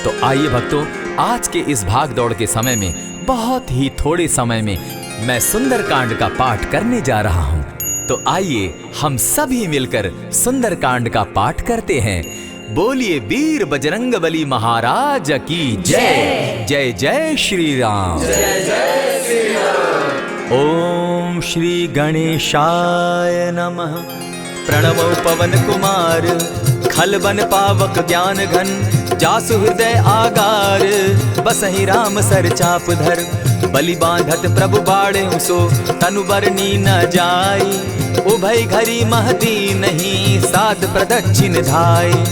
तो आइए भक्तों, आज के इस भाग दौड़ के समय में बहुत ही थोड़े समय में मैं सुंदरकांड का पाठ करने जा रहा हूँ। तो आइए हम सभी मिलकर सुंदरकांड का पाठ करते हैं। बोलिए वीर बजरंगबली महाराज की जय। जय जय श्री राम। जय जय श्री राम। ओम श्री गणेशाय नमः। प्रणमो पवन कुमार, खलबन पावक ज्ञान घन, जासु हृदय आगार, बसहि राम सर चाप धर, बलि बांधत प्रभु बाढ़े सो, तनु बरनी न जाई, उभय घरी महती नहीं, साध प्रदक्षिण धाई।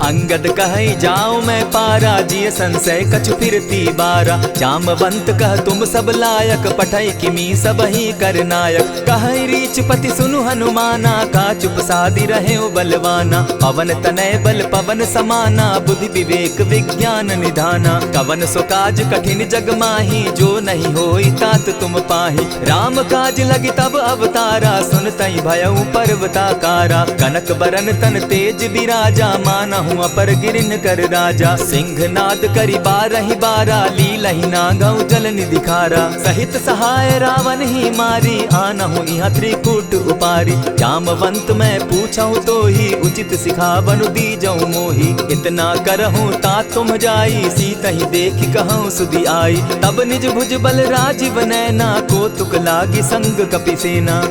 अंगद कहे जाऊं मैं पारा, जिय संशय कछु फिरती बारा, जामवंत कह तुम सब लायक, पठै किमी सब ही कर नायक। कहे रीच पति सुनु हनुमाना, का चुप सादी रहे बलवाना, पवन तनय बल पवन समाना, बुद्धि विवेक विज्ञान निधाना। कवन सो काज कठिन जग माही, जो नहीं होई तात तुम पाही। राम काज लगी तब अवतारा, सुनतई भयउ पर्वताकारा। कनक बरन तन तेज बिराजा, माना अपर गिरिन कर राजा। सिंहनाद करी बारहि बारा, लीलहि नागौ जल निधि खारा। सहित सहाय रावण ही मारी, आनहु इहाँ त्रिकूट उपारी। जामवंत मैं पूछऊं तो ही, उचित सिखावनु दीजऊं मोही। इतना करहूं ता तुम जाई, सीतहि देखि कहूं सुधि आई। तब निज भुज बल राजीव नैना, को तुक लागी संग कपिसेना।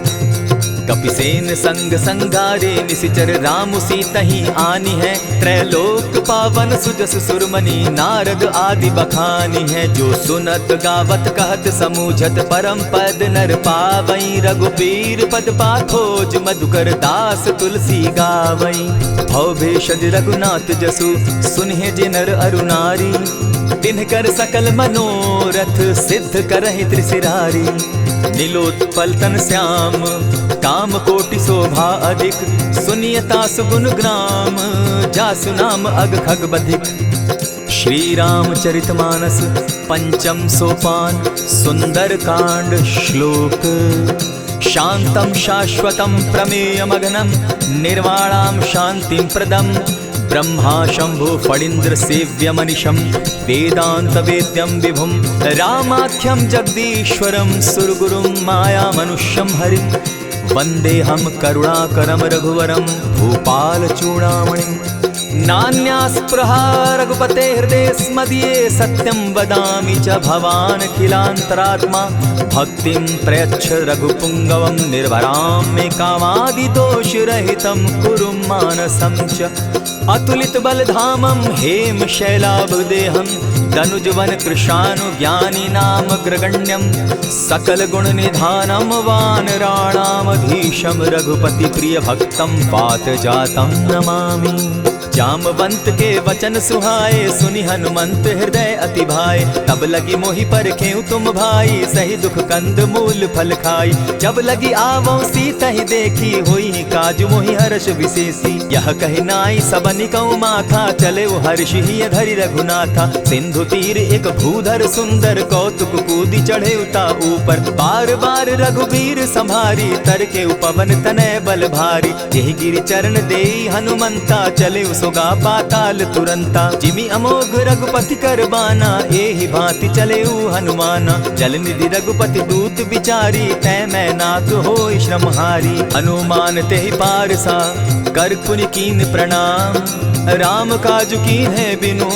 कपिसेन संग संगारे, निशिचर राम सीतहि आनी है। त्रैलोक पावन सुजस सुरमणि, नारद आदि बखानी है। जो सुनत गावत कहत समूझत, परम पद नर पावई। रघुबीर पद पाखोज, मधुकर दास तुलसी गावई। भव भेषज रघुनाथ जसु, सुनहि जे नर अरु नारी। तिनकर सकल मनोरथ, सिद्ध करहि त्रिशिरारी। नीलोत्पल तन श्याम, काम कोटि शोभा अधिक। सुनियता सुगुण ग्राम, जासु नाम अग खग बधिक। श्री रामचरित मानस पंचम सोपान, सुंदर कांड श्लोक। शांतम शाश्वतम प्रमेयमग्नं, निर्वाणां शांतिं प्रदम्। ब्रह्मा शंभु फणीन्द्र सेव्य मनीषम, वेदांत वेद्यम विभुम। रामाख्यम जगदीश्वरम, सुरगुरुम माया मनुष्यम हरिम। वंदे हम करुणाकरम रघुवरम, भूपाल चूड़ामणिम। नान्यास्पृहा रघुपते हृदय स्मदीये, सत्यं वदामि च भवान् खिलान्तरात्मा। भक्तिं प्रयच्छ रघुपुंगवं, निर्भरां मे कामादिदोषरहितं, कुरु मानसं च। अतुलित बलधामं हेम शैलाभदेहं, दनुजवन कृशानु ज्ञानी नामग्रगण्यं। सकल गुण निधानं वानराणामधीशं, रघुपति प्रिय भक्तं पात जातं नमामि। जामवंत के वचन सुहाए, सुनि हनुमंत हृदय अति भाए। तब लगी मोहि परखेउ तुम भाई, सही दुख कंद मूल फल खाई। जब लगी आवो सीतहि देखी, होई काज मोहि हर्ष विशेषी। यह कहि नाई सबनि कौ माथा, चले वो हर्षि हिय धरि रघुनाथा। सिंधु तीर एक भूधर सुंदर, कौतुक कूदि चढ़े उता ऊपर। बार बार रघुबीर संभारी, तर के पवन तनय बल भारी। यही गिरि चरण देई हनुमंता, चले सोगा पाताल तुरंता। जिमि अमोघ रघुपति कर बाना, एहि भांति चले हनुमाना। जल निधि रघुपति दूत बिचारी, तै मैं नाथ होई श्रमहारी। हनुमान तेहि पारसा, कर पुनि कीन प्रणाम। राम काज कीन है बिनु,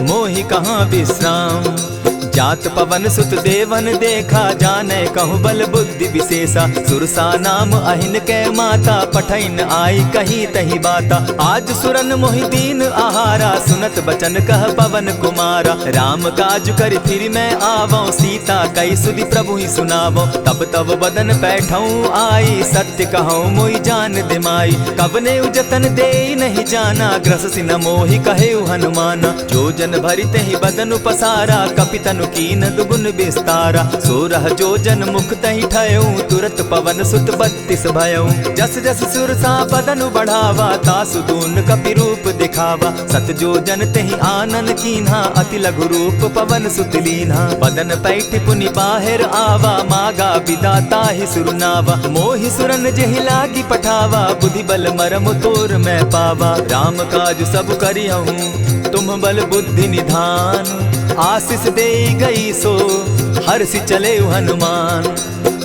मोहि कहाँ विश्राम। जात पवन सुत देवन देखा, जाने कहूँ बल बुद्धि विशेषा। सुरसा नाम अहिन कै माता, पठैन आई कहीं तही बाता। आज सुरन मोहि दीन आहारा, सुनत बचन कह पवन कुमारा। राम काज कर फिर मैं आवो, सीता कई सुधि प्रभु ही सुनावो। तब तब बदन बैठऊँ आई, सत्य कहूँ मोहि जान दिमाई। कबने उजतन दे नहीं जाना, ग्रस सिन मोहि कहे हनुमाना। जो जन भरित ही बदन पसारा, कपितन कीन दुगुन विस्तारा। सोरह जो जन मुख तहि ठयऊ, तुरत पवन सुत 32 भयऊ। जस जस सुरसा बदन बढ़ावा, तासु दून कपि रूप दिखावा। सत जो जन तहि आनन कीन्हा, अति लघु रूप पवन सुत लीन्हा। बदन पैठ पुनि बाहिर आवा, मागा विदाता ही सुरनावा। मोहि सुरन जेहि लागी पठावा, बुद्धि बल मरम तोर मैं पावा। राम काज सब करियहूँ, तुम तुम बल बुद्धि निधान। आशीष दे गई सो हर्षि चले हनुमान।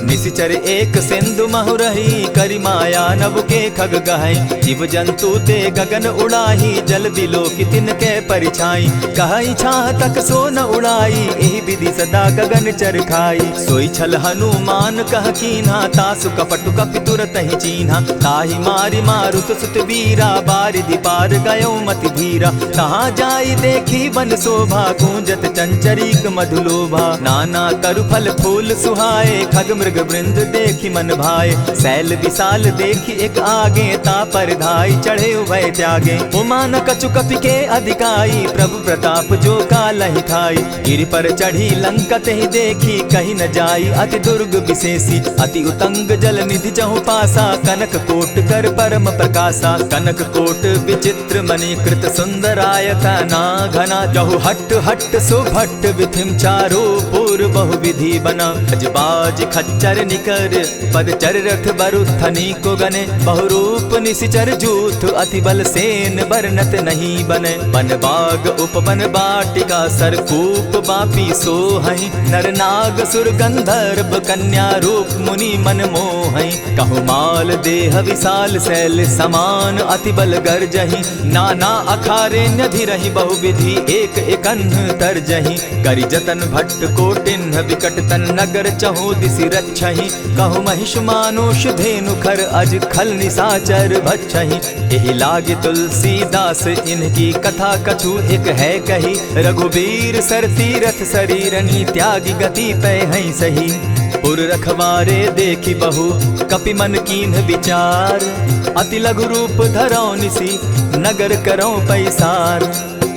निशिचर एक सिंधु महु रही, करी माया नभ के खग गहई। जीव जंतु ते गगन उड़ाही, जल बिलो की तिनके परिछाई। कहई छाह तक सो न उड़ाई, एहि विधि सदा गगन चर खाई। सोई छल हनुमान कह कीन्हा, तासु कपटु कपि तुरत ही चीन्हा। ताहि मारि मारुत सुत वीरा, बारिधि पार गयो मति धीरा। कहाँ जाई देखी बन शोभा, गूंजत चंचरीक मधुलोभा। नाना तरु फल फूल सुहाए, खग मृग वृंद देखी मन भाए। सैल विशाल देखी एक आगे, तापर धाई चढ़े उभय त्यागे। उमान कछु कपि के अधिकाई, प्रभु प्रताप जो कालहि खाई। गिरि पर चढ़ी लंका तेहि देखी, कही न जाई अति दुर्ग विशेषी। अति उतंग जल निधि चहु पासा, कनक कोट कर परम प्रकाशा। कनक कोट विचित्र मणि कृत सुंदरायता ना घना। जहु हट हट सुभट विधिम चारो पूर्व बहु विधि बना। अजबाज खच्चर निकर पद चर रथ बरुथनी को गने। बहुरूप निशिचर जूथ अति बल सेन बरनत नहीं बने। बन बाग उपवन बाटिका सरकूप बापी सोहई। नर नाग सुर गंधर्व कन्या रूप मुनि मन मोहई। कहु माल देह विशाल शैल समान, अति बल गर्जही। नाना अखारे न्यधिरहि बहुविधि, एक एकन्ह तरजही। करि जतन भट्ट कोटिन्ह विकट तन नगर चहु दिसि रक्षहि। कहु महिष मानुष धेनु खर, अज खल निशाचर भक्षहि। एहि लागे तुलसीदास इनकी कथा, कछु एक है कही। रघुबीर सर तीरथ शरीरनी, त्यागी गति पै हई सही। पुर रखवारे देखी बहु, कपि मन कीन्ह विचार। अति लघु रूप धरौ निसी, नगर करौ पैसार।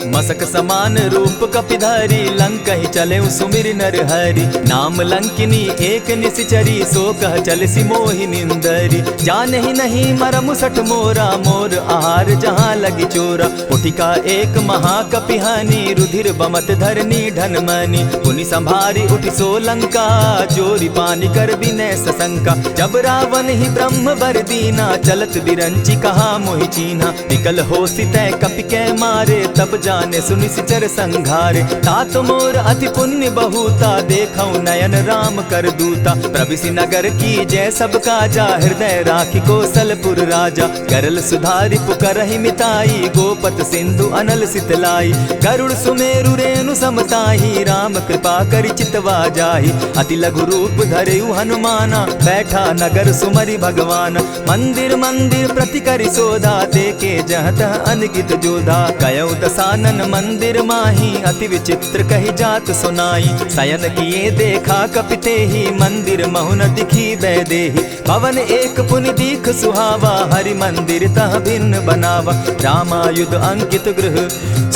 मसक समान रूप कपिधारी, लंकहि चले सुमिर नर हरि। नाम लंकिनी एक निशिचरी, सो कह चल सी मोहि निंदरी। जानहि नहीं मरम सठ मोरा, मोर आहार जहाँ लगी चोरा। उठिका एक महाकपिहानी, रुधिर बमत धरनी ढनमनी। पुनि संभारी उठि सो लंका, जोरी पानी कर बिनै सशंका। जब रावण ही ब्रह्म बर दीना, चलत बिरंची कहा मोहि चीन्हा। निकल होसी तै कपि कै मारे, तब जाने सुनिशिचर संघारे। तात मोर अति पुण्य बहुता, देखौ नयन राम कर दूता। प्रविशि नगर की जय सब काजा, हृदय राखी कौशलपुर राजा। करल सुधारि पुकरहि मिताई, गोपत सिंधु अनल सितलाई। गरुड़ सुमेरु रेणु समताही, राम कृपा करि चितवा जाहि। अति लघु रूप धरेउ हनुमाना, बैठा नगर सुमरि भगवान। मंदिर मंदिर प्रति करि सोधा, देखे जहाँ तह अनगित जोधा। कयौ दसानन मंदिर माही, अति विचित्र कही जात सुनाई। शयन किए देखा कपिते ही, मंदिर महु न दिखी बैदेही। भवन एक पुनि दीख सुहावा, हरि मंदिर तह भिन्न बनावा। रामायुध अंकित गृह,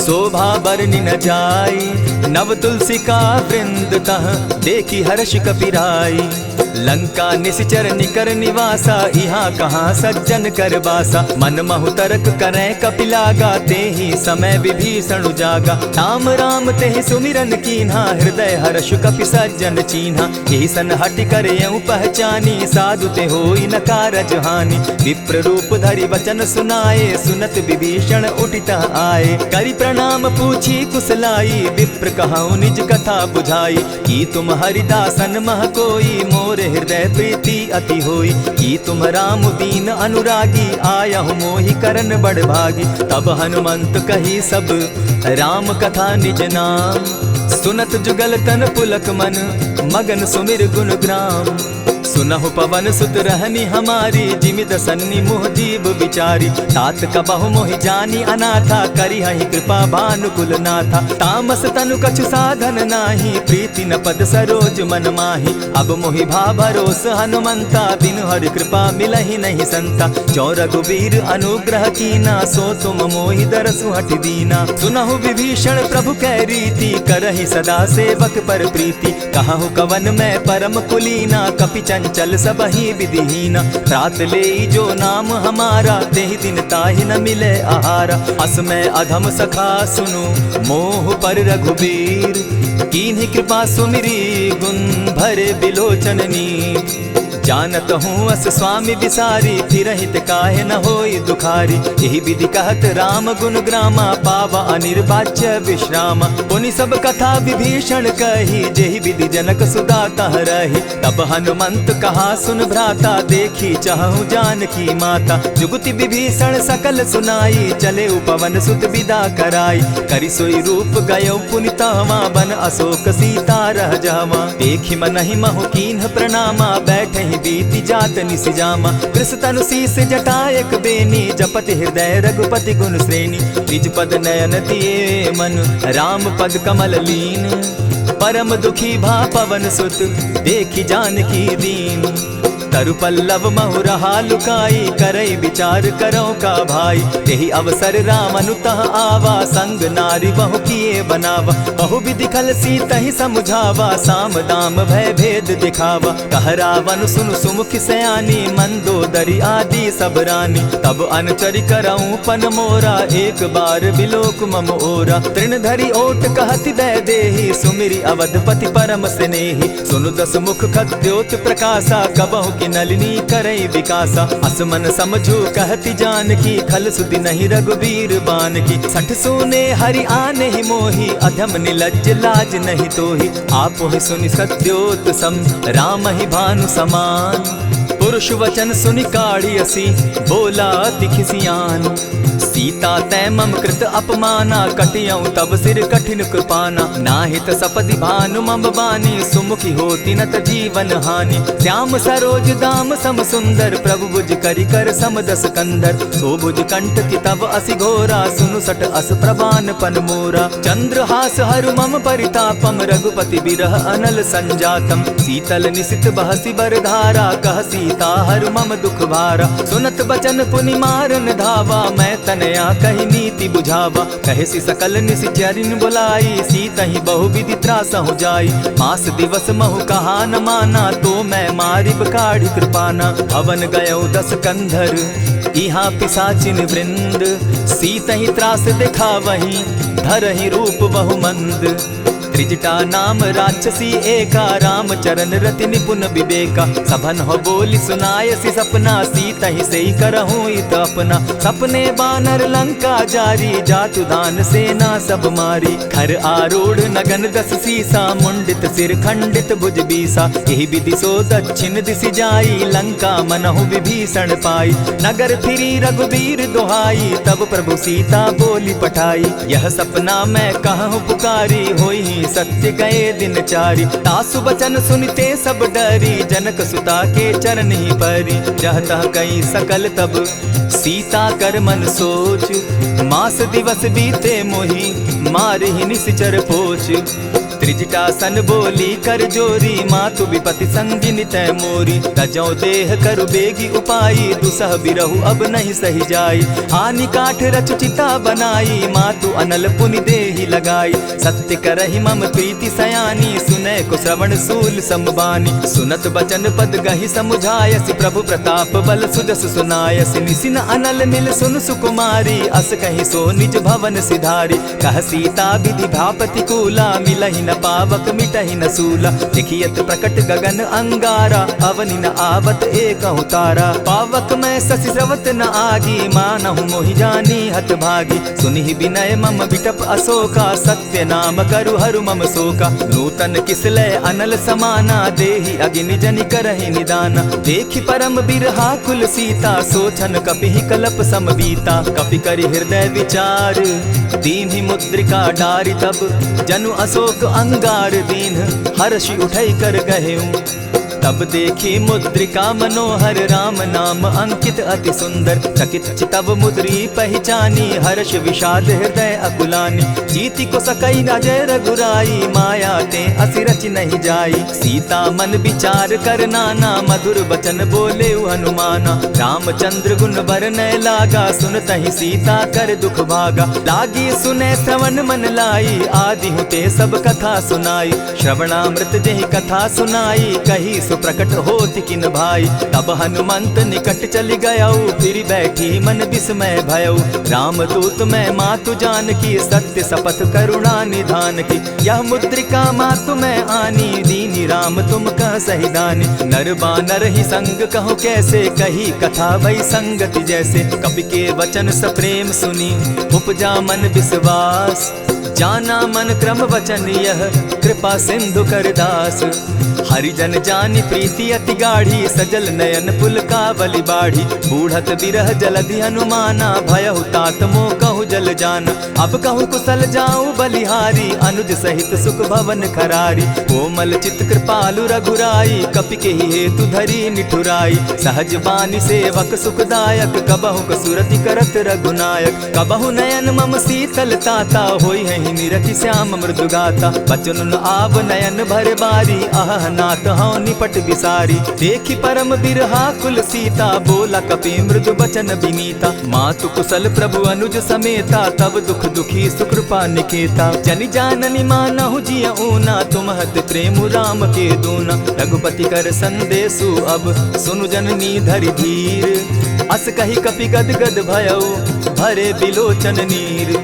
शोभा बरनि न जाई। नव तुलसी का वृंद तह, देखी हर्ष कपिराई। लंका निशिचर निकर निवासा, यहाँ कहाँ सज्जन कर बासा। मन महु तरक करै कपिलागा, तेहि समय विभीषण जागा। राम राम तेहि सुमिरन कीन्हा, हृदय हर्ष कपि सज्जन चीन्हा। एहि सन हटि कर यऊ पहचानी, साधु ते होई न कारज हानि। विप्र रूप धरि वचन सुनाए, सुनत विभीषण उठितः आए। करि प्रणाम पूछी कुशलाई, विप्र कहऊँ निज कथा बुझाई। की तुम हरिदासन मह कोई, मोर हृदय प्रीति अति होई। की तुम राम दीन अनुरागी, आयहु मोहि करन बड़ भागी। तब हनुमंत कही सब राम कथा निज नाम। सुनत जुगल तन पुलक मन, मगन सुमिर गुण ग्राम। सुनहु पवन सुत रहनी हमारी, जिमि दसन्नी मुह जीव विचारी। तात कबहु मोहि जानी अनाथा, करी हहि कृपा भानुकुल नाथा। तामस तनु कछु साधन नाही, प्रीति न पद सरोज मन माही। अब मोहि भा भरोस हनुमंता, बिनु हरि कृपा मिलहि नहीं संता। जो रघुबीर अनुग्रह कीना, सो तुम मोहि दरसु हठि दीना। सुनहु विभीषण प्रभु कै रीति, करहि सदा सेवक पर प्रीति। कहु कवन मैं परम कुलीना, कपि चंचल सबहि विधिहीना। रात ले जो नाम हमारा, तेहि दिन ताहि न मिले आहारा। अस मैं अधम सखा सुनु, मोह पर रघुबीर। कीन्हि कृपा सुमिरी, गुण भरे बिलोचन नीर। जानत हूँ अस स्वामी बिसारी, फिर हित काहे न होई दुखारी। यही विधि कहत राम गुण ग्रामा, पावा अनिर्वाच्य विश्राम। पुनि सब कथा विभीषण कही, जेहि विधि जनक सुता तह रही। तब हनुमंत कहा सुन भ्राता, देखी चाहूँ जानकी माता। जुगति विभीषण सकल सुनाई, चले पवन सुत विदा कराई। करि सोई रूप गयो पुनि तहवा, बन अशोक सीता रह जावा। देखि मनहि महु कीन्ह प्रणामा, बैठहि बीति जात निसि जामा। कृष तनु शीस जटा एक बेनी, जपति हृदय रघुपति गुण श्रेणी। निज पद नयन दिए मन, राम पद कमल लीन। परम दुखी भा पवन सुत, देखि जानकी दीन। तरु पल्लव महु रहा लुकाई, करई विचार करो का भाई। यही अवसर राम अनुतः आवा, संग नारी बहु किए बनावा। बहु विधि खल सीतहि समुझावा, साम दाम भय भेद दिखावा। कह रावण सुन सुमुखि सयानी, मंदोदरी आदि सब रानी। तब अनचरि करऊं पन मोरा, एक बार बिलोक मम ओरा। तृण धरि ओट कहति दय देहि, सुमिरि अवधपति परम स्नेही। सुनु दस मुख खद्योत प्रकाशा, कबहु की नलिनी करई विकासा। असमन समझो कहति जानकी, खल सुधि नहीं रघुबीर बान की। सठ सोने हरि आने ही मोही, अधम निलज्ज लाज नहीं तोही। आपो ही सुनि सत्योत सम, राम ही भानु समान। पुरुष वचन सुनि काढ़ियसी, बोला अति खिसियान। सीता तै मम कृत अपमाना, कटियऊं तब सिर कठिन कृपाना। नाहित सपदि भानु मम बानी, सुमुखी होती नत जीवन हानि। श्याम सरोज दाम सम सुंदर, प्रभु भुज करि कर सम दस कंधर। सो भुज कंठ की तब असि घोरा, सुनु सट अस प्रवान पन मोरा। चंद्रहास हरु मम परितापम, रघुपति बिरह अनल संजातम। शीतल निशित बहसी बरधारा, कह सीता हरु मम दुख भारा। सुनत बचन पुनि मारन धावा, मैं तनया कही नीति बुझावा। कहसी सकल निशिचरिन बुलाई, सीतहि बहु विधि त्रासहु जाई। मास दिवस महु कहा न माना, तो मैं मारिब काढ़ी कृपाना। हवन गयो दस कंधर, इहाँ पिशाचिन वृंद। सीतहि त्रास दिखावहीं, धरहि रूप बहु मंद। त्रिजटा नाम राक्षसी एका, राम चरण रति निपुण विवेका। सभन हो बोली सुनायसी सपना, सीतहि सेई करहूँ इत अपना। सपने बानर लंका जारी, जातु दान सेना सब मारी। खर आरूढ़ नगन दस सीसा, मुंडित सिर खंडित भुज बीसा। यही विधि सो दक्षिण दिशि जाई, लंका मनहु विभीषण पाई। नगर फिरी रघुबीर दुहाई, तब प्रभु सीता बोली पठाई। यह सपना मैं कहूँ पुकारी, होई सत्य गए दिन चारी। तासु बचन सुनते सब डरी, जनक सुता के चरण ही परी। जहता कई सकल तब सीता कर मन सोच, मास दिवस बीते मोही, मार ही निश्चर पोच। त्रिजटा सन बोली कर जोरी, मातु विपति संगिनी तै मोरी। तजौ देह करु बेगी उपाई, दुसह बिरहु अब नहीं सही जाई। आनि काठ रच चिता बनाई, मातु अनल पुनि देहि लगाई। सत्य करहि मम प्रीति सयानी, सुनै को श्रवण सूल संबानी। सुनत बचन पद गहि समुझायसि, प्रभु प्रताप बल सुजस सुनायसि। निसिन अनल मिल सुन सुकुमारी, अस कहि सो निज भवन सिधारी। कह सीता विधि भापति कूला, मिलहि न पावक मिटहि न सूला। देखियत प्रकट गगन अंगारा, अवनि न आवत एकहु तारा। पावक मैं शशि स्रवत न आगी, मानहु मोहि जानी हत भागी। सुनिहि विनय मम विटप अशोका, सत्य नाम करु हरु मम शोका। नूतन किसलय अनल समाना, देहि अगिनि जनि करहि निदाना। देखि परम बिरहा कुल सीता, सोचन कपिहि कलप समबीता। कपि करि हृदय विचार, दीन्हि मुद्रिका डारि। तब जनु अशोक अंगार दीन, हर्षि उठै कर गहेऊं। तब देखी मुद्रिका मनोहर, राम नाम अंकित अति सुंदर। चकित चितव मुद्री पहचानी, हर्ष विषाद हृदय अकुलानी। जीति को सकई न जय रघुराई, माया ते असि रचि नहीं जाई। सीता मन विचार कर नाना, मधुर बचन बोले हनुमाना। रामचंद्र गुण बरनय लागा, सुनतहि सीता कर दुख भागा। लागी सुने श्रवण मन लाई, आदि होते सब कथा सुनाई। श्रवणामृत जेहि कथा सुनाई, कही सुख प्रकट होत किन भाई। तब हनुमंत निकट चली गयऊ, फिर बैठी मन विस्मय भयऊ। राम दूत मैं मातु जान की, सत्य शपथ करुणा निधान की। यह मुद्रिका मातु मैं आनी, दीनी राम तुम कह सही दानी। नर बानर ही संग कहूँ कैसे, कही कथा भई संगति जैसे। कपि के वचन सप्रेम सुनी, उपजा मन विश्वास। जाना मन क्रम वचन यह, कृपा सिंधु कर दास। हरिजन जानी प्रीति अति गाढ़ी, सजल नयन पुलकावली बाढ़ी। बूढ़त बिरह जलधि हनुमाना, भयहु तात मोह कहु जल जाना। अब कहूँ कुशल जाऊँ बलिहारी, अनुज सहित सुख भवन खरारी। कोमल चित कृपालु रघुराई, कपि के ही हेतु धरी निठुराई। सहज बानी सेवक सुखदायक, कबहु कसुरति करत रघुनायक। कबहु नयन मम शीतल ताता, होई है निरखि श्याम मृदु गाता। बचन आव नयन भर बारी, आह नाथ हौ निपट बिसारी। देखी परम बिरहा कुल सीता, बोला कपि मृदु बचन विनीता। मातु कुशल प्रभु अनुज समेता, तब दुख दुखी सुकृपा निकेता। जनि जाननी मानहु जिय ऊना, तुम हत प्रेम राम के दूना। रघुपति कर संदेशु अब, सुनु जननी धरि धीर। अस कही कपि गद गद भयऊ, भरे बिलोचन नीर।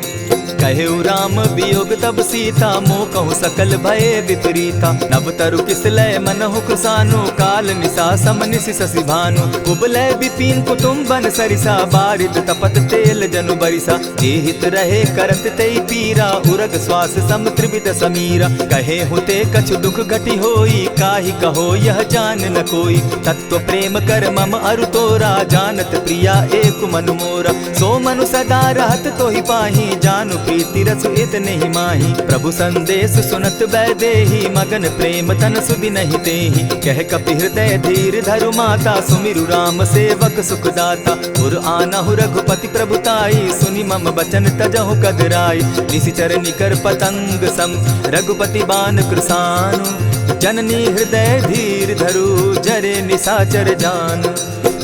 कहेउ राम वियोग तब सीता, मोह कहूँ सकल भये विपरीता। नव तरु किस लय मनहु कुसानु, काल निशा सम निशि शशि भानु। कुबलय विपिन कुटुम्बन सरिसा, बारिद तपत तेल जनु बरिसा। जेहित रहे करत तेई पीरा, उरग श्वास सम त्रिविध समीरा। कहे हुते कछु दुख घटी होई, काहि कहो यह जान न कोई। तत्व प्रेम कर मम अरु तोरा, जानत प्रिया एक मनु मोरा। सो मनु सदा रहत तोहि पाही, जानु प्रीति रस इतने ही माही। प्रभु संदेश सुनत बैदेही, मगन प्रेम तन सुधि नहीं तेहि। कह कपि हृदय धीर धरु माता, सुमिरु राम सेवक सुखदाता। उर आनहु रघुपति प्रभुताई, सुनि मम बचन तजहु कदराई। निशिचर निकर पतंग सम, रघुपति बान कृसानु। जननी हृदय धीर धरु, जरे निशाचर जान।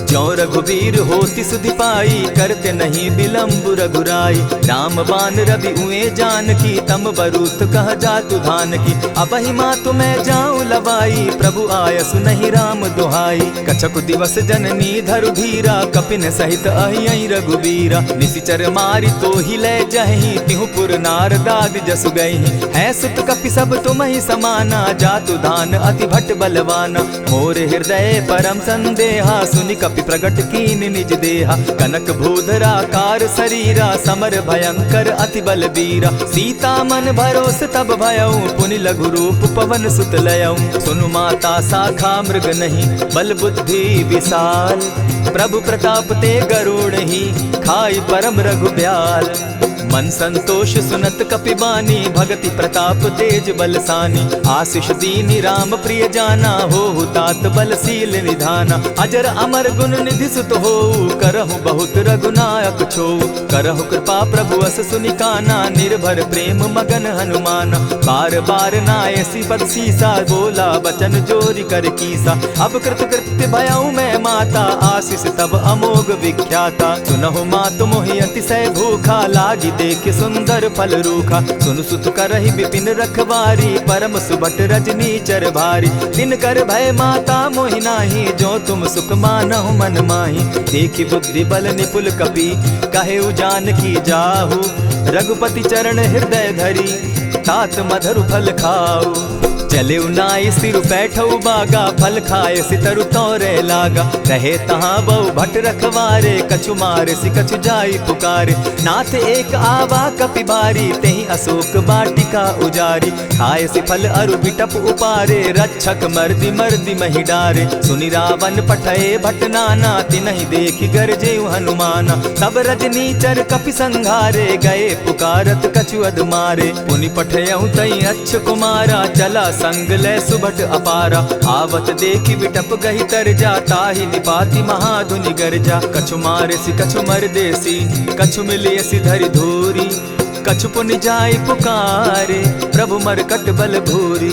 ज्यों रघुवीर होति सुधि पाई, करते नहीं विलम्ब रघुराई। राम बान रवि उए जान की, तम बरूथ कह जातु धान की। अबहि मातु मैं जाऊं लवाई, प्रभु आयसु नहीं राम दुहाई। कछक दिवस जननी धरु धीरा, कपिन सहित अहियहि रघुबीरा। निशिचर मारी तो ही ले जहि, तिहु पुर नारदादि जसु गहि। है सुत कपि सब तुम ही समाना, जातु धान अति भट बलवाना। मोर हृदय परम संदेहा, सुनि कपि प्रगट कीन निज देहा। कनक भूधराकार शरीरा, समर भयंकर अति बलबीरा। सीता मन भरोस तब भयऊ, पुनि लघु रूप पवन सुत लयऊ। सुनु माता शाखा मृग नहीं, बल बुद्धि विशाल। प्रभु प्रताप ते गरुड़ ही, खाई परम रघुब्याल। मन संतोष सुनत कपिबानी, भगति प्रताप तेज बलसानी। आशीष दीनी राम प्रिय जाना, हो तात बलशील निधाना। अजर अमर गुण निधि सुत हो, करहु बहुत रघुनायक छो। करहु कृपा प्रभु अस सुनिकाना, निर्भर प्रेम मगन हनुमाना। बार बार नायसी पद सीसा, बोला बचन जोरी कर कीसा। अब कृत कृत्य भयऊ मैं माता, आशीष तब अमोघ विख्याता। सुनहु मातु मोहि अतिशय भूखा, लागी देख सुंदर फल रूखा। सुन सुत करहि विपिन रखवारी, परम सुबट रजनी चर भारी। दिन कर भय माता मोहि नाही, जो तुम सुख मानहु मन माही। देखि बुद्धि बल निपुल कपि, कहेउ जानकी जाहु। रघुपति चरण हृदय धरी, तात मधुर फल खाऊ। चले नाई सिर बैठऊ बागा, फल खाए सितरु तोरे लागा। रहे तहाँ बहु भट रखवारे, कछु मारे सि कछु जाई पुकारे। नाथ एक आवा कपि बारी, तेहि अशोक बाटिका उजारी। खाए सि फल अरु बिटप उपारे, रक्षक मर्दि मर्दि महि डारे। सुनि रावण पठये भट नाना, तिनहि देखि गरजेउ हनुमाना। सब रजनी चर कपि संघारे, गए पुकारत कछु अध मारे। पुनि पठयउ तई अच्छ कुमारा, चला संग ले सुभट अपारा। आवत देखि बिटप गहि तर जा, ताहि निपाति महाधुनि गर्जा। कछु मारे सि कछु मर देसी, कछु मिलियसि धरि धूरी। कछु पुनि जाय पुकारे, प्रभु मरकट बल भूरी।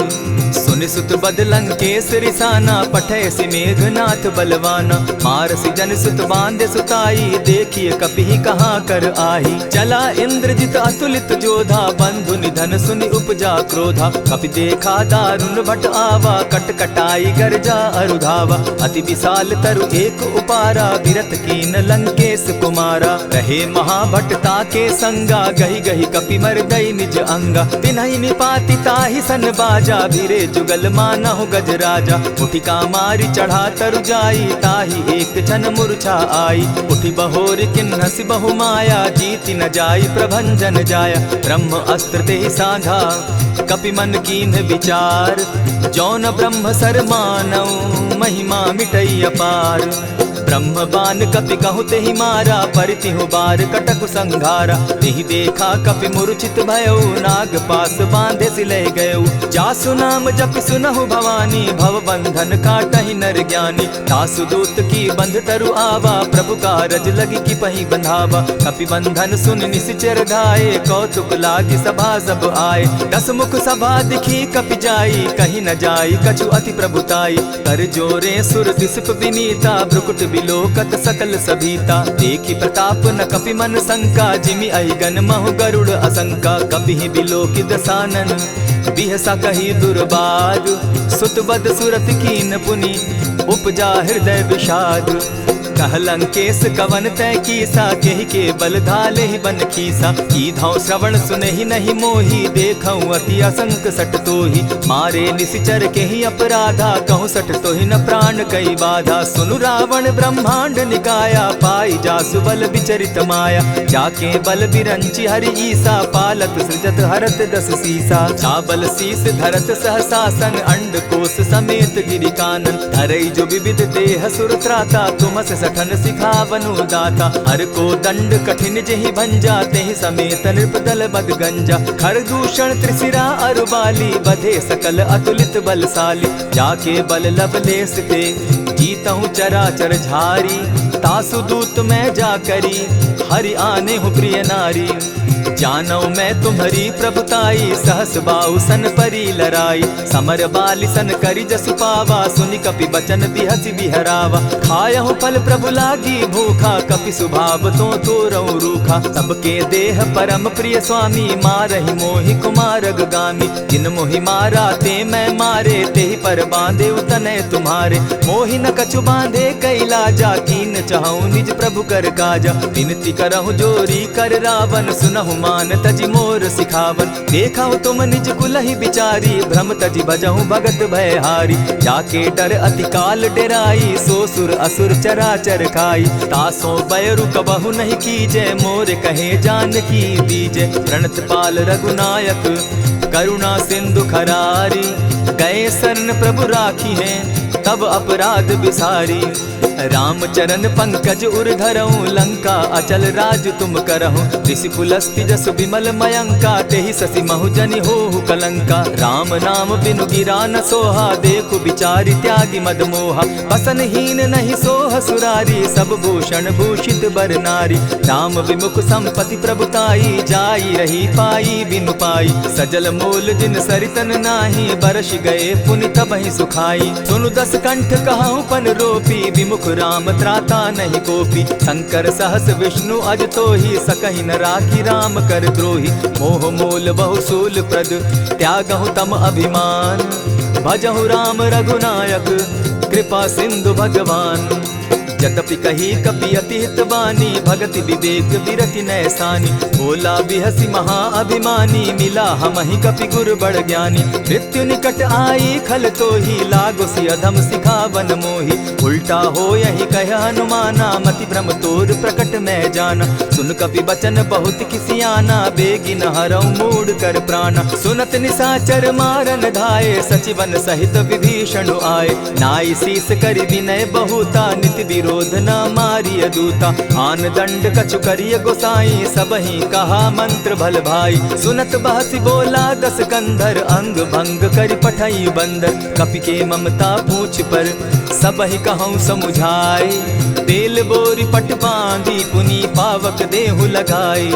सुनि सुत बद लंकेश रिसाना, पठैसि मेघनाथ बलवाना। मारसि जन सुत बांधे सुताई, देखिए कपि कहाँ कर आही। चला इंद्रजित अतुलित जोधा, बंधु निधन सुनि उपजा क्रोधा। कपि देखा दारुण भट आवा, कट कटाई गर्जा अरुधावा। अति विशाल तरु एक उपारा, विरत कीन लंकेश कुमारा। रहे महाभट ताके संगा, गही गही कपि मरदई निज अंगा। तिन्हि निपाति ताहि सन बाजा, भीरे जुगल मानहु गजराजा। उठिका मारी चढ़ा तरु जाई, ताहि एक क्षण मूर्छा आई। उठि बहोर किन्हसि बहु माया, जीति न जाई प्रभंजन जाया। ब्रह्म अस्त्र तेहि साधा, कपि मन कीन्ह विचार। जौन ब्रह्म सर मानऊ, महिमा मिटई अपार। ब्रह्म बान कपि कहु तेहि मारा, परितिहु बार कटकु संघारा। तेहि देखा कपि मूर्छित भयउ, नाग पास बांधे सिलय गयउ। जासु नाम जपि सुनहु भवानी, भव बंधन काटहि नर ज्ञानी। तासु दूत की बंध तरु आवा, प्रभु कारज लगी कि पहि बंधावा। कपि बंधन सुन निश्चर धाये, कौतुक लागी सभा सब आए। दस मुख सभा दिखी कपि जाई, कहीं न जाई कछु अति प्रभुताई। कर जोरे सुर दिसप विनीता, भ्रुकुट बिलोकत सकल सभीता। देखी प्रताप न कपि मन शंका, जिमि अहिगन महु गरुड़ असंका। कपि बिलोकि दसानन, बिहसा कही दुर्बाद। सुत बद सुरत कीन पुनि, उपजा हृदय विषाद। कह लंकेश कवन तय कीसा, केहि के बल धाले ही बन खीसा। कीधौ श्रवण सुनहि नहीं मोही, देखऊं अति असंक सट तोही। मारे निशिचर केहि अपराधा, कहूँ सट तोहि न प्राण कई बाधा। सुनु रावण ब्रह्मांड निकाया, पाई जासु बल विचरित माया। जाके बल बिरंचि हरि ईसा, पालत सृजत हरत दस सीसा। चाबल शीस धरत सहसासन, अंड कोश समेत गिरि कानन। धरई जो विविध देह सुर त्राता, तुमस सठन सिखावनु दाता। हर को दंड कठिन जेहि भंजा, तेहि समेत नृपदल बद गंजा। खर दूषण त्रिशिरा अरुबाली, बधे सकल अतुलित बलशाली। जाके बल लवलेस ते, जीतहु चराचर झारी। तासु दूत मैं जा करी, हरि आने हूँ प्रिय नारी। जानो मैं तुम्हारी प्रभुताई, सहस बाहु सन परी लराई। समर बाली सन करी जसु पावा, सुनि कपि बचन बिहसि बिहरावा। खायहु फल प्रभु लागी भूखा, कपि सुभाव तो तोरहु रूखा। सबके देह परम प्रिय स्वामी, मारहि मोहि कुमारग गामी। जिन मोहि मारा ते मैं मारे, तेहि पर बांधे उतने तुम्हारे। मोहि न कछु बांधे कैलाजा, कीन चहु निज प्रभु कर काजा। विनती करहु जोरी कर रावण, सुनहु मान तजि मोर सिखावन। देखा तुम निज कुलहि बिचारी, भ्रम तजि भजहु भगत भयहारी। जाके डर अति काल डेराई, सो सुर असुर चराचर खाई। तासो बैरु कबहु नहीं कीजे, मोर कहे जानकी दीजे। प्रणत पाल रघुनायक, करुणा सिंधु खरारी। गए शरण प्रभु राखी हैं, तब अपराध बिसारी। राम चरण पंकज उर धरऊं, लंका अचल राज तुम करहूं। ऋषि पुलस्ति जस विमल मयंका, तेहि शशि महु जनि होहु कलंका। राम नाम बिनु गिरा न सोहा, देखु बिचारी त्यागी मद मोहा। बसन हीन नहीं सोह सुरारी, सब भूषण भूषित बर नारी। राम विमुख संपति प्रभुताई, जाई रही पाई बिनु पाई। सजल मोल जिन सरितन नाही, बरस गए पुनि तबहि सुखाई। सुनु दस कंठ कहाऊं पन रोपी, विमुख राम त्राता नहीं कोपी। शंकर सहस विष्णु अज तोहि, सकहि न राखी राम कर द्रोही। मोह मोल बहु सूल प्रद, त्यागहु तम अभिमान। भजहु राम रघुनायक, कृपा सिंधु भगवान। यद्यपि कही कपि अति हितवानी, भगति विवेक विरति नैसानी। बोला बिहसी महा अभिमानी, मिला हमहि कपि गुर बड़ ज्ञानी। मृत्यु निकट आई खल तोहि, लागो सि अधम सिखावन मोहि। उल्टा हो यही कह हनुमाना, मति भ्रम तोर प्रकट मैं जाना। सुन कपि बचन बहुत किसियाना, बेगी न हरऊ मूड कर प्राणा। सुनत निसाचर मारन धाये, सचिवन सहित विभीषण आए। नाई शीस करि विनय बहुता, नित विरोध न मारिय दूता। आन दंड कछु करिय गोसाई, सबहि कहा मंत्र भल भाई। सुनत बहसी बोला दस कंधर, अंग भंग करि पठई बंदर। कपि के ममता पूछ पर, सबहि कहूँ समुझाई। तेल बोरी पट बांधी, पुनि पावक देहु लगाई।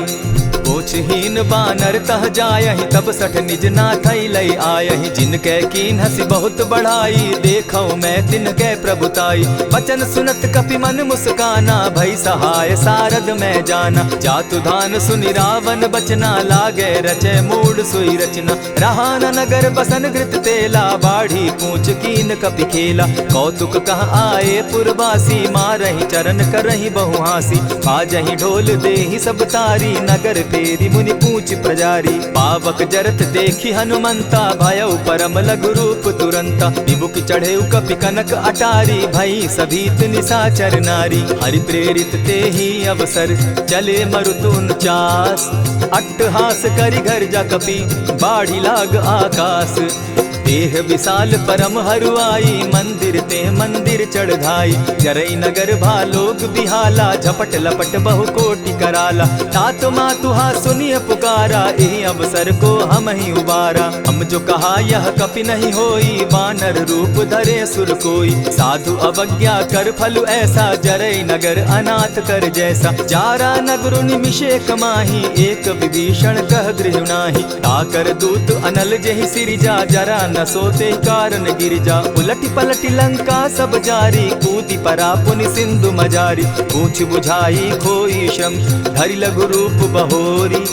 पूछहीन बानर तह जायहि तब सठ निज नाथै लई आयहि जिनके कीन हसी बहुत बढ़ाई देखौ मैं तिनके प्रभुताई बचन सुनत कपि मन मुस्काना भई सहाय सारद में जाना जातु धान सुनि रावण बचना लागे रचे मूड सोई रचना रहा न नगर बसन घृत तेला बाढ़ी पूछ कीन कपि खेला कौतुक कह आए पुरवासी मारहि चरण करहि बहु हासी बाजहि ढोल देहि सब तारी नगर फेरी मुनि पूछ प्रजारी पावक जरत देखी हनुमंता भयउ परम लघु रूप तुरंता विमुख चढ़े कपि कनक अटारी भई सभीत निशाचर नारी हरि प्रेरित ते ही अवसर चले मरुतुन चास अट्टहास करि घर जा कपि बाढ़ी लाग आकाश देह विशाल परम हरुआई मंदिर ते मंदिर चढ़ाई जरई नगर भालोग बिहाला झपट लपट बहु कोटि कराला तात मातुहा सुनिय पुकारा यही अवसर को हम ही उबारा हम जो कहा यह कपि नहीं होई बानर रूप धरे सुर कोई साधु अवज्ञा कर फल ऐसा जरई नगर अनाथ कर जैसा जारा नगरु निमिषे कमाही एक विभीषण कह गृह नाही ताकर दूत अनल जहि सिरिजा जरा न सोते कारण गिरिजा उलटी पलटी लंका सब जारी कूदी परा पुनि सिंधु मजारी पूछ बुझाई खोई श्रम धरि लघु रूप बहोरी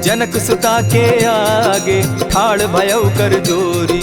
जनक सुता के आगे ठाड़ भयउ कर जोरी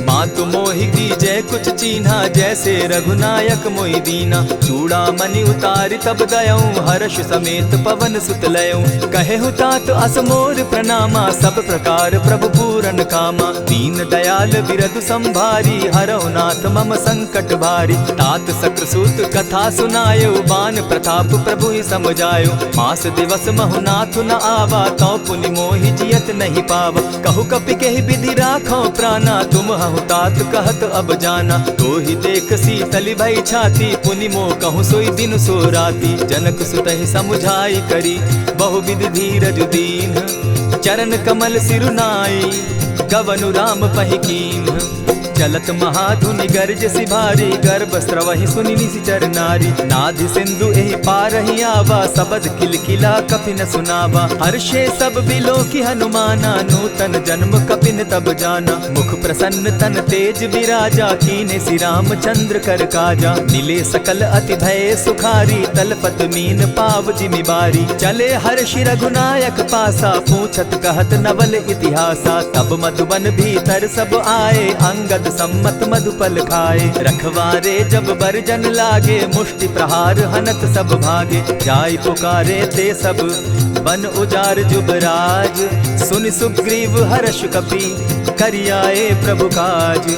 मातु मोहि दीजै कुछ चीन्हा जैसे रघुनायक मोहि दीना चूड़ा मणि उतारि तब दयऊं हर्ष समेत पवन सुत लयऊं कहे तात असमोर प्रणामा सब प्रकार प्रभु पूरन कामा दीन दयाल बिरदु संभारी हरौ नाथ मम संकट भारी तात सक्रसूत कथा सुनायो बान प्रताप प्रभु ही समझायो मास दिवस महु नाथ न आवा तौ पुनि मोहि जियत नहीं पावा कहु कपि केहि विधि राखो प्राणा तुम हहु तात कहत अब जाना तो ही देख शीतली भई छाती पुनि मो कहूँ सोई दिन सो राती जनक सुतहि समुझाई करी बहुविध धीरज दीन चरण कमल सिरुनाई गवनु राम पहि कीन चलत महाधुनि गर्ज सिभारी गर्भ स्रवहि सुनि निशिचर नारी नाधि सिंधु एहि पारहि आवा सबद किलकिला कपि न सुनावा हर्षे सब बिलोकि हनुमाना नूतन जन्म कपिन तब जाना मुख प्रसन्न तन तेज विराजा कीने श्री रामचंद्र कर काजा मिले सकल अति भय सुखारी तलपत मीन पाव जिमि बारी चले हर्षि रघुनायक पासा पूछत कहत नवल इतिहासा तब मधुबन भीतर सब आए अंगद सम्मत मधुपल खाए रखवारे जब बरजन लागे मुष्टि प्रहार हनत सब भागे जाय पुकारे ते सब बन उजार जुबराज सुनि सुग्रीव हर्ष कपि करियाए प्रभु काज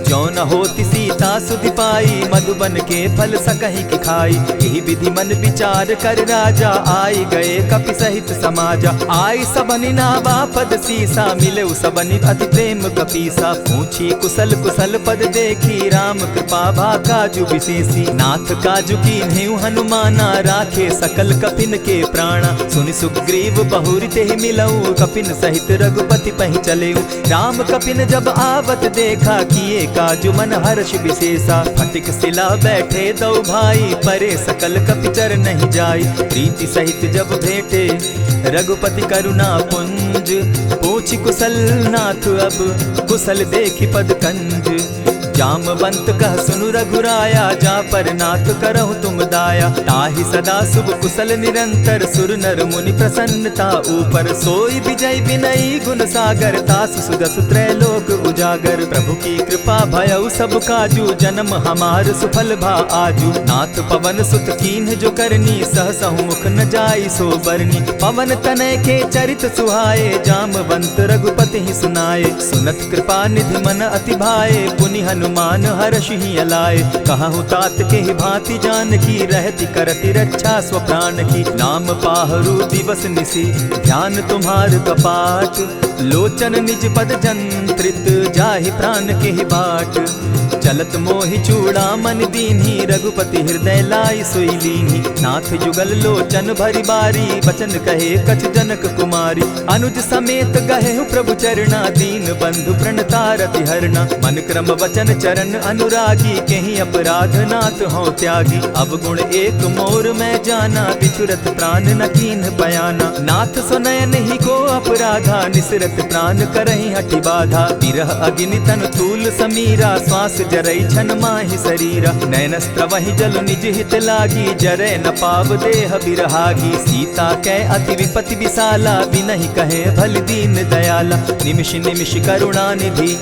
जो न होती सीता सुधि पाई मधुबन के फल सकहि की खाई यही विधि मन विचार कर राजा आई गए कपि सहित समाजा आई सबनि नावा पद सीसा मिले सबनि अति प्रेम कपीसा पूछी कुशल कुशल पद देखी राम कृपा भा काजु विशेषी नाथ काजु कीन्हे हनुमाना राखे सकल कपिन के प्राणा सुनि सुग्रीव बहुरी ते मिलऊ कपिन सहित रघुपति पहि चलेऊ राम कपिन जब आवत देखा किए काजु मन हर्ष विशेषा फटिक सिला बैठे दो भाई परे सकल कपिचर नहीं जाई प्रीति सहित जब भेटे रघुपति करुणा पुंज पूछ कुशल नाथ अब कुशल देखी पद कंज जामवंत कह सुनु रघुराया जा पर नाथ करहु तुम दाया ताहि सदा शुभ कुशल निरंतर सुर नर मुनि प्रसन्नता ऊपर सोई विजय विनयी गुण सागर तास सुदस त्रैलोक उजागर प्रभु की कृपा भयउ सब काजू जन्म हमार सुफल भा आजू नाथ पवन सुत कीन्ह जो करनी सहसहु मुख न जाई सो बरनी पवन तनय के चरित सुहाए जामवंत रघुपति ही सुनाए सुनत कृपा निधि मन अति भाए पुनि हनुमान हर्ष ही अलाए कहूँ तात के ही भांति जान की रहती करती रक्षा स्व प्राण की नाम पाहरु दिवस निसी ध्यान तुम्हार कपाट लोचन निज पद जंत्रित जाहि प्राण के ही बाट चलत मोहि चूड़ामन दीन्ही, रघुपति हृदय लाई सोई लीन्ही। नाथ जुगल लोचन भरी बारी, बचन कहे कछ जनक कुमारी। अनुज समेत गहे प्रभु चरणा, दीन बंधु प्रणतारति हरना। मन क्रम वचन चरण अनुरागी, कहीं अपराध नाथ हो त्यागी। अब गुण एक मोर मैं जाना, बिछुरत प्राण न कीन्ह बयाना। नाथ सुनयन ही को अपराधा, निसरत प्राण करहि हठि बाधा। विरह अग्नि तन तूल समीरा, श्वास जरई छन माहि शरीरा। नयनस्त्र वही जल निज हित लागी, जरै न पाव देह बिरहागी। सीता कै अति विपति विशाला, बिनहि कहे भल दीन दयाला। निमिष निमिष करुणा निधि,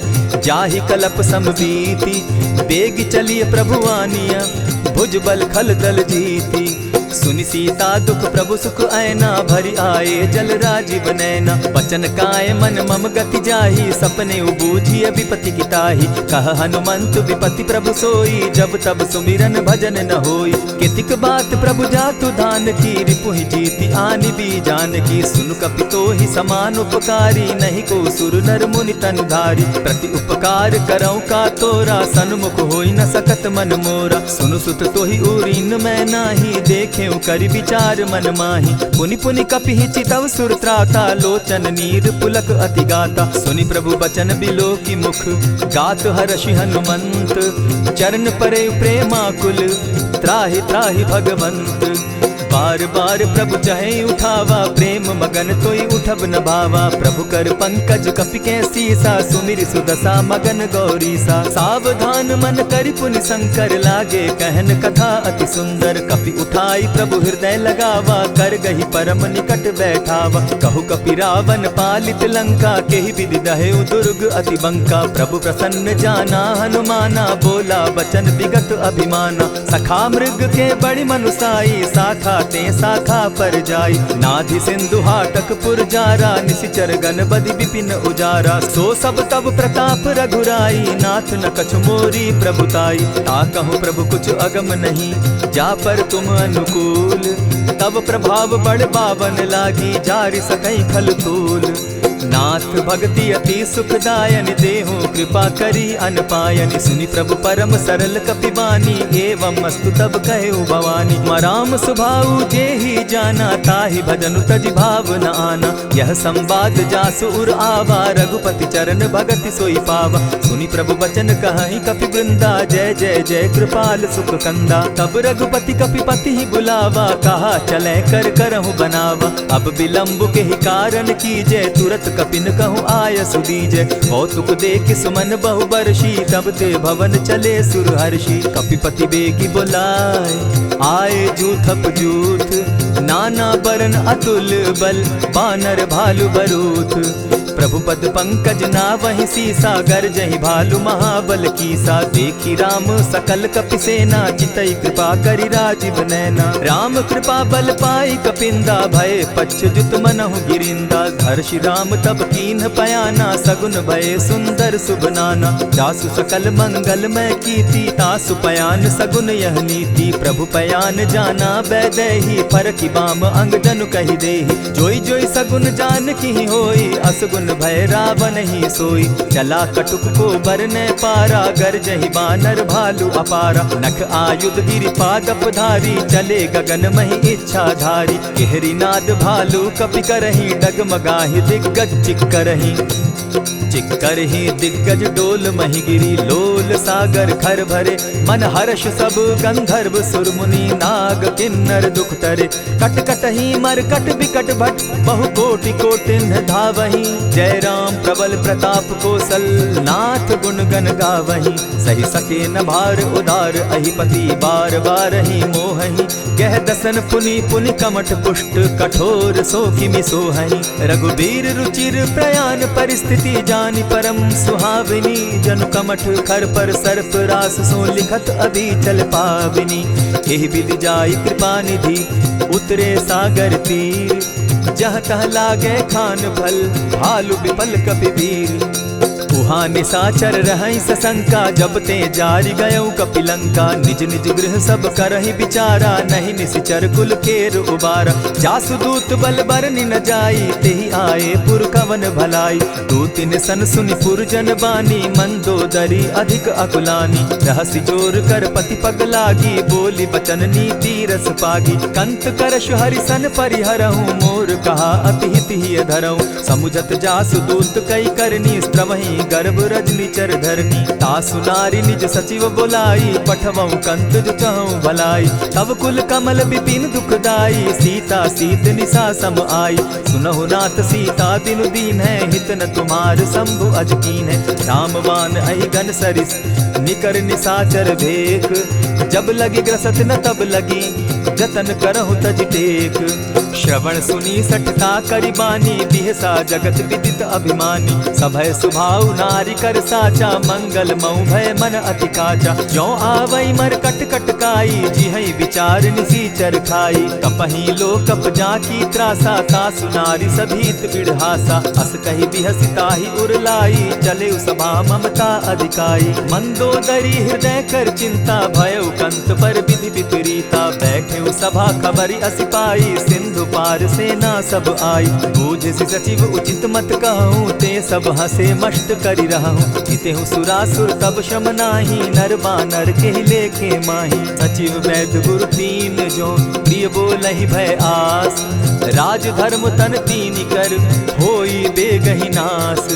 जाहि कलप समबीति। बेग चलिए प्रभु आनिया, भुज बल खल दल जीती। सुनि सीता दुख प्रभु सुख ऐना, भरी आए जल राजीव नैना। वचन काय मन मम गति जाहि, सपने बूझिय विपति किताहि। कह हनुमंत विपति प्रभु सोई, जब तब सुमिरन भजन न होई। कितिक बात प्रभु जातु धान की, रिपुहि जीति आनि भी जान की। सुनु कपितोहि समान उपकारी, नहीं को सुर नर मुनि तनु धारी। प्रति उपकार करौ का तोरा, सन्मुख होई न सकत मन मोरा। सुनु सुत तोहि उरीन मैं नाही, देखे करि विचार मन माही। पुनि पुनि कपिहि चितव सुर त्राता, लोचन नीर पुलक अति गाता। सुनि प्रभु बचन बिलो की मुख, गात हर्षि हनुमंत। चरण परे प्रेमाकुल, त्राहि त्राहि भगवंत। बार बार प्रभु चाहे उठावा, प्रेम मगन तोई उठब न भावा। प्रभु कर पंकज कपि के सीसा, सुमिर सुदशा मगन गौरीसा। सावधान मन करि पुनि शंकर, लागे कहन कथा अति सुंदर। कपि उठाई प्रभु हृदय लगावा, कर गही परम निकट बैठावा। कहु कपि रावण पालित लंका, केहि विधि दहेउ दुर्ग अति बंका। प्रभु प्रसन्न जाना हनुमाना, बोला बचन विगत अभिमाना। सखा मृग के बड़ी मनुसाई, साखा ते शाखा पर जाई। नाधि सिंधु हाटक पुर जारा, निशिचर गण बदि विपिन उजारा। सो सब तब प्रताप रघुराई, नाथ न कछु मोरी प्रभुताई। ता कहूँ प्रभु कुछ अगम नहीं, जा पर तुम अनुकूल। तब प्रभाव बड़ पावन लागी, जारि सकई खल तूल। नाथ भक्ति अति सुखदायन, देहु कृपा करी अनपायन। सुनि प्रभु परम सरल कपिबानी, एवं अस्तु तब कहे भवानी। मराम सुभाऊ जेहि जाना, ताहि भजनु तजि भाव न आना। यह संवाद जासु उर आवा, रघुपति चरण भगति सोई पावा। सुनि प्रभु बचन कहि कपि वृंदा, जय जय जय कृपाल सुख कंदा। तब रघुपति कपिपति ही बुलावा, कहा चले कर करहु बनावा। अब विलंब के ही कारण कीजय, तुरत कपिन कहूँ आय सुदीजय। कौतुक देख सुमन बहु बरसी, तब ते भवन चले सुर हर्षि। कपिपति बेगी बुलाए, आए जूथप जूथ। नाना बरन अतुल बल, बानर भालु बरूथ। प्रभु पद पंकज ना वही सीसा, गर्जहि भालु महाबल कीसा। देखी राम सकल कपि सेना, चितई कृपा करि राजीव नैना। राम कृपा बल पाई कपिंदा, भय पच्युत मनहु गिरिंदा। हर्षि राम तब कीन्ह पयाना, सगुन भय सुंदर शुभ नाना। जासु सकल मंगल मैं कीति, तासु पयान सगुन यह नीति। प्रभु पयान जाना बैदेही, फरकि बाम अंग जनु कहि देहि। जोई जोई सगुन जान की होई, असगुन भय रावण ही सोई। चला कटुक को बरने पारा, गरजहि बानर भालु अपारा। नख आयुध गिरिपादप धारी, चले गगन महि इच्छा धारी। केहरी नाद भालु कपि करहि, डगमगाहि दिग्गज चिक्करहि। चिक्करहि दिग्गज डोल महि गिरी, लोल सागर खर भरे। मन हर्ष सब गंधर्व सुर मुनि, नाग किन्नर दुख तरे। कट कटहि मरकट बिकट भट, बहु कोटि कोटिन्ह धावहि। जय राम प्रबल प्रताप कौशल, नाथ गुण गण गावहि। सही सके न भार उदार, अहिपति बार बार ही मोहहि। कह दसन पुनि पुनि कमठ पुष्ट, कठोर सो किमि सोहहि। रघुबीर रुचिर प्रयाण परिस्थिति, जानि परम सुहाविनी। जनु कमठ खर पर सर्प रास, सो लिखत अभी चल पाविनी। एहि विधि जाई कृपा निधि, उतरे सागर तीर। जह तह लागे खान फल, भालु विपल कपि वीर। उह वहाँ निशाचर रहई सशंका, जब ते जारी गयऊ कपिलंका। निज निज गृह सब करहि विचारा, नहीं निशिचर कुल केर उबारा। जासुदूत बल बरनि न जाई, तेहि आए पुर कवन भलाई। दूतिन सन सुनि पुरजन बानी, मंदोदरी अधिक अकुलानी। रहसि जोर कर पति पग लागी, बोली बचन नीति रस पागी। कंत करश हरिसन परिहरहूँ, मोर कहा अति हित ही धरऊँ। समुझत जासुदूत कई करनी, स्त्रवहि गर्भ रजनी चर धरनी। तासु नारी निज सचिव बोलाई, पठवऊँ कंत जो चहूँ भलाई। तब कुल कमल विपिन दुखदाई, सीता सीत निशा सम आई। सुनहु नाथ सीता दिनु दीन है, हित न तुम्हार शंभु अजकीन है। रामवान अहि गन सरिस निकर निशाचर भेक, जब लगी ग्रसत न तब लगी जतन करहु तज टेक। श्रवण सुनी सठता करिबानी, बिहसा जगत विदित अभिमानी। सभय सुभाव नारी कर साचा, मंगल मऊ भय मन अति काचा। जो आवई मर कट कट काई, जिहई विचार निसीचर खाई। कपही लो कप जाकी त्रासा, तासु नारी सभीत बिढ़ासा। अस कही बिहसिताहि उरलाई, चले सभा ममता अधिकाई। मंदोदरी हृदय कर चिंता, भयउ कंत पर विधि विपरीता। बैठे सभा खबरी असिपाई, सिंधु पार सेना सब आई। बूझसि सचिव उचित मत कहूँ, ते सब हसे मष्ट करि रहूँ। इतेहु सुरासुर तब श्रम नाही, नर बानर के लेखे माही। सचिव वैद्य गुरु तीन जो, प्रिय बोलहि भय आस। राज धर्म तन तीन कर, होई बेगहि नास।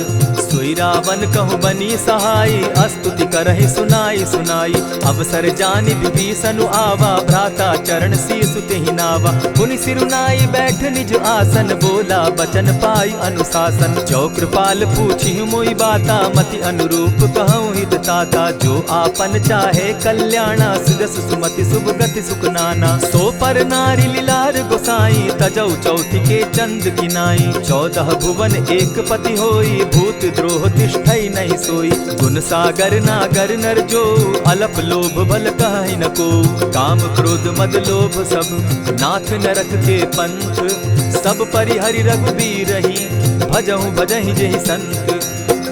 सोई रावण कहु बनी सहाई, अस्तुति करहि सुनाई सुनाई। अवसर जानि विभीषण आवा, भ्राता चरण शीस तेहि नावा। पुनि सिरुनाई बैठ निज आसन, बोला बचन पाई अनुशासन। जो कृपाल पूछि मोई बाता, मति अनुरूप कहूँ हित ताता। जो आपन चाहे कल्याणा, सुजस सुमति शुभ गति सुख नाना। सो पर नारी लीलार गोसाई, तजौ चौथि के चंद किनाई। 14 भुवन एक पति होई, भूत द्रोह तिष्ठई नहीं सोई। गुण सागर नागर नर जो, अलप लोभ बल कहि न को। काम क्रोध मद लोभ सब, नाथ नरक के पंथ। सब परिहरि रघुबीरहि, भजहु भजहि जेहि संत।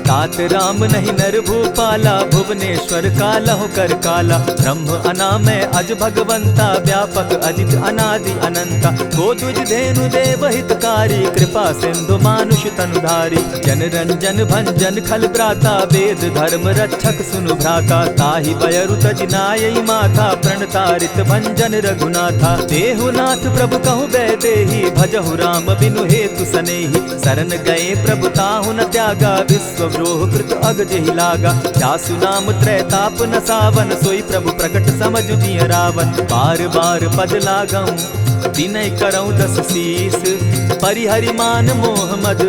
तात राम नहीं नर भूपाला, भुवनेश्वर कालहु कर काला। ब्रह्म अनामय अज भगवंता, व्यापक अजित अनादि अनंता। गोद्विज धेनु देव हितकारी, कृपा सिंधु मानुष तनुधारी। जन रंजन भंजन खल भ्राता, वेद धर्म रक्षक सुनु भ्राता। ताहि बयरु तज नायई माथा, प्रणतारित भंजन रघुनाथा। देहुनाथ प्रभु कहु बैदेही, भजहु राम बिनु हेतु सनेही। शरण गए प्रभु ताहु न त्यागा, विश्व द्रोह कृत अग जेहि लागा। जासु नाम त्रैताप न सावन, सोई प्रभु प्रकट समझ जिय रावण। बार बार पद लागऊं, विनय करऊं 10 शीस। परिहरि मान मोह मद,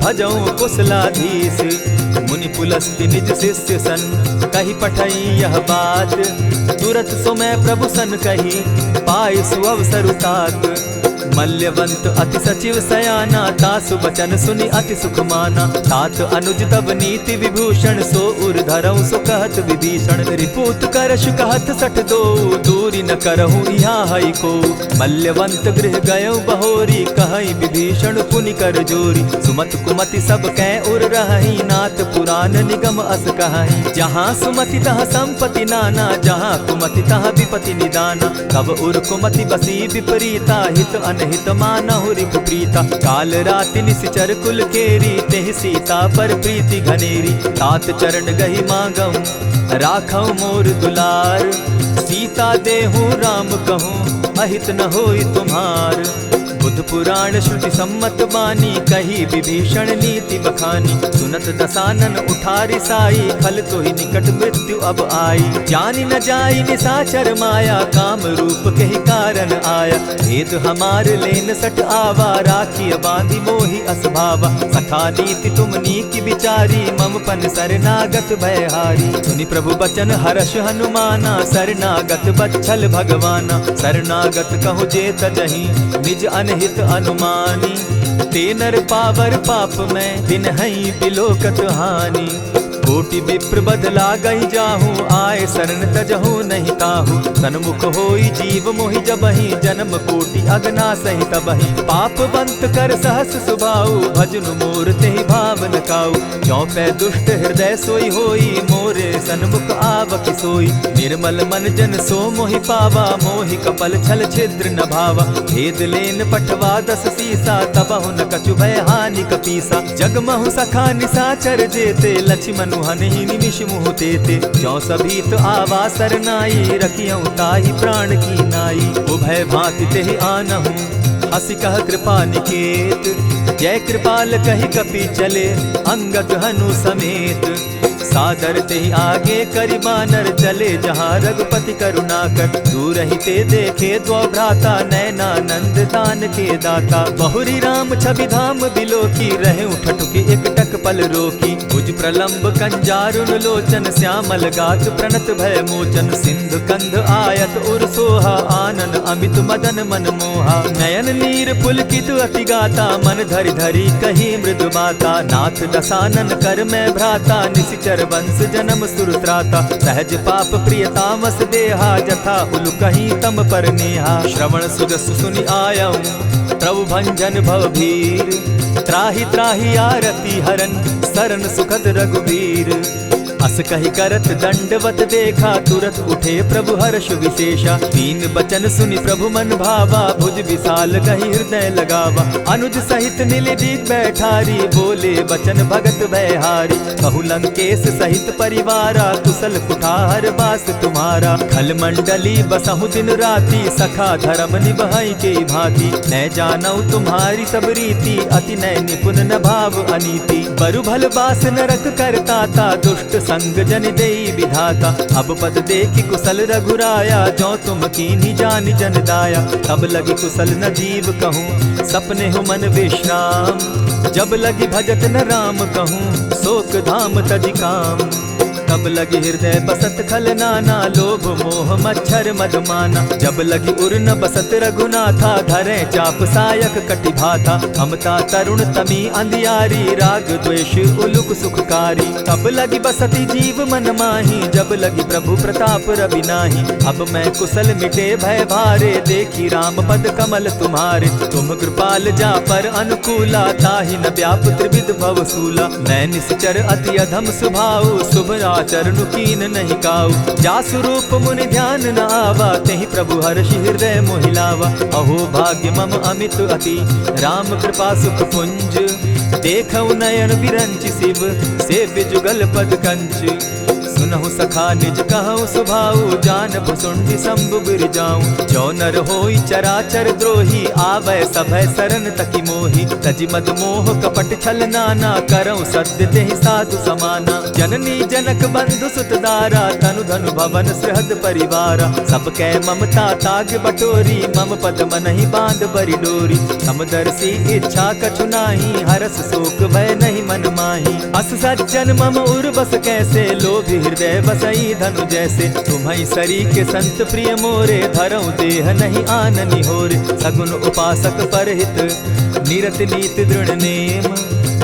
भजऊं कुशलाधीश। मुनि पुलस्ति निज शिष्य सन, कही पठई यह बात। तुरत सो मैं प्रभु सन कही, पाई सुअवसर तात। मल्यवंत अति सचिव सयाना, तासु बचन सुनि अति सुख माना। तात अनुज तब नीति विभूषण, सो उर धरऊं सो कहत विभीषण। रिपुत करश कहत सठ दो, दूरी न करहूँ यहाँ हई को। मल्यवंत गृह गयऊ बहोरी, कहई विभीषण पुनि कर जोरी। सुमत कुमति सब कै उर रहई, नाथ पुराण निगम अस कहई। जहाँ सुमति तहाँ संपत्ति नाना, जहाँ कुमति तहाँ विपति निदाना। तब उर कुमति बसी विपरीता, हित अनहित मानहु रिपु प्रीता। काल राति निशिचर कुल केरी, तेहि सीता पर प्रीति घनेरी। तात चरण गहि मांगऊं, राखऊं मोर दुलार। सीता देहूँ राम कहूँ, अहित न होई तुम्हार। बुध पुराण श्रुति सम्मत बानी, कही विभीषण नीति बखानी। सुनत दसानन उठारी साई, खल तो ही निकट मृत्यु अब आई। जानी न जाई निशाचर माया, काम रूप के ही कारण आया। भेद हमार लेन सट आवा, राखी बांधी मोहि असभावा। सखा नीति तुम नीति विचारी, मम पन शरणागत भयहारी। सुनि प्रभु बचन हर्ष हनुमाना, शरणागत बच्छल भगवाना। शरणागत कहु जे तजहि, निज अनहित अनुमानी। ते नर पावर पाप में, दिन हई बिलोकत हानि। कोटि विप्र बदला गई जाहूँ, आए शरण तजहू नहीं ताहू। सन्मुख होई जीव मोहि जबहि, जन्म कोटि अगना सही तबहि। पाप बंत कर सहस सुभाऊ, भजनु मोर तेहि भावन काऊ। ज्यों पै दुष्ट हृदय सोई होई, मोरे सन्मुख आवक सोई। निर्मल मन जन सो मोहि पावा, मोहि कपल छल छिद्र न भावा। भेद लेन पठवा दस सीसा, तबहु न कछु भय हानि कपीसा। जगमहु सखा निसाचर जेते, लक्ष्मनु हनहि निमिष मुहु तेते। ज्यों सभीत आवा सरनाई, रखियौ ताहि प्राण की नाई। उभय भांति तेहि आनहु, हसी कह कृपा निकेत। जय कृपाल कहि कपि चले, अंगद हनु समेत। सादर तेहि आगे करि बानर, चले जहाँ रघुपति करुणाकर। दूर ही ते देखे द्वौ भ्राता, नयनानंद दान के दाता। बहुरी राम छवि धाम बिलोकी, रहे ठठुकी एकटक पल रोकी। भुज प्रलंब कंजारुन लोचन, श्यामल गात प्रणत भय मोचन। सिंधु कंध आयत उर सोहा, आनन अमित मदन मन मोहा। नयन नीर पुलकित अति गाता, मन धरि धरि कही मृदु बाता। नाथ दसानन कर मैं भ्राता, निशिचर वंश जन्म सुरत्राता। सहज पाप प्रियतामस देहा, जथा उलु कहीं तम पर नेहा। श्रवण सुजस सुनि आयऊं, प्रभु भंजन भव भीर। त्राहि त्राहि आरती हरन, सरन सुखद रघुबीर। अस कहि करत दंडवत देखा, तुरत उठे प्रभु हर्ष विशेषा। तीन बचन सुनि प्रभु मन भावा, भुज विशाल कहि हृदय लगावा। अनुज सहित नीलदीप बैठारी, बोले बचन भगत भयहारी। कहु लंकेश सहित परिवारा, कुशल कुठार बास तुम्हारा। खल मंडली बसहु दिन राति, सखा धर्म निभाई के भांति। न जानऊ तुम्हारी सब रीति, अति नय निपुण न भाव अनीति। बरु भल बास नरक करताता, दुष्ट संग जन देई विधाता। अब पद देखि कुशल रघुराया, जो तुम कीन्ही जानि जन दाया। तब लगी कुशल न जीव कहूँ, सपने हो मन विश्राम। जब लगी भजत न राम कहूँ, शोक धाम तजि काम। तब लगी हृदय बसत खल नाना, लोभ मोह मच्छर मदमाना। जब लगी उर न बसत रघुनाथा, धरे चाप सायक कटि भाथा। ममता तरुण तमी अंधियारी, राग द्वेष उलुक सुखकारी। तब लगी बसती जीव मन माही, जब लगी प्रभु प्रताप रवि नाही। अब मैं कुशल मिटे भय भारे, देखी राम पद कमल तुम्हारे। तुम कृपाल जा पर अनुकूला, ताहि न व्याप त्रिविध भव सूला। मैं निश्चर अति अधम स्वभाव, शुभ चरण कीन नहीं काऊ। जासु रूप मुनि ध्यान न आवा, तेहि प्रभु हर्षि हृदय मोहिलावा। अहो भाग्य मम अमित अति, राम कृपा सुख पुंज। देखऊ नयन विरंचि शिव, सेव्य जुगल पद कंच। सुनहु सखा निज कहूँ सुभाऊ, जानब सुंडि शंभु गिर जाऊं। जो नर होई चराचर द्रोही, आवे सभय शरण तकी मोही। तजि मद मोह कपट छल नाना, करऊं सत्य तेहि साधु समाना। जननी जनक बंधु सुत दारा, तनु धनु भवन सृहद परिवारा। सब कै ममता ताग बटोरी, मम पद मनहि बांध बरि डोरी। समदर्शी इच्छा कछु नाही, हरस शोक भय नहीं मन माही। अस सज्जन मम उर बस कैसे, लोभी हृदय बसई धनु जैसे। तुम्हि सरी के संत प्रिय मोरे, धरऊं देह नहीं आननि होरे। सगुन उपासक परहित, निरत नीत दृढ़ नेम।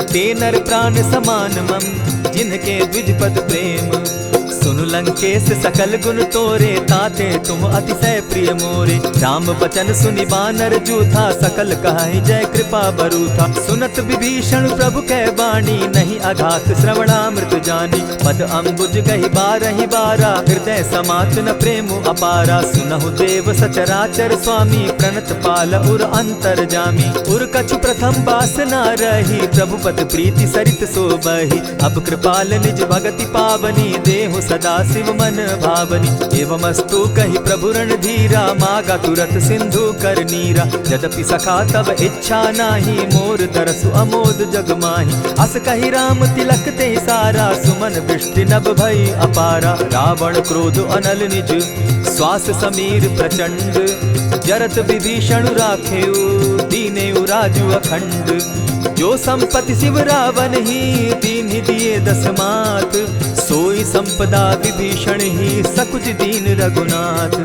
ते नर प्राण समान मम, जिनके द्विज पद प्रेम। सुनु लंकेश सकल गुण तोरे, ताते तुम अतिशय प्रिय मोरे। राम बचन सुनि बानर जूथा, सकल कहाहि जय कृपा बरूथा। सुनत विभीषण प्रभु कै बाणी, नहीं अघात श्रवणामृत जानी। पद अम्बुज गहि बारहि बारा, हृदय समात न प्रेम अपारा। सुनहु देव सचराचर स्वामी, प्रणत पाल उर अंतर जामी। उर कछु प्रथम बास न रही, प्रभु पद प्रीति सरित सोबहि। अब कृपाल निज भगति पावनी, देहु सदा शिव मन भावनी। एवमस्तु कहि प्रभु रणधीरा, मागा तुरत सिंधु कर नीरा। यद्यपि सखा तब इच्छा नाही, मोर दरसु अमोद जग माही। अस कहि राम तिलक ते सारा, सुमन दृष्टि नभ भई अपारा। रावण क्रोध अनल निज, श्वास समीर प्रचंड। जरत विभीषण राखेउ, दीनेउ राजु अखंड। जो संपत्ति शिव रावण ही, दीन्हि दिए दस मात। सोई संपदा विभीषण ही सकुच दीन रघुनाथ।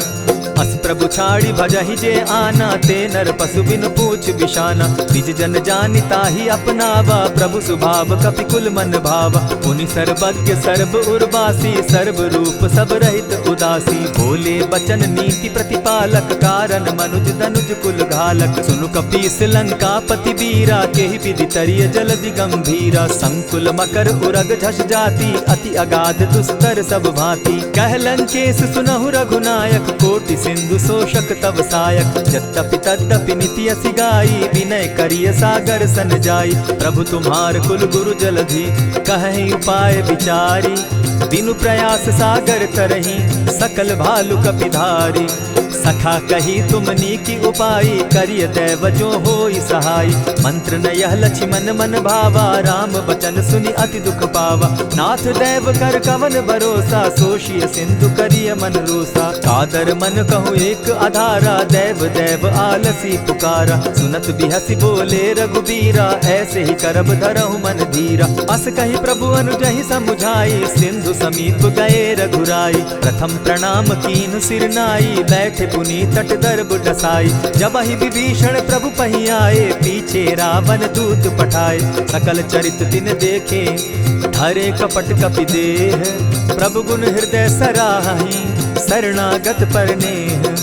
अस प्रभु छाड़ी भजहि जे आना, ते नर पशु बिन पूछ बिशाना। निज जन जानिता ही अपनावा, प्रभु स्वभाव कपि कुल मन भावा। मुनि सर्वज्ञ सर्व उर्वासी, सर्व रूप सब रहित उदासी। बोले बचन नीति प्रतिपालक, कारण मनुज दनुज कुल घालक। सुनु कपीस लंकापति बीरा, केहि विधि तरिय जलधि गंभीरा। संकुल मकर उरग झष जाति, अति अगाध दुस्तर सब भांति। कह लंकेश सुनहु रघुनायक, कोटि सिंधु शोषक तव सायक। यद्यपि तद्यपि निति असि गाई, विनय करिय सागर सन जाई। प्रभु तुम्हार कुल गुरु जलधि, कहि उपाय विचारी। बिनु प्रयास सागर तरही, सकल भालु कपिधारी। सखा कही तुमनी की उपाई, करिय दैव जो होई सहाय। मंत्र न यह लक्ष्मण मन भावा, राम बचन सुनि अति दुख पावा। नाथ दैव कर कवन भरोसा, सोषिय सिंधु करिय मन रोसा। कादर मन कहूँ एक आधारा, दैव दैव आलसी पुकारा। सुनत बिहसी बोले रघुबीरा, ऐसे ही करब धरहु मन धीरा। अस कही प्रभु अनुजहि समुझाई, सिंधु समीप गए रघुराई। प्रथम प्रणाम कीन सिर नाई, बैठे पुनि तट दर्ब डसाई। जब ही विभीषण प्रभु पही आए, पीछे रावण दूत पठाए। सकल चरित दिन देखे, धरे कपट कपि देह। प्रभु गुण हृदय सराहि, शरणागत पर नेह।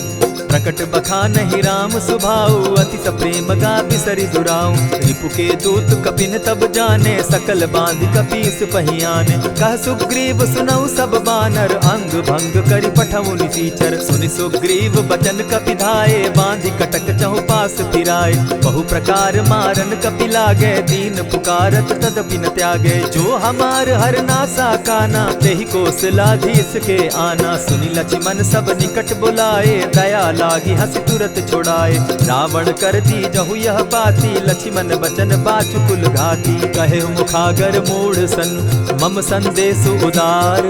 प्रकट बखानहि राम सुभाऊ, अति प्रेम गा बिसरि दुराऊ। रिपु के दूत कपिन तब जाने, सकल बांधि कपीस पहियाने। कह सुग्रीव सुनऊ सब बानर, अंग भंग करि पठऊ निसीचर। सुनि सुग्रीव बचन कपि धाये, बांधि कटक चहु पास फिराए। बहु प्रकार मारन कपि लागे, दीन पुकारत तदपि न त्यागे। जो हमार हर नासा काना, तेहि कौशलाधीश के आना। सुनि लक्ष्मण सब निकट बुलाए, दया लागी हंस तुरत छुड़ाए। रावण कर दी जहु यह बाती, लक्ष्मण बचन बाचु कुल घाती। कहे मुखागर मूढ़ सन, मम संदेश उदार।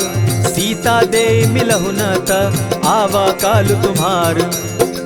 सीता दे मिलहु न त, आवा काल तुम्हार।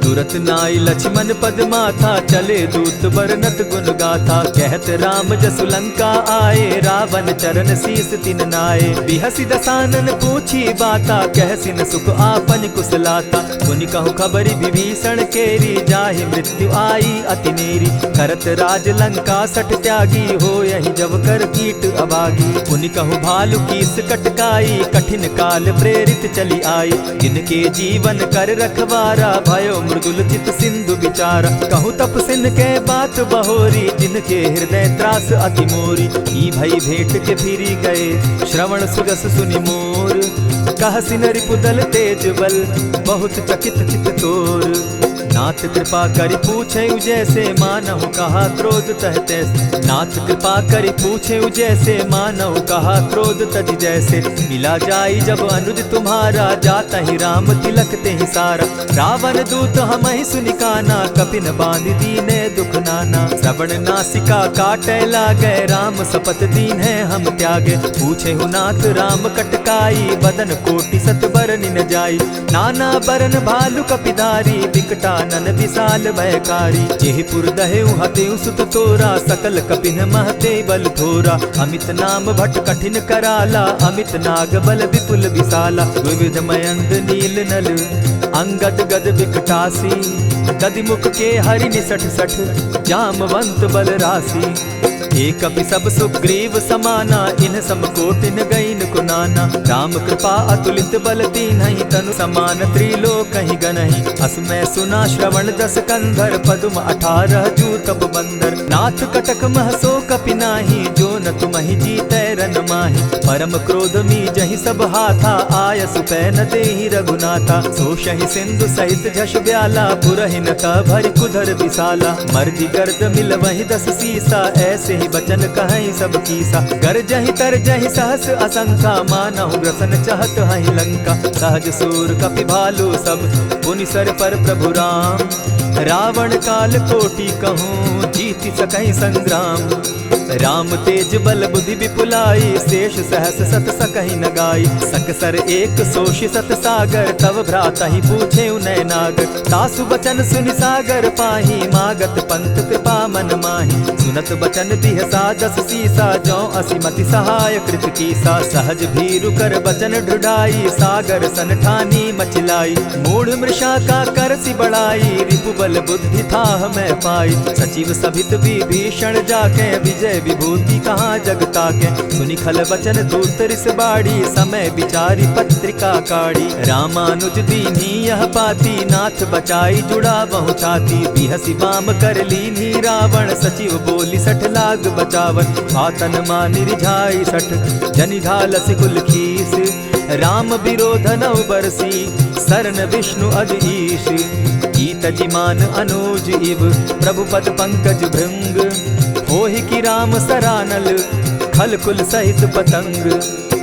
तुरत नाई लक्ष्मण पद माथा, चले दूत बरनत गुण गाथा। कहत राम जसु लंका आए, रावण चरण शीस तिन नाए। बिहसी दसानन पूछी बाता, कहसिन सुख आपन कुशलाता। सुनि कहु खबरि विभीषण केरी, जाहि मृत्यु आई अति नेरी। करत राज लंका सठ त्यागी, हो यही जब कर कीट अभागी। पुनि कहु भालु कीस कटकाई, कठिन काल प्रेरित चली आई। जिनके जीवन कर रखवारा, भयो मृदुल चित सिंधु विचारा। कहु तप सिन के बात बहोरी, जिनके हृदय त्रास अति मोरी। ई भई भेंट के फिरी गए, श्रवण सुगस सुनि मोर। कह सिन रिपुदल तेज बल, बहुत चकित चित तोर। नाथ कृपा करि पूछे जैसे, मानहु कहा क्रोध तह तैसे। नाथ कृपा करि पूछे जैसे, मानहु कहा क्रोध तज जैसे। मिला जाई जब अनुज तुम्हारा, जाता ही राम तिलक ते ही सारा। रावण दूत हमहि सुनि काना, कपिन बांधि दीने दुख नाना। श्रवण नासिका काटे लागे, राम सपत दीन है हम त्यागे। पूछे नाथ राम कटकाई, बदन कोटि सत बरनि न जाई। नाना बरन भालु कपिधारी, विकटा नन विशाल भयकारी। जेहि पुर दहेउ हतेउ सुत तोरा, सकल कपिन महते बल थोरा। अमित नाम भट कठिन कराला, अमित नाग बल विपुल विशाला। विविध मयंद नील नल, अंगद गद विकटासी। गदि मुख के हरि निसठ सठ, जामवंत बल राशि। एक कपि सब सुग्रीव समाना, इन सम कोटिन गईन कुनाना। राम कृपा अतुलित बल दीन्हि, तनु समान त्रिलोकहि गनहि। अस मैं सुना श्रवण दस कंधर, पदुम 18 जूतब बंदर। नाथ कटक मह सो कपि नाही, जो न तुमहि जीतै रन माहि। परम क्रोध मी जहि सब हाथा, आयसु पै न देहि रघुनाथा। सोषहि सिंधु सहित झष ब्याला, पुरहिन त भरि कुधर विशाला। मर्दि गर्द मिल वहि 10 सीसा, ऐसे ही बचन कहीं सब कीसा। गरजहि तरजहि सहस असंखा, मानहु ग्रसन चहत हहि लंका। सहज सूर कपि भालु सब, पुनि सर पर प्रभु राम। रावण काल कोटि कहूँ, जीति सकहि संग्राम। राम तेज बल बुद्धि विपुलाई, शेष सहस सत सकहि न गाई। सकसर एक सोषि सत सागर, तव भ्राता ही पूछे उनय नागर। तासु बचन सुनि सागर पाही, मागत पंत कृपा मन माही। सुनत बचन बिहसा दस सीसा, जौ असिमति सहाय कृत कीसा। सहज भीरु कर बचन ढुढ़ाई, सागर सन ठानी मचिलाई। मूढ़ मृषा का करसि बढ़ाई, रिपु बल बुद्धि थाह मैं पाई। सचिव सभित विभीषण जाके, विजय विभूति कहाँ जग ताके। सुनि खल बचन दूत रिस बाड़ी, समय विचारी पत्रिका काढ़ी। रामानुज दीन्ही यह पाती, नाथ बचाई जुड़ा बहु छाती। बिहसी बाम कर लीन्ही रावण, सचिव बोली सठ लाग बचावन। आतन मानि रिझाई सठ, जनि ढालसि कुल खीस। राम विरोध नौ बरसी, सरन विष्णु अज ईश। कीत जिमान अनुज इव, प्रभु पद पंकज भृंग। होहि की राम सरानल, खल कुल सहित पतंग।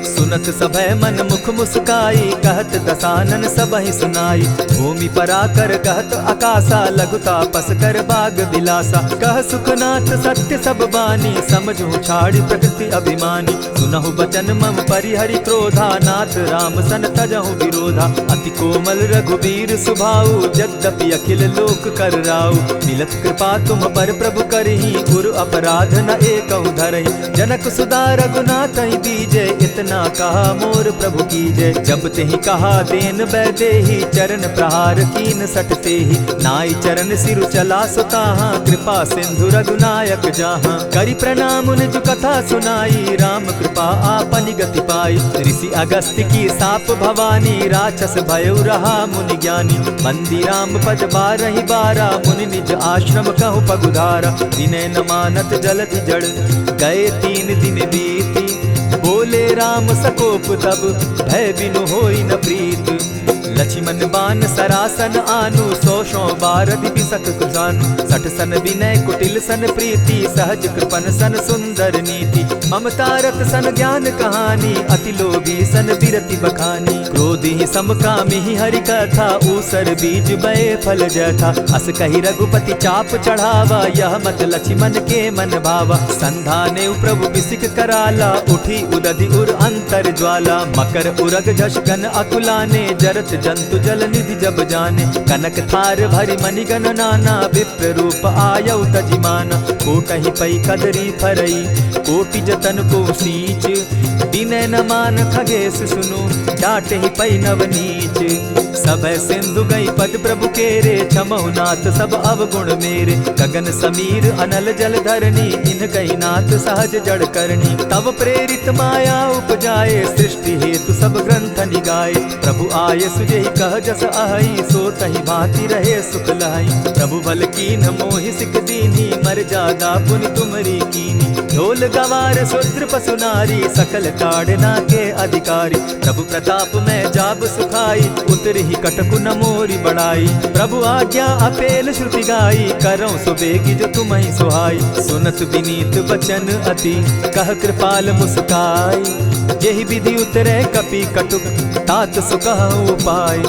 सुनत सभय मन मुख मुस्काई, कहत दसानन सबहि सुनाई। भूमि पराकर कहत आकाशा, लघुता पस कर बाग बिलासा। कह सुखनाथ सत्य सब बानी, समझू छाड़ी प्रकृति अभिमानी। सुनहु बचन मम परिहरि क्रोधा, नाथ राम सन तजहु विरोधा। अति कोमल रघुबीर सुभाऊ, यद्यपि अखिल लोक कर राऊ। मिलत कृपा तुम पर प्रभु करही, गुरु अपराध न एकहु धरहि। जनक सुदा रघुनाथ ही दीजे, इतना कहा मोर प्रभु की जय। जब तेहि कहा देन बैदेही, चरण प्रहार कीन सटते ही। नाई चरण सिरु चला सुताहा, कृपा सिंधु रघुनायक जाहा। करि प्रणाम निज कथा सुनाई, राम कृपा आपनि गति पाई। ऋषि अगस्त्य की साप भवानी, राक्षस भयउ रहा मुनि ज्ञानी। बंदी राम पद बारहि बारा, मुनि निज आश्रम कहु पगुधारा। विनय न मानत जलधि जड़, गए 3 दिन बीती। बोले राम सकोप तब, भय बिनु होई न प्रीत। लक्ष्मण बान सरासन आनु, 100 बारदि बिसक कुजानु। 60 सन विनय कुटिल सन प्रीति, सहज कृपन सन सुंदर नीति। ममता रत सन ज्ञान कहानी, अति लोभी सन बिरति बखानी। क्रोधि समकामी हरि कथा, ऊसर बीज बये फल जथा। अस कहि रघुपति चाप चढ़ावा, यह मत लक्ष्मण के मन भावा। संधाने प्रभु बिसिक कराला, उठी उदधि उर अंतर ज्वाला। मकर उरग झष गन अकुलाने, जरत जंतु जल निधि जब जाने। कनक थार भरि मणिगण नाना, विप्र रूप आयौ तजिमाना। कोटहि पै कदरी फरई, कोटि जतन को सींच। विनय न मान खगेश सुनु, डांटहि पै नवनीच। सब सिंधु गई पद प्रभु केरे, क्षमहु नाथ सब अवगुण मेरे। गगन समीर अनल जल धरनी, इन कही नाथ सहज जड़ करनी। तब प्रेरित माया उपजाए, सृष्टि हेतु सब ग्रंथ निगाए। प्रभु आये सुजेहि कह जस अहई, सो तहि भांति रहे सुख लहई। प्रभु बल कीन मोहि सिख दीनी, मर जादा पुनि तुमरी कीनी। ढोल गवार शूद्र पशु नारी, सकल ताड़ना के अधिकारी। प्रभु प्रताप में जाब सुखाई, उतरहि कटकु न मोरी बड़ाई। प्रभु आज्ञा अपेल श्रुति गाई, करौं सुबेगी जो तुम्हि सुहाई। सुनत विनीत बचन अति, कह कृपाल मुस्काई। जेहि विधि उतरे कपि कटुक, तात सुकहु उपाय।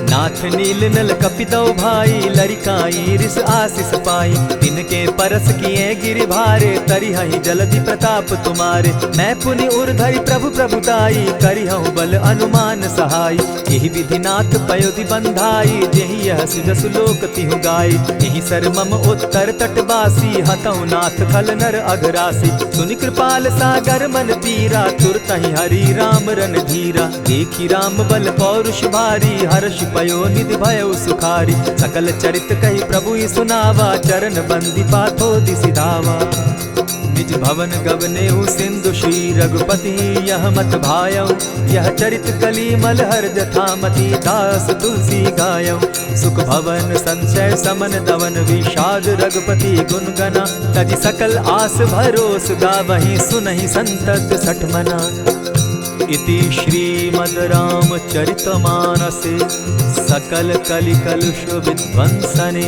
नाथ नील नल कपि दौ भाई, लरिकाई रिस आशीष पाई। तिनके परस किए गिरि भारे, तरिहहि जलधि प्रताप तुम्हारे। मैं पुनि उर्धरि प्रभु प्रभुताई, करिहु बल अनुमान सहाय। एहि विधि नाथ पयोधि बंधाई, जेहि यह सुजसु लोक तिहु गाई। एहि सर मम उत्तर तटवासी, हतहु नाथ खल नर अघरासी। सुनि कृपाल सागर मन पीरा, तुरतहि हरि राम रन धीरा। देखी राम बल पौरुष भारी, हर्ष पयो निधि भयउ सुखारी। सकल चरित कहि प्रभु ही सुनावा, चरण बंदी पाथो दिसि धावा। निज भवन गवनेहु सिंधु श्री रघुपति, यह मत भायौ। यह चरित कली मलहर जथामति, दास तुलसी गायौ। सुख भवन संशय समन दवन, विषाद रघुपति गुण गना। तजि सकल आस भरोस, गावहि सुनहि संतत सठ मना। इति श्रीमद् रामचरितमानसे, सकल कलि कलुष विध्वंसने।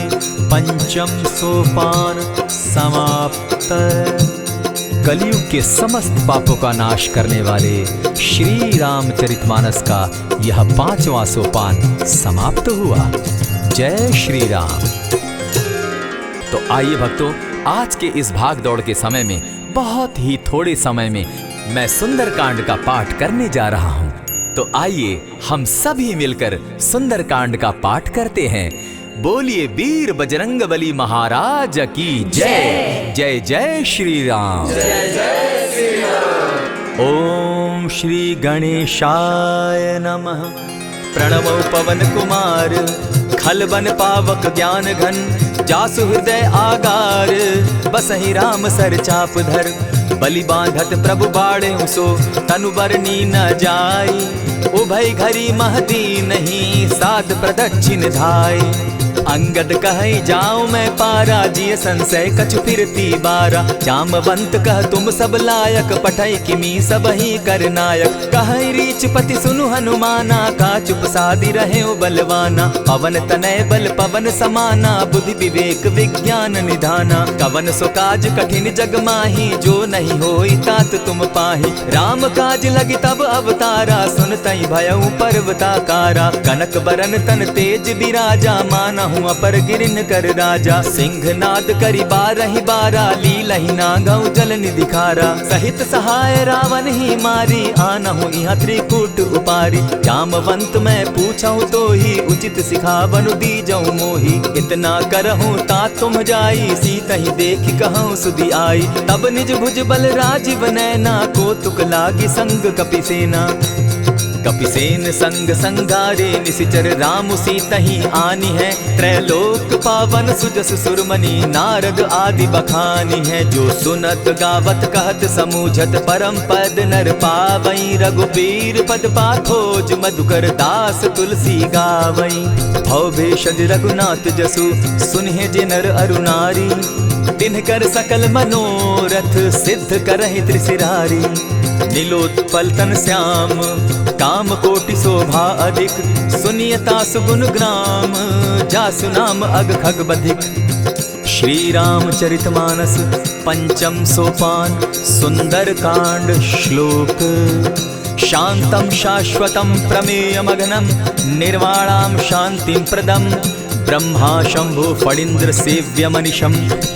पंचम सोपान समाप्त। कलयुग के समस्त पापों का नाश करने वाले श्री रामचरितमानस का यह 5वां सोपान समाप्त हुआ। जय श्री राम। तो आइए भक्तों, आज के इस भाग दौड़ के समय में बहुत ही थोड़े समय में मैं सुंदरकांड का पाठ करने जा रहा हूँ। तो आइए हम सभी मिलकर सुंदरकांड का पाठ करते हैं। बोलिए वीर बजरंगबली महाराज की जय। जय जय श्री राम। जय जय श्री राम। ओम श्री गणेशाय नमः। प्रणवो पवन कुमार खलबन पावक ज्ञान घन जासु हृदय आगार बसहि राम सर चाप धर बलि बांधत प्रभु बाढ़े सो तनु बरनी न जाई उभय घरी महदी नहीं साध प्रदक्षिण धाई अंगद कहे जाऊं मैं पारा जिय संशय कछु फिरती बारा जामवंत कह तुम सब लायक पठय किमी सब ही कर नायक कहे रीच पति सुनु हनुमाना का चुप सादी रहे बलवाना पवन तनय बल पवन समाना बुद्धि विवेक विज्ञान निधाना कवन सो काज कठिन जग माही जो नहीं होई तात तुम पाही राम काज लगी तब अवतारा सुनतई भयउ पर्वताकारा कनक बरन तन तेज बिराजा माना हूँ अपर गिरिन कर राजा सिंह नाद करी बारहि बारा लीलहि नागौ जल निधि खारा सहित सहाय रावण ही मारी आनहु यहाँ त्रिकूट उपारी जामवंत मैं पूछऊँ तो ही उचित सिखावनु दीजऊँ मोही इतना करहूँ ता तुम जाई सीता ही देखी कहूँ सुधि आई तब निज भुज बल राजीव नैना को तुक लागी संग कपिसेना कपिसेन संग संगारे निशिचर राम सीता ही आनी है त्रैलोक पावन सुजस सुरमणि नारद आदि बखानी है जो सुनत गावत कहत समूझत परम पद नर पावई रघुबीर पद पाखोज मधुकर दास तुलसी गावई भव भेषज रघुनाथ जसु सुनहि जे नर अरुनारी तिनकर सकल मनोरथ सिद्ध करहि त्रिशिरारी नीलोत्पल तन श्याम काम कोटि शोभा अधिक सुनियता सुगुण ग्राम जासु नाम अग खग बधिक श्री रामचरितमानस पंचम सोपान सुंदर कांड श्लोक शांतम शाश्वतम प्रमेयमगनम निर्वाणाम शांतिं प्रदम ब्रह्मा शंभु फणीन्द्र सेव्य मनिशम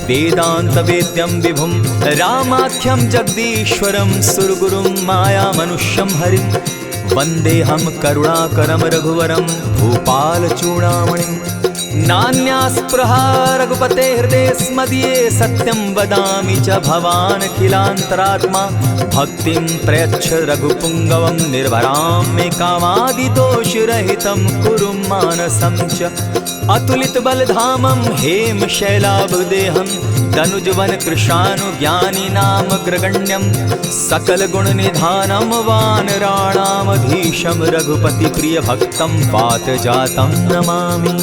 वेदांत वेद्यम विभुम रामाख्यम जगदीश्वरम सुरगुरुम माया मनुष्यम हरिम वंदे हम करुणाकरम रघुवरम भूपाल चूड़ामणिम नान्यास्पृहा रघुपते हृदय स्मदीये सत्यं वदामि च भवान् खिलान्तरात्मा भक्तिं प्रयच्छ रघुपुङ्गवं निर्भरां मे कामादिदोषरहितं कुरु मानसं च अतुलित बलधामं हेम शैलाभदेहं तनुजवन कृशानुज्ञानी नाम ग्रगण्यं सकल गुण निधानं वानराणामधीशं रघुपति प्रिय भक्तं पात जातं नमामि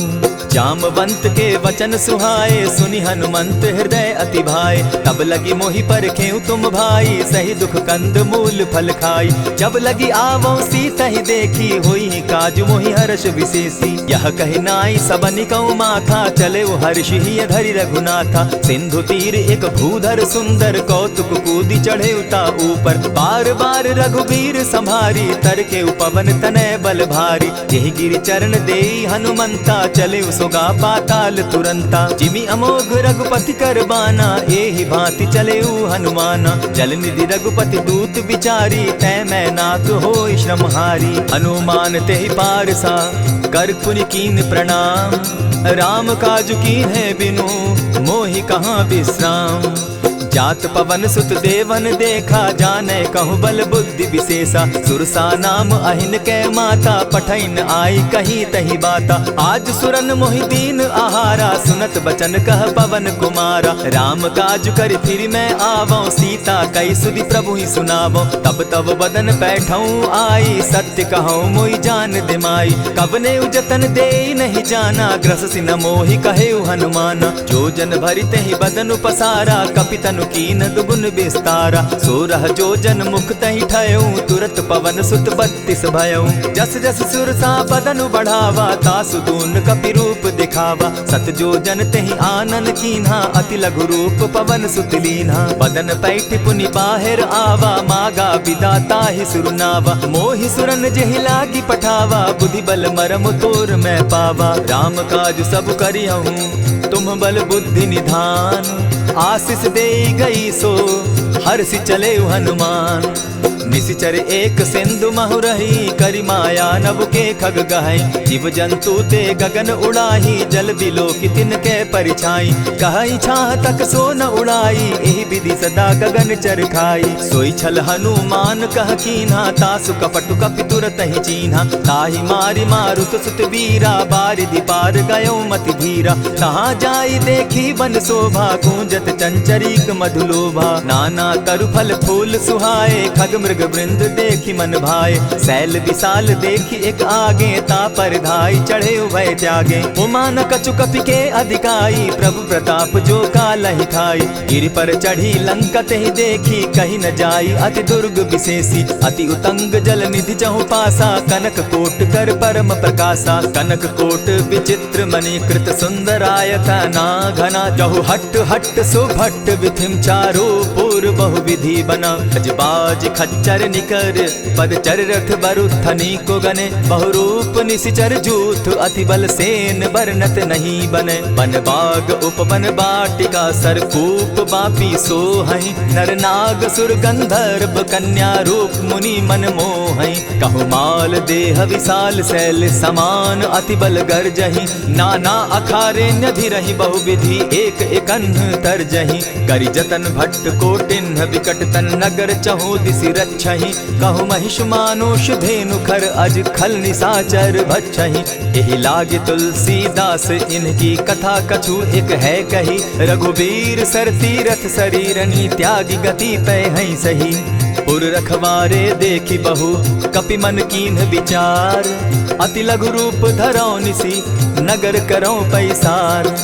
जामवंत के वचन सुहाए सुनि हनुमंत हृदय अति भाए तब लगी मोहि पर खेऊ तुम भाई सही दुख कंद मूल फल खाई जब लगी आवो सीता ही देखी हुई काज मोहि हर्ष विशेषी यह कही नाई सबनि कौ माथा चले वो हर्ष ही धरि रघुनाथा सिंधु तीर एक भूधर सुंदर कौतुक कूदी चढ़े उता ऊपर बार बार रघुबीर संभारी तर के उपवन तनय बल भारी यही गिरि चरण देई हनुमंता चले सोगा पाताल तुरंता जिमि अमोघ रघुपति कर बाना एहि भांति चले हनुमाना जल निधि रघुपति दूत बिचारी तै मैं नाक होई श्रमहारी हनुमान तेहि पारसा कर पुनि कीन प्रणाम राम काज कीन है बिनु मोहि कहाँ विश्राम जात पवन सुत देवन देखा जाने कहु बल बुद्धि विशेषा सुरसा नाम अहिन कै माता पठैन आई कहीं तही बाता आज सुरन मोहि दीन आहारा सुनत बचन कह पवन कुमारा राम काज कर फिर मैं आवो सीता कई सुधि प्रभु ही सुनावो तब तब बदन बैठऊं आई सत्य कहूँ मोहि जान दिमाई कबने उजतन दे नहीं जाना ग्रस सिन मोहि कहे हनुमाना जो जन भरित ही बदन पसारा कपितनु कीन दुगुन विस्तारा सोरह जो जन मुख तहि ठयऊ तुरत पवन सुत 32 भयऊ जस जस सुरसा बदनु बढ़ावा तासु दून कपि रूप दिखावा सत जो जन तहि आनन कीन्हा अति लघु रूप पवन सुत लीन्हा बदन पैठ पुनि बाहिर आवा मागा विदाता ही सुरनावा मोहि सुरन जेहि लागी पठावा बुद्धि बल मरम तोर मैं पावा राम काज सब करियहूँ तुम बल बुद्धि निधान आशीष दे गई सो हर्षि चले हनुमान। निशिचर एक सिंधु महु रही, करि माया नभ के खग गहई। जीव जंतु ते गगन उड़ाही, जल बिलो की तिनके परिछाई। कहई छाह तक सो न उड़ाई, एहि विधि सदा गगन चर खाई। सोई छल हनुमान कह कीन्हा, तासु कपटु कपि तुरत ही चीन्हा। ताहि मारि मारुत सुत वीरा, बारिधि पार गयो मति धीरा। कहाँ जाई देखी वन शोभा, गूंजत चंचरीक मधुलोभा। नाना तरु फल फूल सुहाए, खग मृग वृंद देखी मन भाए। सैल विशाल देखी एक आगे, ता पर धाई चढ़े उभय त्यागे। उमान कछु कपि के अधिकाई, प्रभु प्रताप जो कालहि खाई। गिरि पर चढ़ी लंका ही देखी, कहीं न जाई अति दुर्ग विशेषी। अति उतंग जल निधि चहु पासा, कनक कोट कर परम प्रकाशा। कनक कोट विचित्र मणिकृत सुंदरायता ना घना। जहु हट हट सुभट विधिम चारो पूर्व बहु विधि बना। अजबाज खच्चर निकर पदचर रथ बरुथनी को गने। बहुरूप निशिचर जूथ अति बल सेन बरनत नहीं बने। बन बाग उपवन बाटिका सरकूप बापी सोहई। नर नाग सुर गंधर्व कन्या रूप मुनि मन मोहई। कहु माल देह विशाल शैल समान, अति बल गर्जही। नाना अखारे नधिरहि बहुविधि, एक एकन्ह तरजही। करि जतन भट्ट कोटिन्ह विकट तन नगर चहु दिसि रक्षहि। कहु महिष मानुष धेनु खर अज खल निशाचर भक्षहि। एहि लागे तुलसीदास इनकी कथा कछु एक है कही। रघुबीर सर तीरथ शरीरनी, त्यागी गति पै हई सही। पुर रखवारे देखी बहु कपि मन कीन्ह विचार। अति लघु रूप धरौ निसी, नगर करौ पैसार।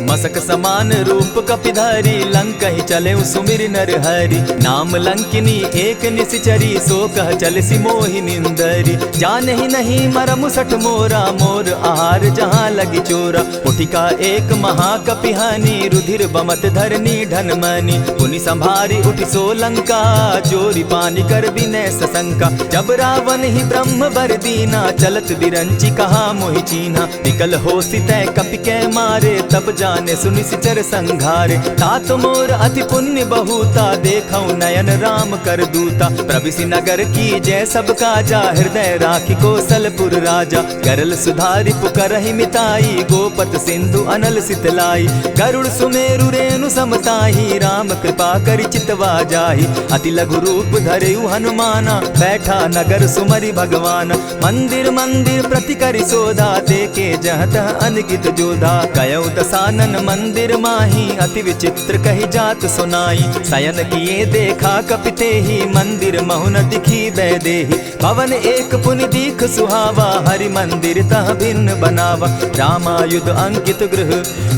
मसक समान रूप कपिधारी, लंकहि चले सुमिर नर हरि। नाम लंकिनी एक निशिचरी, सो कह चल सी मोहि निंदरी। जानहि नहीं मरम सठ मोरा, मोर आहार जहाँ लगी चोरा। उठिका एक महाकपिहानी, रुधिर बमत धरनी ढन मनी। पुनि संभारी उठि सो लंका, जोरी पानी कर विनय सशंका। जब रावण ही ब्रह्म बर दीना, चलत बिरंची कहा मोहि चीन्हा। निकल होसी तै कपि कै मारे, तब जाने सुनिशिचर संघारे। तात मोर अति पुण्य बहुता, देखौ नयन राम कर दूता। प्रविशि नगर की जय सब काजा, हृदय राखी कौशलपुर राजा। करल सुधारि पुकरहि मिताई, गोपत सिंधु अनल सितलाई। गरुड़ सुमेरु रेणु समताही, राम कृपा करि चितवा जाहि। अति लघु रूप धरेउ हनुमाना, बैठा नगर सुमरि भगवान। मंदिर मंदिर प्रति करि सोधा, देखे जहत अनगित जोधा। गयौ दसानन मंदिर माही, अति विचित्र कही जात सुनाई। शयन किए देखा कपिते ही, मंदिर महु न दिखी बैदेही। भवन एक पुनि दीख सुहावा, हरि मंदिर तह भिन्न बनावा। रामायुध अंकित गृह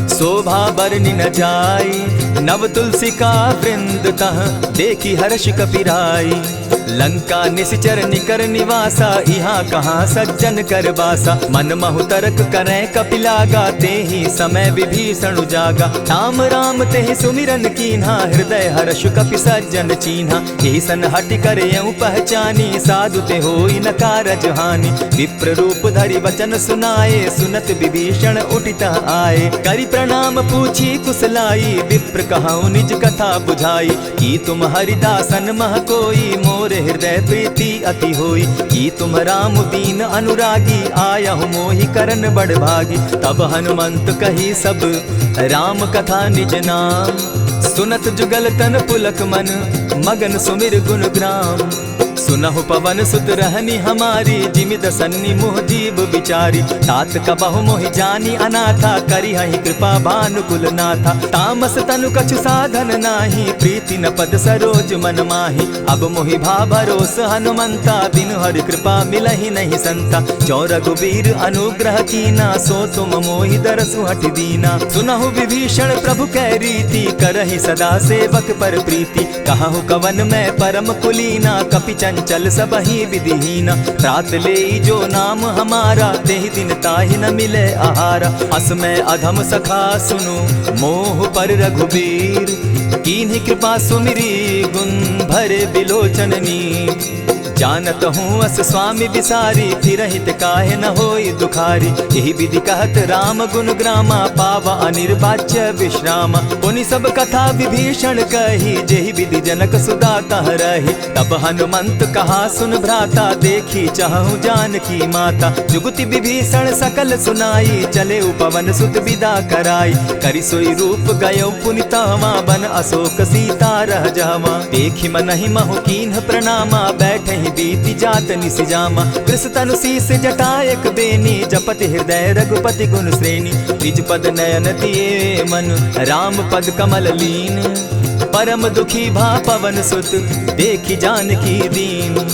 शोभा बरनि न जाई। नव तुलसी का वृंद तह देखी हर्ष कपिराई। लंका निशिचर निकर निवासा, यहाँ कहाँ सज्जन कर बासा। मन महु तरक करै कपिलागा, तेहि समय विभीषण जागा। राम राम तेहि सुमिरन कीन्हा, हृदय हर्ष कपि सज्जन चीन्हा। एहि सन हटि कर यऊ पहचानी, साधु ते होई न कारज हानि। विप्र रूप धरि वचन सुनाए, सुनत विभीषण उठितः आए। करि प्रणाम पूछी कुशलाई, विप्र कहौ निज कथा बुझाई। की तुम हरिदासन मह कोई, मोर हृदय प्रीति अति होई। की तुम राम दीन अनुरागी, आयहु मोहि करन बड़ भागी। तब हनुमंत कही सब राम कथा निज नाम। सुनत जुगल तन पुलक मन, मगन सुमिर गुण ग्राम। सुनहु पवन सुत रहनी हमारी, जिमित सन्नि मुह जीव विचारी। तात कबहु मोहि जानी अनाथा, करी हहि कृपा भानुकुल नाथा। तामस तनु कछु साधन नाही, प्रीति न पद सरोज मन माही। अब मोहि भा भरोस हनुमंता, बिनु हरि कृपा मिलहि नहीं संता। जो रघुबीर अनुग्रह कीना, सो तुम मोहि दरसु हठि दीना। सुनहु विभीषण प्रभु कै रीति, करहि सदा सेवक पर प्रीति। कहु कवन मैं परम कुलीना, कपि चंचल सबहि विधिहीना। रात ले जो नाम हमारा, तेहि दिन ताहि न मिले आहारा। अस मैं अधम सखा सुनु, मोह पर रघुबीर। कीन्हि कृपा सुमिरी, गुण भरे बिलोचन नीर। जानत हूँ अस स्वामी बिसारी, फिर हित काहे न होई दुखारी। यही विधि कहत राम गुण ग्रामा, पावा अनिर्वाच्य विश्रामा। पुनि सब कथा विभीषण कही, जेहि विधि जनक सुदा कह रही। तब हनुमंत कहा सुन भ्राता, देखी चाहूँ जानकी माता। जुगति विभीषण सकल सुनाई, चले पवन सुत विदा कराई। करि सोई रूप गयो पुनितावा, बन अशोक सीता रह जावा। देखी मनहि महु कीन्ह प्रणामा, बैठे ही बीती जात निसिजामा। कृष तनु शीस जटायक बेनी, जपति हृदय रघुपति गुण श्रेणी। निज पद नयन दिए मन, राम पद कमल लीन। परम दुखी भा पवन सुत, देखी जानकी दीन।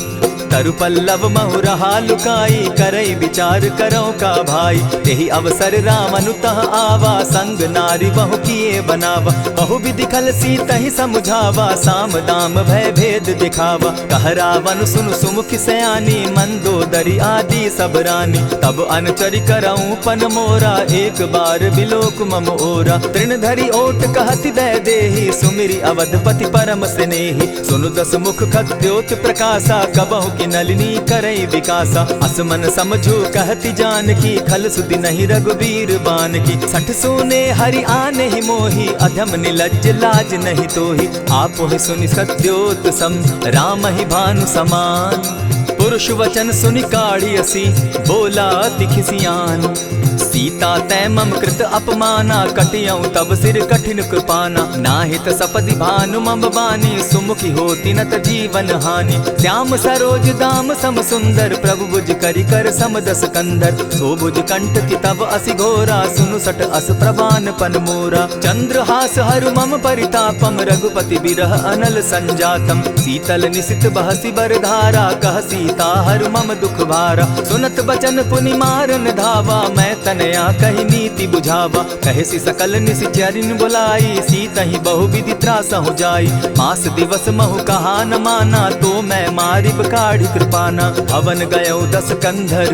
तरु पल्लव महु रहा लुकाई, करई विचार करो का भाई। यही अवसर राम अनुतः आवा, संग नारी बहु किए बनावा। बहु विधि खल सीतहि समझावा, साम दाम भय भेद दिखावा। कह रावण सुन सुमुखि सयानी, मंदोदरी आदि सब रानी। तब अनुचरि करऊं पन मोरा, एक बार बिलोक मम ओरा। तृण धरि ओट कहति दय देहि, सुमिरि अवधपति परम स्नेही। सुनु दस मुख खद्योत प्रकाशा, कबहु की नलिनी करई विकासा। असमन समझो कहति जानकी, खल सुधि नहीं रघुबीर बान की। सठ सोने हरि आने ही मोही, अधम निलज्ज लाज नहीं तोही। आपो ही सुनि सत्योत सम, राम ही भानु समान। पुरुष वचन सुनि काढ़ियसी, बोला अति खिसियान। सीता तै मम कृत अपमाना, कटियऊं तब सिर कठिन कृपाना। नाहित सपदि भानु मम बानी, सुमुखी होती नत जीवन हानि। श्याम सरोज दाम सम सुंदर, प्रभु बुझ करि कर समदस कंदर। सो बुझ कंठ की तब असि घोरा, सुनु सट अस प्रवान पन मोरा। चंद्रहास हरु मम परितापम, रघुपति बिरह अनल संजातम। शीतल निशित बहसी बरधारा, कह सीता हरु मम दुख भारा। सुनत बचन पुनि मारन धावा, मैं तनया कही नीति बुझावा। कहेसी सकल निशिचरिन बुलाई, सीतहि बहु विधि त्रास हो जाई। मास दिवस महु कहा न माना, तो मैं मारिब काढ़ी कृपाना। भवन गयो दस कंधर,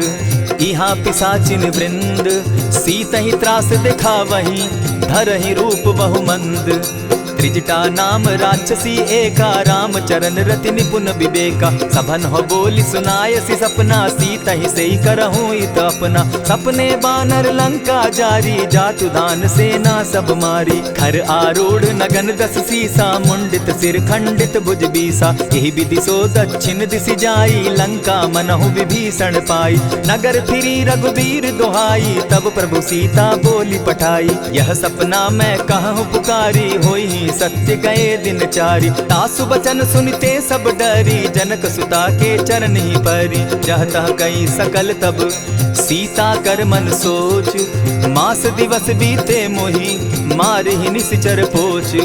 इहाँ पिशाचिन वृंद। सीतहि त्रास दिखावहि, धरहि रूप बहु मंद। त्रिजटा नाम राक्षसी एका, राम चरण रति निपुण विवेका। सभन हो बोली सुनायसी सपना, सीतहि सेई करहूँ इत अपना। सपने बानर लंका जारी, जातु दान सेना सब मारी। खर आरूढ़ नगन दस सीसा, मुंडित सिर खंडित भुज बीसा। यही विधि सो दक्षिण दिशि जाई, लंका मनहु विभीषण पाई। नगर फिरी रघुबीर दुहाई, तब प्रभु सीता बोली पठाई। यह सपना मैं कहूँ पुकारी, होई सत्य गए दिन चारि। तासु बचन सुनते सब डरी, जनक सुता के चरण ही परी। जह तह कई सकल तब, सीता कर मन सोच। मास दिवस बीते मोही, मारे ही निश्चर पोच।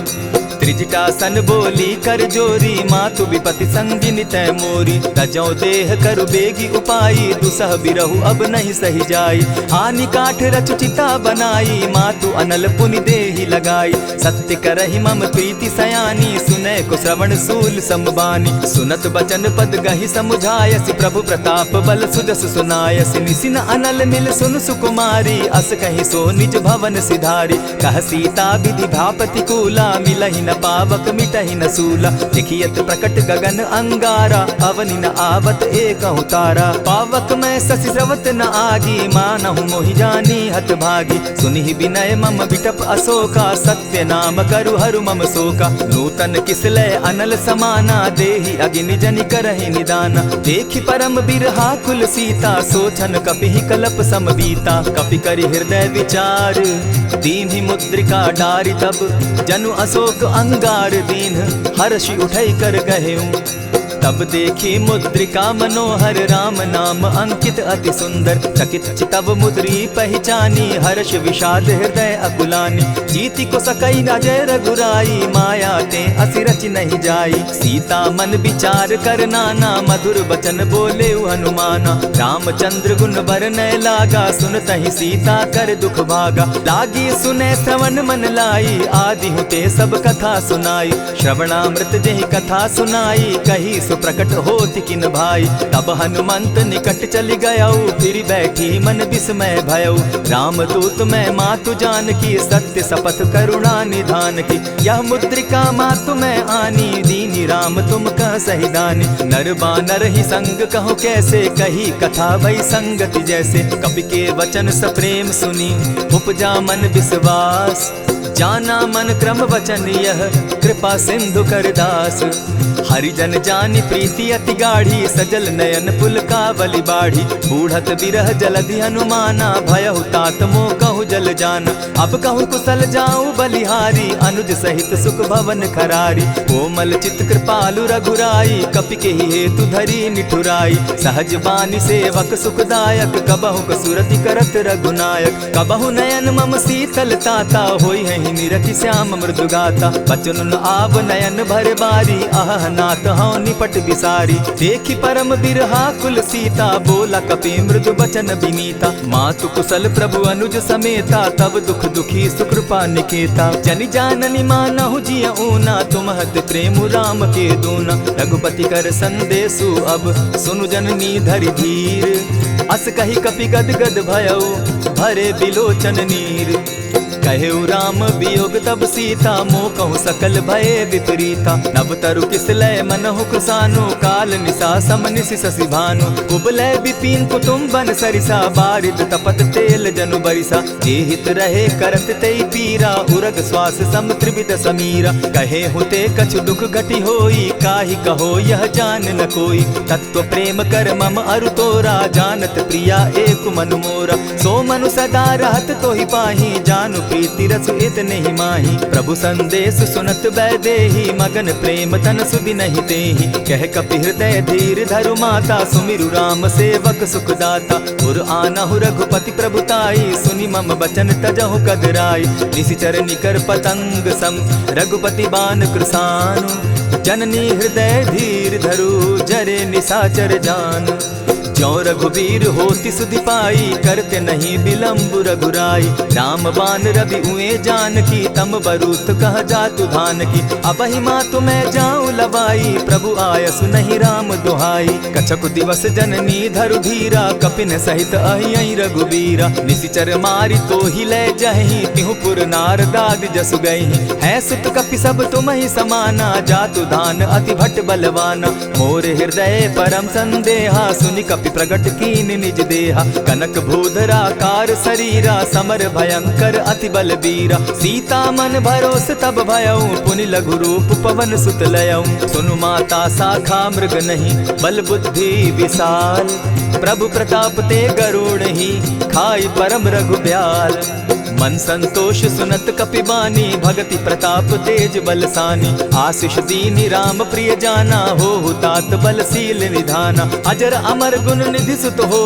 त्रिजटा सन बोली कर जोरी, मातु विपति संगिनी तै मोरी। तजौ देह करु बेगी उपाई, दुसह बिरहु अब नहीं सही जाई। हानि काठ रच चिता बनाई, मातु अनल पुनि देहि लगाई। सत्य करहि मम प्रीति सयानी, सुनै को श्रवण सूल समबानी। सुनत बचन पद गहि समुझायसि, प्रभु प्रताप बल सुजस सुनायसि। निसिन अनल मिल सुन सुकुमारी, अस कहि सो निज भवन सिधारी। कह सीता विधि भापति कूला, मिलहि न पावक मिटहि न सूला। लिखियत प्रकट गगन अंगारा, अवनि न आवत एकहु तारा। पावक मैं शशि स्रवत न आगी, मानहु मोहि जानी हत भागी। सुनिहि विनय मम बिटप अशोका, सत्य नाम करु हरु मम शोका। नूतन किसलय अनल समाना, देहि अगिनि जनि करहि निदाना। देखि परम बिरहा कुल सीता, सोचन कपिहि कलप सम बीता। कपि करि हृदय विचार, दीन्हि मुद्रिका डारि। तब जनु अशोक अंगार दीन, हर्षि उठै कर गहेऊं। तब देखी मुद्रिका मनोहर, राम नाम अंकित अति सुंदर। चकित चितव मुद्री पहचानी, हर्ष विषाद हृदय अकुलानी। जीति को सकई अजय रघुराई, माया ते असि रचि नहीं जाई। सीता मन विचार कर नाना, मधुर बचन बोले हनुमाना। रामचंद्र गुण बरनय लागा, सुनतहि सीता कर दुख भागा। लागी सुने श्रवण मन लाई, आदि हुते सब कथा सुनाई। श्रवणामृत जेहि कथा सुनाई, कही प्रकट होति किन भाई। तब हनुमंत निकट चली गयऊ, फिर बैठी मन विस्मय भयऊ। राम दूत मैं मातु जानकी, सत्य शपथ करुणा निधान की। यह मुद्रिका मातु मैं आनी, दीनी सुनी राम तुम कह सही दानी। नर बानर ही संग कहो कैसे, कही कथा भई संगति जैसे। कपि के वचन सप्रेम सुनी उपजा मन विश्वास, जाना मन क्रम वचन यह कृपा सिंधु करदास। हरिजन जानी प्रीति अति गाढ़ी, सजल नयन पुल का बलि बाढ़ी। बूढ़त बिरह जलधि हनुमाना, भयहु तात मोह कहु जल जाना। अब कहु कुशल जाऊं बलिहारी, अनुज सहित सुख भवन खरारी। कोमल चित कृपालु रघुराई, कपि के ही हेतु धरी निठुराई। सहज बानी सेवक सुखदायक, कबहु कसुरति करत रघुनायक। कबहु नयन मम शीतल ताता, होई है निरखि श्याम मृदु गाता। बचन आब नयन भर बारी, आह नाथ हूँ निपट बिसारी। देखी परम बिरहा कुल सीता, बोला कपि मृदु बचन विनीता। मातु कुशल प्रभु अनुज समेता, तब दुख दुखी सुकृपा निकेता। जनि जाननी मानहु जिय ऊना, तुमहत प्रेम राम के दूना। रघुपति कर संदेशु अब सुनु जननी धरि धीर। अस कही कपि गद गद भयउ, भरे बिलोचन नीर। कहेउ राम वियोग तब सीता, मोह कहूँ सकल भये विपरीता। नव तरु किस लय मनहु कृसानु, काल निशा समनिशि शशि भानु। कुबलय विपिन कुटुम्बन सरिसा, बारिद तपत तेल जनु बरिसा। जे हित रहे करत तेई पीरा, उरग श्वास सम त्रिविध समीरा। कहे हुते कछु दुख घटी होई, काहि कहो यह जान न कोई। तत्व प्रेम कर मम अरु तोरा, जानत प्रिया एक मनु मोरा। सो मनु सदा रहत तोहि पाही, जानु प्रीति रसु इतने ही माही। प्रभु संदेश सुनत बैदेही, मगन प्रेम तन सुधि नहीं तेहि। कह कपि हृदय धीर धरु माता, सुमिरु राम सेवक सुखदाता। उर आनहु रघुपति प्रभुताई, सुनि मम बचन तजहु कदराई। निशिचर निकर पतंग सम, रघुपति बान कृसानु। जननी हृदय धीर धरु, जरे निशाचर जान। ज्यों रघुबीर होति सुधि पाई, करते नहीं विलम्ब रघुराई। राम बान रवि उए जानकी, तम बरूथ कह जातु धान की। अबहि मातु मैं जाऊं लवाई, प्रभु आयसु नहीं राम दुहाई। कछक दिवस जननी धरु धीरा, कपिन सहित अहियहि रघुबीरा। निशिचर मारी तो ही लय जहि, तिहु पुर नारदादि जसु गई। है सुत कपि सब तुम ही समाना, जातु धान अति भट बलवाना। मोर हृदय परम संदेहा, सुनि कपि प्रगट कीन निज देहा। कनक भूधराकार शरीरा, समर भयंकर अति बलबीरा। सीता मन भरोस तब भयउ, पुनि लघु रूप पवन सुत लयउ। सुनु माता शाखा मृग नहीं, बल बुद्धि विशाल। प्रभु प्रताप ते गरुड़ ही, खाई परम रघु ब्याल। मन संतोष सुनत कपि बानी, भगति प्रताप तेज बलसानी। आशीष दीनि राम प्रिय जाना, हो तात बलशील निधाना। अजर अमर गुण निधि सुत हो,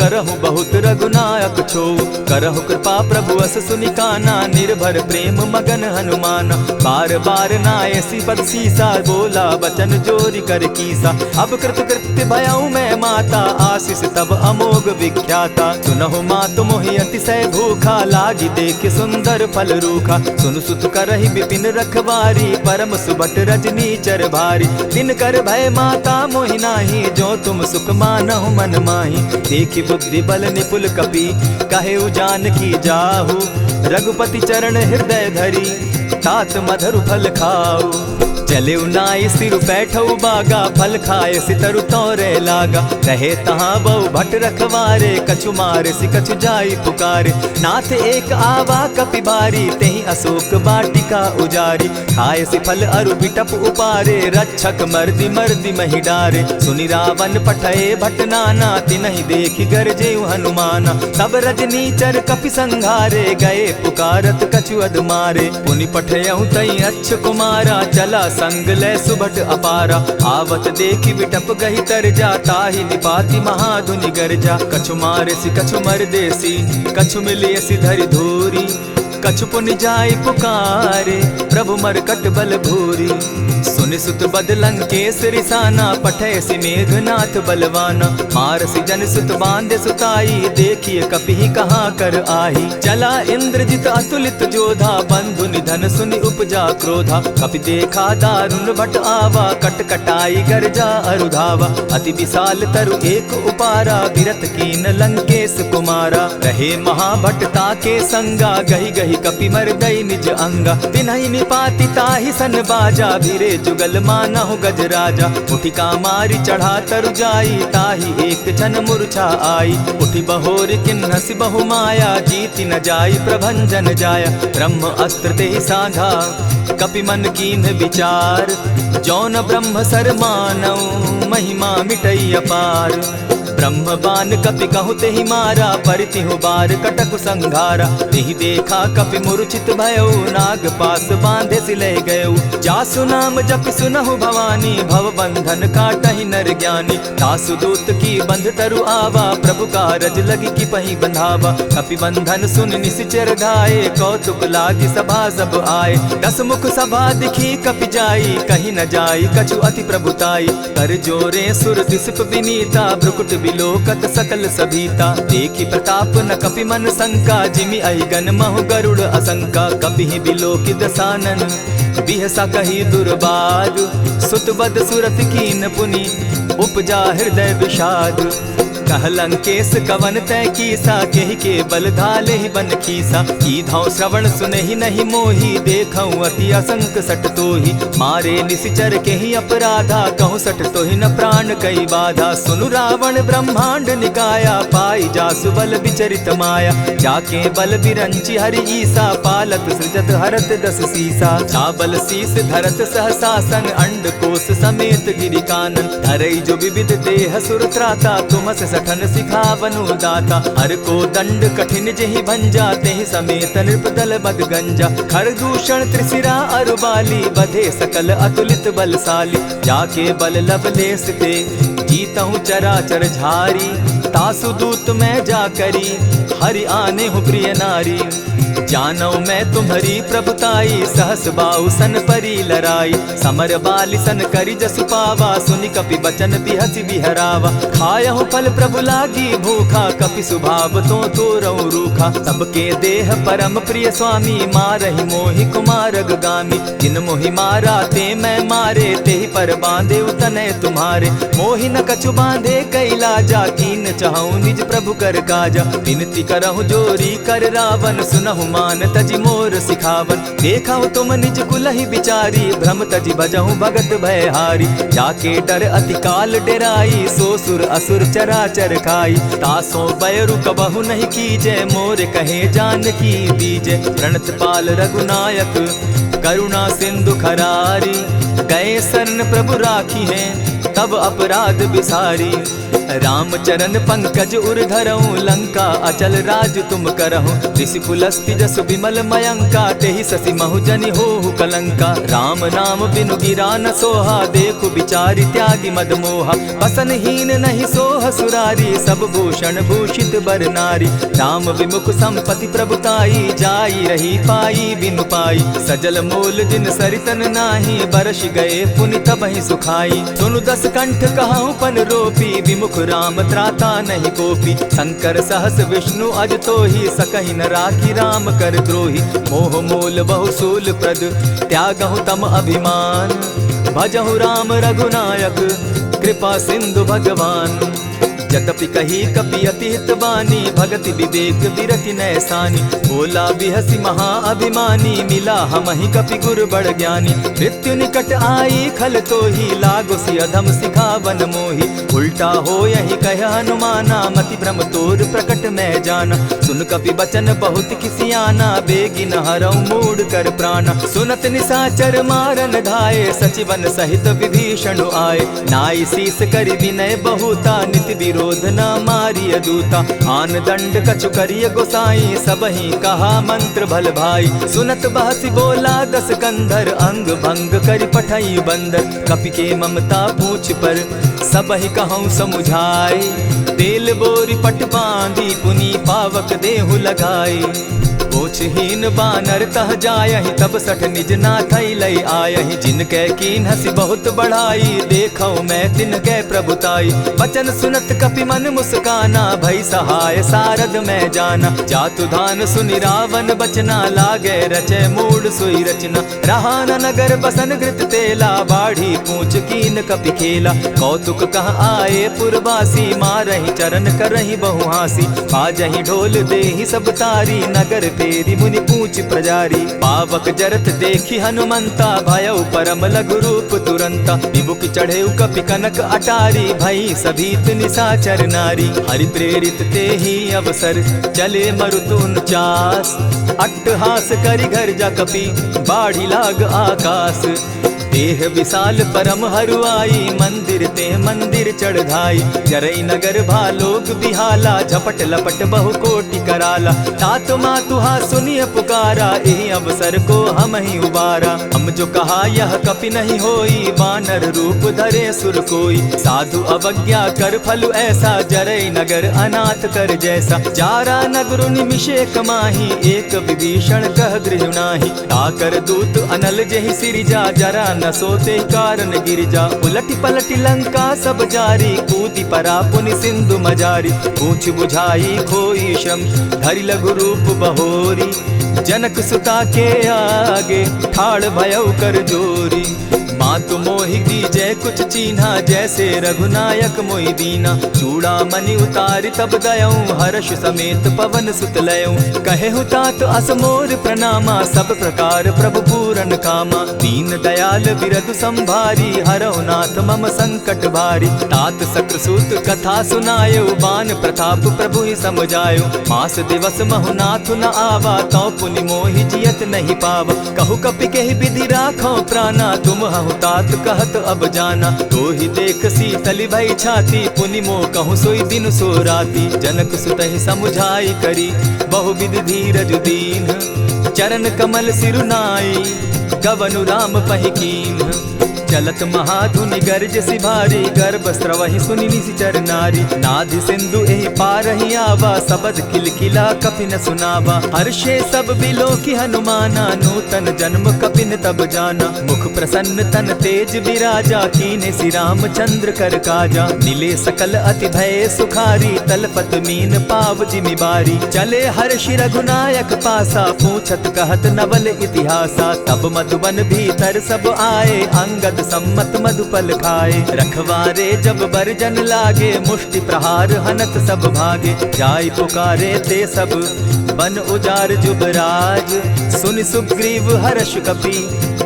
करहु बहुत रघुनायक छो। करहु कृपा प्रभु अस सुनि काना, निर्भर प्रेम मगन हनुमाना। बार बार नायसी पद सीसा, बोला बचन जोरी कर कीसा। अब कृत कृत्य भयउ मैं माता, आशीष तब अमोघ विख्याता। सुनहु मातु मोहि अतिशय भूखा, लागी देख सुंदर फल रूखा। सुन सुत करहि विपिन रखवारी, परम सुबट रजनी चर भारी। दिन कर भय माता मोहि नाही, जो तुम सुख मानहु मन माही। देखि बुद्धि बल निपुल कपि, कहे जानकी जाहु। रघुपति चरण हृदय धरी, तात मधुर फल खाऊ। चले नाई सिर बैठऊ बागा, फल खाए सितरु तोरे लागा। रहे तहाँ बहु भट रखवारे, कछु मारे सि कछु जाई पुकारे। नाथ एक आवा कपि बारी, तेहि अशोक वाटिका उजारी। खाए सि फल अरु बिटप उपारे, रक्षक मर्दि मर्दि महि डारे। सुनि रावण पठये भट नाना, तिनहि देखि गरजेउ हनुमाना। तब रजनीचर कपि संघारे, गए पुकारत कछु अधमारे। पुनि पठयउ तई अच्छ कुमारा, चला संग लय सुभट अपारा। आवत देखि बिटप गहि तर जा, ताहि निपाति महाधुनि गर्जा। कछु मारेसि कछु मरदेसी, कछु मिलियसि धरि धूरी। कछु पुनि जाय पुकारे, प्रभु मरकट बल भूरी। सुनि सुत बद लंकेश रिसाना, पठयसि मेघनाथ बलवाना। मारसि जन सुत बांधे सुताई, देखिए कपि कहाँ कर आही। चला इंद्रजित अतुलित जोधा, बंधु निधन सुनि उपजा क्रोधा। कपि देखा दारुण भट आवा, कट कटाई गर्जा अरुधावा। अति विशाल तरु एक उपारा, विरत कीन लंकेश कुमारा। रहे महाभटता के संगा, गहि गहि कपि मरदई निज अंगा। तिन्हि निपाति ताहि सन बाजा, भिरे जुग जुगल मानहु गज राजा। उठिका मारी चढ़ा तरु जाई, ताही एक क्षण मूर्छा आई। उठि बहोर किन्हसि बहु माया, जीति न जाई प्रभंजन जाया। ब्रह्म अस्त्र ते साधा, कपि मन कीन्ह विचार। जौन ब्रह्म सर मानौ, महिमा मिटई अपार। ब्रह्म बान कपि कहु तेहि मारा, परितिहु बार कटक संघारा। तेहि देखा कपि मूर्छित भयो, नाग पास बांधे सिले गयो। जासु नाम जपि सुनहु भवानी, भव बंधन काटहि नर ज्ञानी। तासु दूत की बंध तरु आवा, प्रभु कारज लगी की पही बंधावा। कपि बंधन सुन निसिचर धाये, कौतुक लागी सभा सब आए। दस मुख सभा दिखी कपि जाई, कहीं न जाई कछु अति प्रभुताई। कर जोरे सुर दिसप विनीता, भ्रुकुट बिलोकत सकल सभीता। देखी प्रताप न कपि मन शंका, जिमि अहिगन महु गरुड़ असंका। कपि बिलोकि दसानन, बिहसा कही दुर्बाद। सुत बद सुरत कीन पुनि, उपजा हृदय विषाद। कहलंकेश कवन तय कीसा, केहि के बल धाले ही बन खीसा। कीधौ श्रवण सुनहि नहीं मोही, देखऊं अति असंक सट तोही। मारे निसिचर केहि अपराधा, कहूँ सट तोहि न प्राण कई बाधा। सुनु रावण ब्रह्मांड निकाया, पाई जासु बल विचरित माया। जाके बल बिरंची हरि ईसा, पालत सृजत हरत दस सीसा। चाबल शीस धरत सहसासन, अंड कोश समेत गिरि कानन। धरई जो विविध देह सुर त्राता, तुमस सठन सिखावनु दाता। हर को दंड कठिन जेहि भंजा, तेहि समेत नृपदल बद गंजा। खरदूषण त्रिशिरा अरुबाली, बधे सकल अतुलित बलशाली। जाके बल लवलेस ते, जीतहु चराचर झारी। तासु दूत मैं जा करी, हरि आने हूँ प्रिय नारी। जानौ मैं तुम्हारी प्रभुताई, सहस बाहु सन परी लराई। समर बाली सन करि जसु पावा, सुनि कपि बचन बिहसि बिहरावा। खायहु फल प्रभु लागी भूखा, कपि सुभाव तो तोरऊ रूखा। सबके देह परम प्रिय स्वामी, मारहि मोहि कुमारग गामी। जिन मोहि मारा ते मैं मारे, तेहि पर बांधे उतने तुम्हारे। मोहि न कछु बांधे कई लाजा, कीन चाहूं निज प्रभु कर काजा। विनती करहु जोरी कर रावण, सुनहु मान तजि मोर सिखावन। देखहु तुम निज कुलहि बिचारी, भ्रम तजि भजहु भगत भयहारी। जाके डर अति काल डेराई, सो सुर असुर चराचर खाई। तासो बैरु कबहु नहीं कीजे, मोर कहे जानकी दीजे। प्रणत पाल रघुनायक, करुणा सिंधु खरारी। गए शरण प्रभु राखी हैं, तब अपराध बिसारी। राम चरण पंकज उर धरऊं, लंका अचल राज तुम करहूं। ऋषि पुलस्ति जसु विमल मयंका, तेहि ससि महु जनि होहु कलंका। राम नाम बिनु गिरा न सोहा, देखु बिचारी त्यागी मद मोहा। बसनहीन नहीं सोह सुरारी, सब भूषण भूषित बर नारी। राम विमुख संपति प्रभुताई, जाई रही पाई बिनु पाई। सजल मूल जिन सरितन नाही, बरस गए पुनि तबहि सुखाई। सुनु दस कंठ कहूँ पन रोपी, विमुख राम त्राता नहीं कोपी। शंकर सहस विष्णु अज तोहि, सकहि न राखी राम कर द्रोही। मोह मूल बहु सूल प्रद, त्यागहु तम अभिमान। भजहु राम रघुनायक, कृपा सिंधु भगवान। जतपि कही कपि अति हित बानी, भगति विवेक विरति नैसानी। बोला बिहसि महा अभिमानी, मिला हमहि कपि गुर बड़ ज्ञानी। मृत्यु निकट आई खल तोहि, लागो सि अधम सिखावन मोहि। उल्टा हो यही कह हनुमाना, मति भ्रम तोर प्रकट मैं जाना। सुन कपि बचन बहुत किसियाना, बेगी न हरऊ मूढ़ कर प्राणा। सुनत निसाचर मारन धाये, सचिवन सहित विभीषण आए। नाई शीस करि विनय बहुता, नित विरोध न मारिय दूता। आन दंड कछु करिय गोसाई, सबहि कहा मंत्र भल भाई। सुनत बहसि बोला दस कंधर, अंग भंग करि पठई बंदर। कपि के ममता पूछ पर, सबहि कहूँ समुझाई। तेल बोरी पट बांधी, पुनि पावक देहु लगाई। पूछहीन बानर तह जायहि, तब सठ निज नाथई लई आयहि। जिनकै कीन हसी बहुत बढ़ाई, देखौ मैं तिनकै प्रभुताई। वचन सुनत कपि मन मुस्काना, भई सहाय सारद मैं जाना। जातु धान सुनि रावण बचना, लागे रचे मूढ़ सोई रचना। रहा न नगर बसन घृत तेला, बाढ़ी पूछ कीन कपि खेला। कौतुक कह आए पुरवासी, मारहि चरण करहि बहु हासी। बाजहि ढोल देहि सब तारी, नगर फेरी मुनि पूछ प्रजारी। पावक जरत देखी हनुमंता, भयउ परम लघु रूप तुरंता। विमुख चढ़े कपि कनक अटारी, भई सभीत निशाचर नारी। हरि प्रेरित ते ही अवसर, चले मरुत 49। अट्टहास करि घर जा कपि, बाढ़ी लाग आकाश। देह विशाल परम हरुआई, मंदिर ते मंदिर चढ़ाई। जरई नगर भालोग बिहाला, झपट लपट बहु कोटि कराला। तात मातुहा सुनिय पुकारा, यही अवसर को हम ही उबारा। हम जो कहा यह कपि नहीं होई, वानर रूप धरे सुर कोई। साधु अवज्ञा कर फल ऐसा, जरई नगर अनाथ कर जैसा। जारा नगर निमिषे कमाही, एक विभीषण कह गृह नाही। ताकर दूत अनल जहि सिरिजा, जरा न सोते कारण गिरिजा। उलटी पलटी लंका सब जारी, कूदी परा पुनि सिंधु मजारी। पूछ बुझाई खोई श्रम, धरि लघु रूप बहोरी। जनक सुता के आगे, ठाड़ भयउ कर जोरी। मातु मोहि दीजै कुछ चीन्हा, जैसे रघुनायक मोहि दीना। चूड़ा मणि उतारि तब दयऊं, हर्ष समेत पवन सुत लयऊं। कहेहु तात असमोर प्रणामा, सब प्रकार प्रभु पूरन कामा। दीन दयाल बिरधु संभारी, हरौ नाथ मम संकट भारी। तात सक्रसूत कथा सुनायो, बान प्रताप प्रभु ही समझायो। मास दिवस महु नाथ न आवा, तौ पुनि मोहि जियत नहीं पावा। कहु कपि केहि विधि राखो प्राणा, तुम हहु तात कहत अब जाना। तो ही देख शीतल भई छाती, पुनि मो कहूँ सोई दिन सो राती। जनक सुतहि समुझाई करी, बहु विधि धीरज दीन। चरण कमल सिरुनाई, गवनु राम पहि कीन्ह। चलत महाधुनि गर्ज सिभारी, गर्भ स्रवहि सुनि निशिचर नारी। नाधि सिंधु एहि पारहि आवा, सबद किलकिला कपि न सुनावा। हर्षे सब बिलो की हनुमाना, नूतन जन्म कपि न तब जाना। मुख प्रसन्न तन तेज विराजा, कीने श्री रामचंद्र कर काजा। मिले सकल अति भय सुखारी, तलपत मीन पाव जिमि बारी। चले हर्षि रघुनायक पासा, पूछत कहत नवल इतिहासा। तब मधुबन भीतर सब आए, अंगद सम्मत मधुपल खाए। रखवारे जब बरजन लागे, मुष्टि प्रहार हनत सब भागे। जाय पुकारे ते सब, बन उजार जुबराज। सुनि सुग्रीव हर्ष कपि,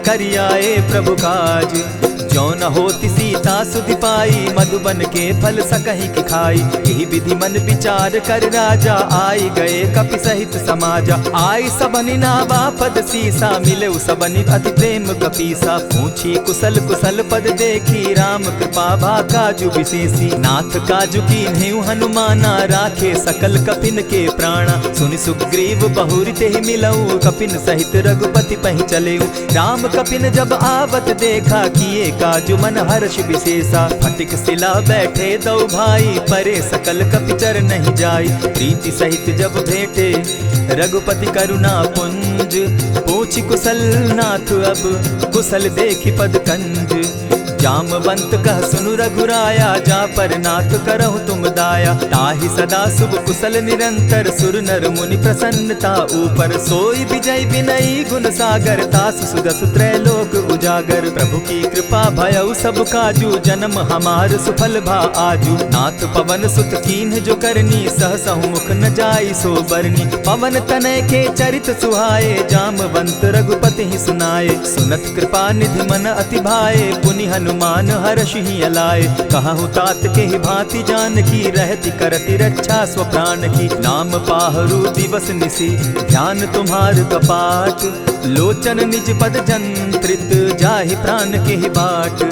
करियाए प्रभु काज। जो न होती सीता सुधि पाई, मधुबन के फल सकहि की खाई। यही विधि मन विचार कर राजा, आई गए कपि सहित समाजा। आई सबनि नावा पद सीसा, मिले सबनि अति प्रेम कपीसा। पूछी कुशल कुशल पद देखी, राम कृपा भा काजु विशेषी। नाथ काजु कीन्हेउ हनुमाना, राखे सकल कपिन के प्राणा। सुनि सुग्रीव बहुरि तेहि मिलऊ, कपिन सहित रघुपति पहि चलेऊ। राम कपिन जब आवत देखा, किए काजु मन हर्ष विशेषा। फटिक सिला बैठे दो भाई, परे सकल कपिचर नहीं जाई। प्रीति सहित जब भेटे, रघुपति करुणा पुंज। पूछि कुशल नाथ अब, कुशल देखि पद कंज। जामवंत कह सुनु रघुराया, जा पर नाथ करहु तुम दाया। ताहि सदा शुभ कुशल निरंतर, सुर नर मुनि प्रसन्नता ऊपर। सोई विजय विनयी गुण सागर, तास सुदस त्रैलोक उजागर। प्रभु की कृपा भयउ सब काजू, जन्म हमार सुफल भा आजू। नाथ पवन सुत कीन्ह जो करनी, सहसहु मुख न जाई सो बरनी। पवन तनय के चरित सुहाए, जामवंत रघुपति ही सुनाए। सुनत कृपा निधि मन अति भाए, पुनि हनुमान हर्ष ही अलाए। कहु तात के ही भांति जान की, रहती करती रक्षा स्व प्राण की। नाम पाहरु दिवस निसी, ध्यान तुम्हार कपाट। लोचन निज पद जंत्रित, जाहि प्राण के ही बाट।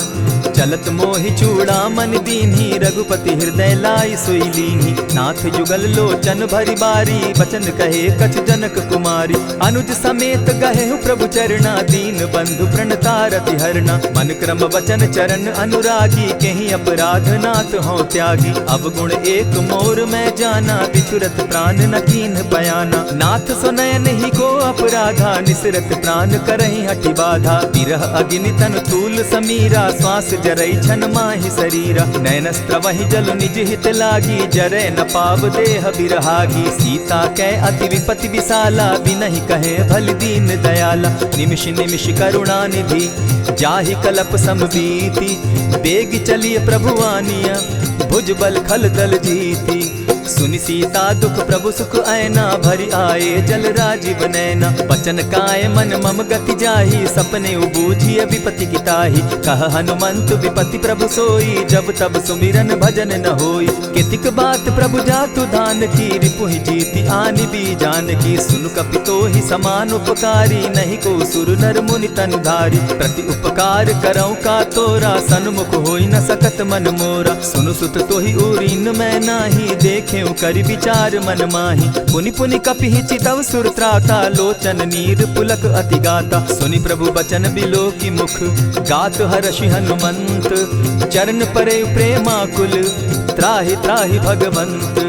चलत मोहि चूड़ामन दीन्ही, रघुपति हृदय लाई सोई लीन्ही। नाथ जुगल लोचन भरी बारी, बचन कहे कछ जनक कुमारी। अनुज समेत गहे प्रभु चरणा, दीन बंधु प्रणतारति हरना। मन क्रम वचन चरण अनुरागी, कहीं अपराध नाथ हो त्यागी। अवगुण एक मोर में जाना, बिछुरत प्राण न कीन्ह बयाना। नाथ सुनयन ही को अपराधा, निसरत प्राण करहि हठि बाधा। विरह अग्नि तन तूल समीरा, श्वास जरई छन माहि शरीरा। नयन स्त्रवहि जल निज हित लागी, जरै न पाव देह बिरहागी। सीता कै अति विपति विशाला, बिनहि कहे भल दीन दयाला। निमिष निमिष करुणा निधि, जाहि कलप समबीति। बेग चलिए प्रभु आनिया, भुज बल खल दल जीती। सुनि सीता दुख प्रभु सुख ऐना, भरि आए जल राजीव नैना। बचन काय मन मम गति जाहि, सपने बूझिय विपति किताहि। कह हनुमंत विपति प्रभु सोई, जब तब सुमिरन भजन न होई। कितिक बात प्रभु जातु धान की, रिपुहि जीति आनि भी जान की। सुनु कपितो ही समान उपकारी, नहीं को सुर नर मुनि तन धारी। प्रति उपकार करऊँ का तोरा, सन्मुख होई न सकत मन मोरा। सुनु सुत तोहि उरीन मैं नाही, देखे करि विचार मन माही। पुनि पुनि कपिहि चितव सुर त्राता, लोचन नीर पुलक अति गाता। सुनि प्रभु बचन बिलो की मुख, गात हर्षि हनुमंत। चरण परे प्रेमाकुल, त्राहि त्राहि भगवंत।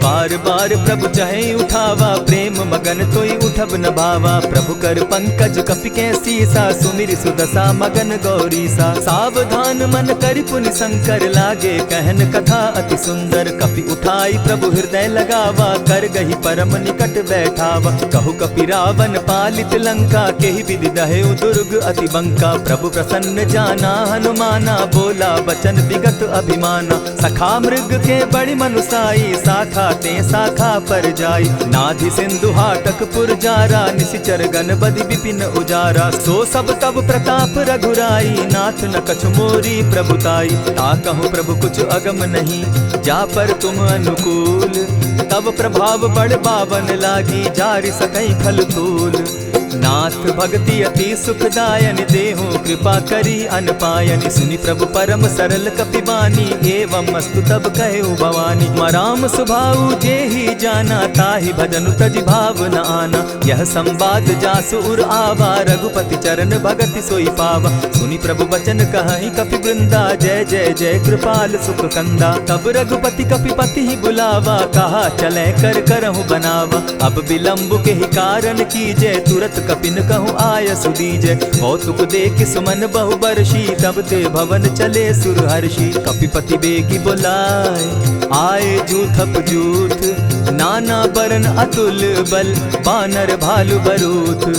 बार बार प्रभु चहे उठावा, प्रेम मगन तोई उठब न भावा। प्रभु कर पंकज कपि के सीसा, सुमिरि सुदशा मगन गौरीसा। सावधान मन करि पुनि शंकर, लागे कहन कथा अति सुंदर। कपि उठाई प्रभु हृदय लगावा, कर गही परम निकट बैठावा। कहु कपि रावण पालित लंका, केहि विधि दहेउ दुर्ग अति बंका। प्रभु प्रसन्न जाना हनुमाना, बोला बचन विगत अभिमाना। सखा मृग के बड़ी मनुसाई, शाखा ते शाखा पर जाई। नाधि सिंधु हाटक पुरजारा, निशिचर गण बदि विपिन उजारा। सो सब तब प्रताप रघुराई, नाथ न कछु मोरी प्रभुताई। ताकहु प्रभु कुछ अगम नहीं, जा पर तुम अनुकूल। तब प्रभाव बड़ बावन लागी, जारि सकई खल तूल। नाथ भक्ति अति सुखदायन, देहु कृपा करी अनपायनि। सुनि प्रभु परम सरल कपिबानी, एवं मस्तु तब कहु भवानी। मराम सुभाऊ जेहि जाना, ताहि भजनु तजि भाव न आना। यह संवाद जासु उर आवा, रघुपति चरण भगति सोई पावा। सुनि प्रभु बचन कहहि कपि वृंदा, जय जय जय कृपाल सुख कंदा। तब रघुपति कपिपति ही बुलावा, कहा चले कर करहु बनावा। अब विलंब के ही कारण कीजय, तुरत कपिन कहूँ आय सुदीजय। कौतुक देख सुमन बहु बरसी, तब ते भवन चले सुर हर्षि। कपिपति बेगी बुलाए, आए जूथप जूथ। नाना बरन अतुल बल, बानर भालु बरूथ।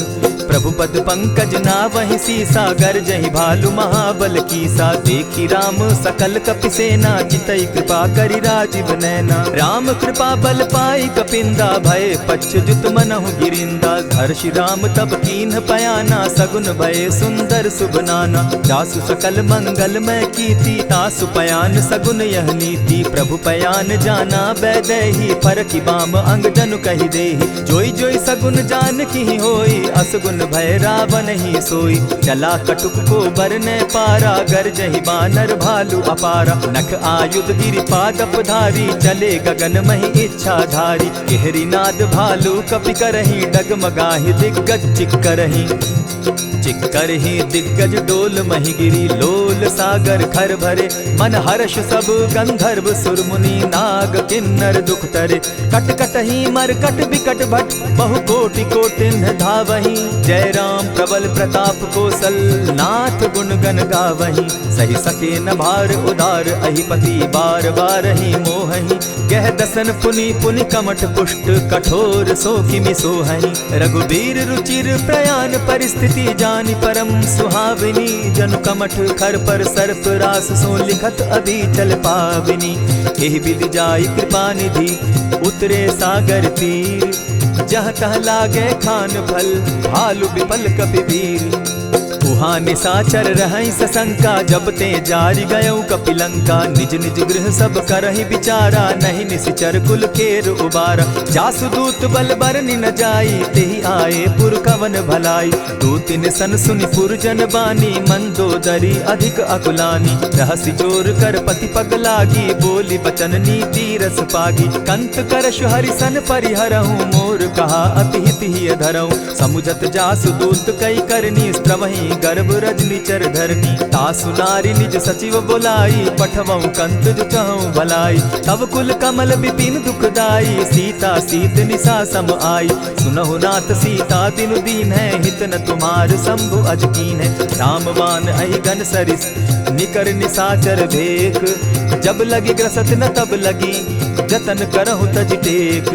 प्रभु पद पंकज नावहि सीसा, गरजहि भालु महाबल कीसा। देखी राम सकल कपि सेना, चितई कृपा करि राजीव नैना। राम कृपा बल पाई कपिंदा, भय पच्युत मनहु गिरिंदा। हर्षि राम तब कीन्ह पयाना, सगुन भय सुंदर शुभ नाना। जासु सकल मंगल मैं कीति, तासु पयान सगुन यह नीति। प्रभु पयान जाना बैदेही, फरकि बाम अंग जनु कहि देहि। जोई जोई सगुन जान की होई, असगुन भय रावण ही सोई। चला कटुक को बरने पारा, गरजहि बानर भालु अपारा। नख आयुध गिरि पादप धारी, चले गगन महि इच्छा धारी। केहरी नाद भालु कपि करहि, डगमगाहि दिग्गज चिक्करहि। चिक्करहि दिग्गज डोल महि गिरी, लोल सागर खर भरे। मन हर्ष सब गंधर्व सुर मुनि, नाग किन्नर दुख तरे। कट कटहि मरकट बिकट भट, बहु कोटि कोटिन धावहि। जय राम प्रबल प्रताप कौशल, नाथ गुण गण गावहि। सही सके न भार उदार, अहिपति बार बार ही मोहहि। गह दसन पुनि पुनि कमठ पुष्ट, कठोर सो किमि सोहहि। रघुबीर रुचिर प्रयाण परिस्थिति, जानि परम सुहाविनी। जनु कमठ खर पर सर्प रास, सो लिखत अभी चल पाविनी। एहि विधि जाई कृपा निधि, उतरे सागर तीर। जह तह लागे खान फल, भालु विपल कपि वीर। उहाँ निशाचर रहै सशंका, जब ते जारि गयौ कपिलंका। निज निज गृह सब करहि विचारा, नहीं निशिचर कुल केर उबारा। जासु दूत बल बरनि न जाई, तेहि आए पुर कवन भलाई। दूतिन सन सुनि पुरजन बानी, मंदोदरी अधिक अकुलानी। रहसि जोर कर पति पग लागी, बोली बचन नीति रस पागी। कंत करश हरि सन परिहरहु, मोर कहा अति हित ही धरहु। समुझत जासु दूत कई करनी, स्त्रवहि गर्भ रजनी चर धरनी। तासु नारी निज सचिव बोलाई, पठवऊ कंत जो चहु भलाई। तब कुल कमल विपिन दुखदाई, सीता सीत निशा सम आई। सुनहु नाथ सीता बिनु दीन है, हित न तुम्हार शंभु अजकीन है। रामवान अहि गन सरिस, निकर निशाचर भेक। जब लगी ग्रसत न तब लगी, जतन करहु तज टेक।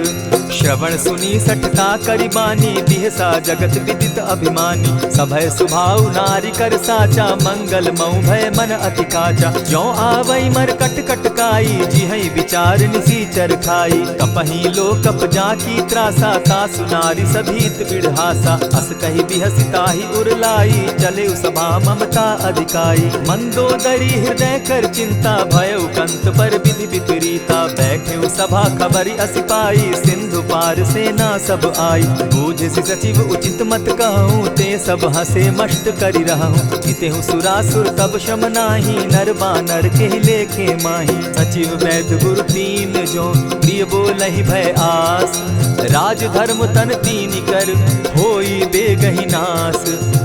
श्रवण सुनी सठता करि बानी, बिहसा जगत विदित अभिमानी। सभय सुभाव नारी कर साचा, मंगल मऊ भय मन अति काचा। ज्यों आवई मर कट कट काई, जिहई विचार निसीचर खाई। कपही लो कप जाकी त्रासा, तासु नारी सभीत बिढ़ासा। अस कही बिहसिता ही उरलाई, चले सभा ममता अधिकाई। मंदोदरी हृदय कर चिंता, भयउ कंत पर विधि विपरीता। बैठे सभा खबरी असी पाई, सिंधु पार सेना सब आई। बूझ सचिव उचित मत कहूँ, ते सब हंसे मस्त करि रहूँ। जितेहु सुरासुर तब शम नाही, नर बानर के लेखे माही। सचिव वैद्य गुरु तीन जो, प्रिय बोलहि भय आस। राज धर्म तन तीन कर, होई बेगहि नास।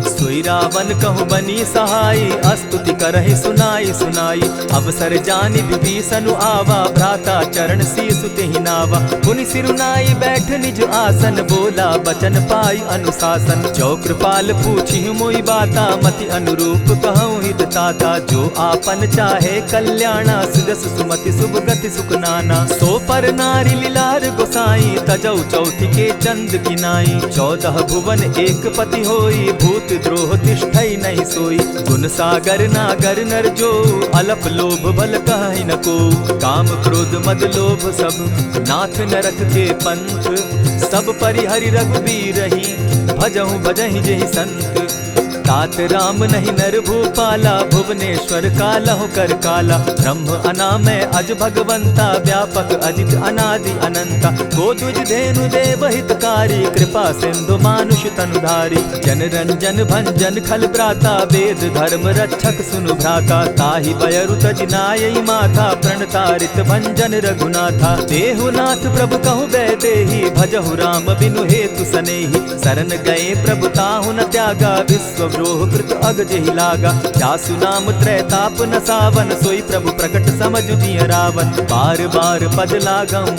सोई रावण कहु बनी सहाई, अस्तुति करहि सुनाई सुनाई। अवसर जानि विभीषण आवा, भ्राता चरण शीसु तेहि नावा। पुनि सिरुनाई बैठ निज आसन, बोला बचन पाई अनुशासन। जो कृपाल पूछि मोहि बाता, मति अनुरूप कहूँ हित ताता। जो आपन चाहे कल्याणा, सुजस सुमति शुभ गति सुख नाना। सो पर नारी लीलार गोसाई, तजौ चौथि के चंद किनाई। 14 भुवन एक पति होई, भूत द्रोह तिष्ठई नहीं सोई। गुण सागर नागर नर जो, अलप लोभ बल कहहि न को। काम क्रोध मद लोभ सब, नाथ नरक के पंथ। सब परिहरि रघुबीरहि, भजहु भजहि जेहि संत। तात राम नहीं नर भूपाला, भुवनेश्वर कालहु कर काला। ब्रह्म अनामय अज भगवंता, व्यापक अजित अनादि अनंता। गोदुज धेनु देव हितकारी, कृपा सिंधु मानुष तनुधारी। जन रंजन भंजन खल भ्राता, वेद धर्म रक्षक सुनु भ्राता। ताहि बयरु तज नायई माथा, प्रणतारित भंजन रघुनाथा। देहुनाथ प्रभु कहु बैदेहि, भजहु राम बिनु हेतु सनेहि। शरण गए प्रभु ताहु न त्यागा, विश्व द्रोह कृत अग जेहि लागा। जासु नाम त्रैताप न सावन, सोई प्रभु प्रकट समझु जिय रावण। बार बार पद लागऊं,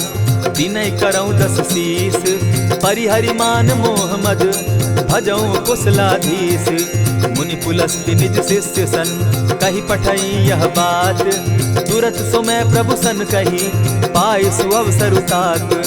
विनय करऊं 10 शीस। परिहरि मान मोह मद, भजऊं कुशलाधीश। मुनि पुलस्त्य निज शिष्य सन, कही पठई यह बात। तुरत सुमय प्रभु सन कही, पाय सुअवसर तात।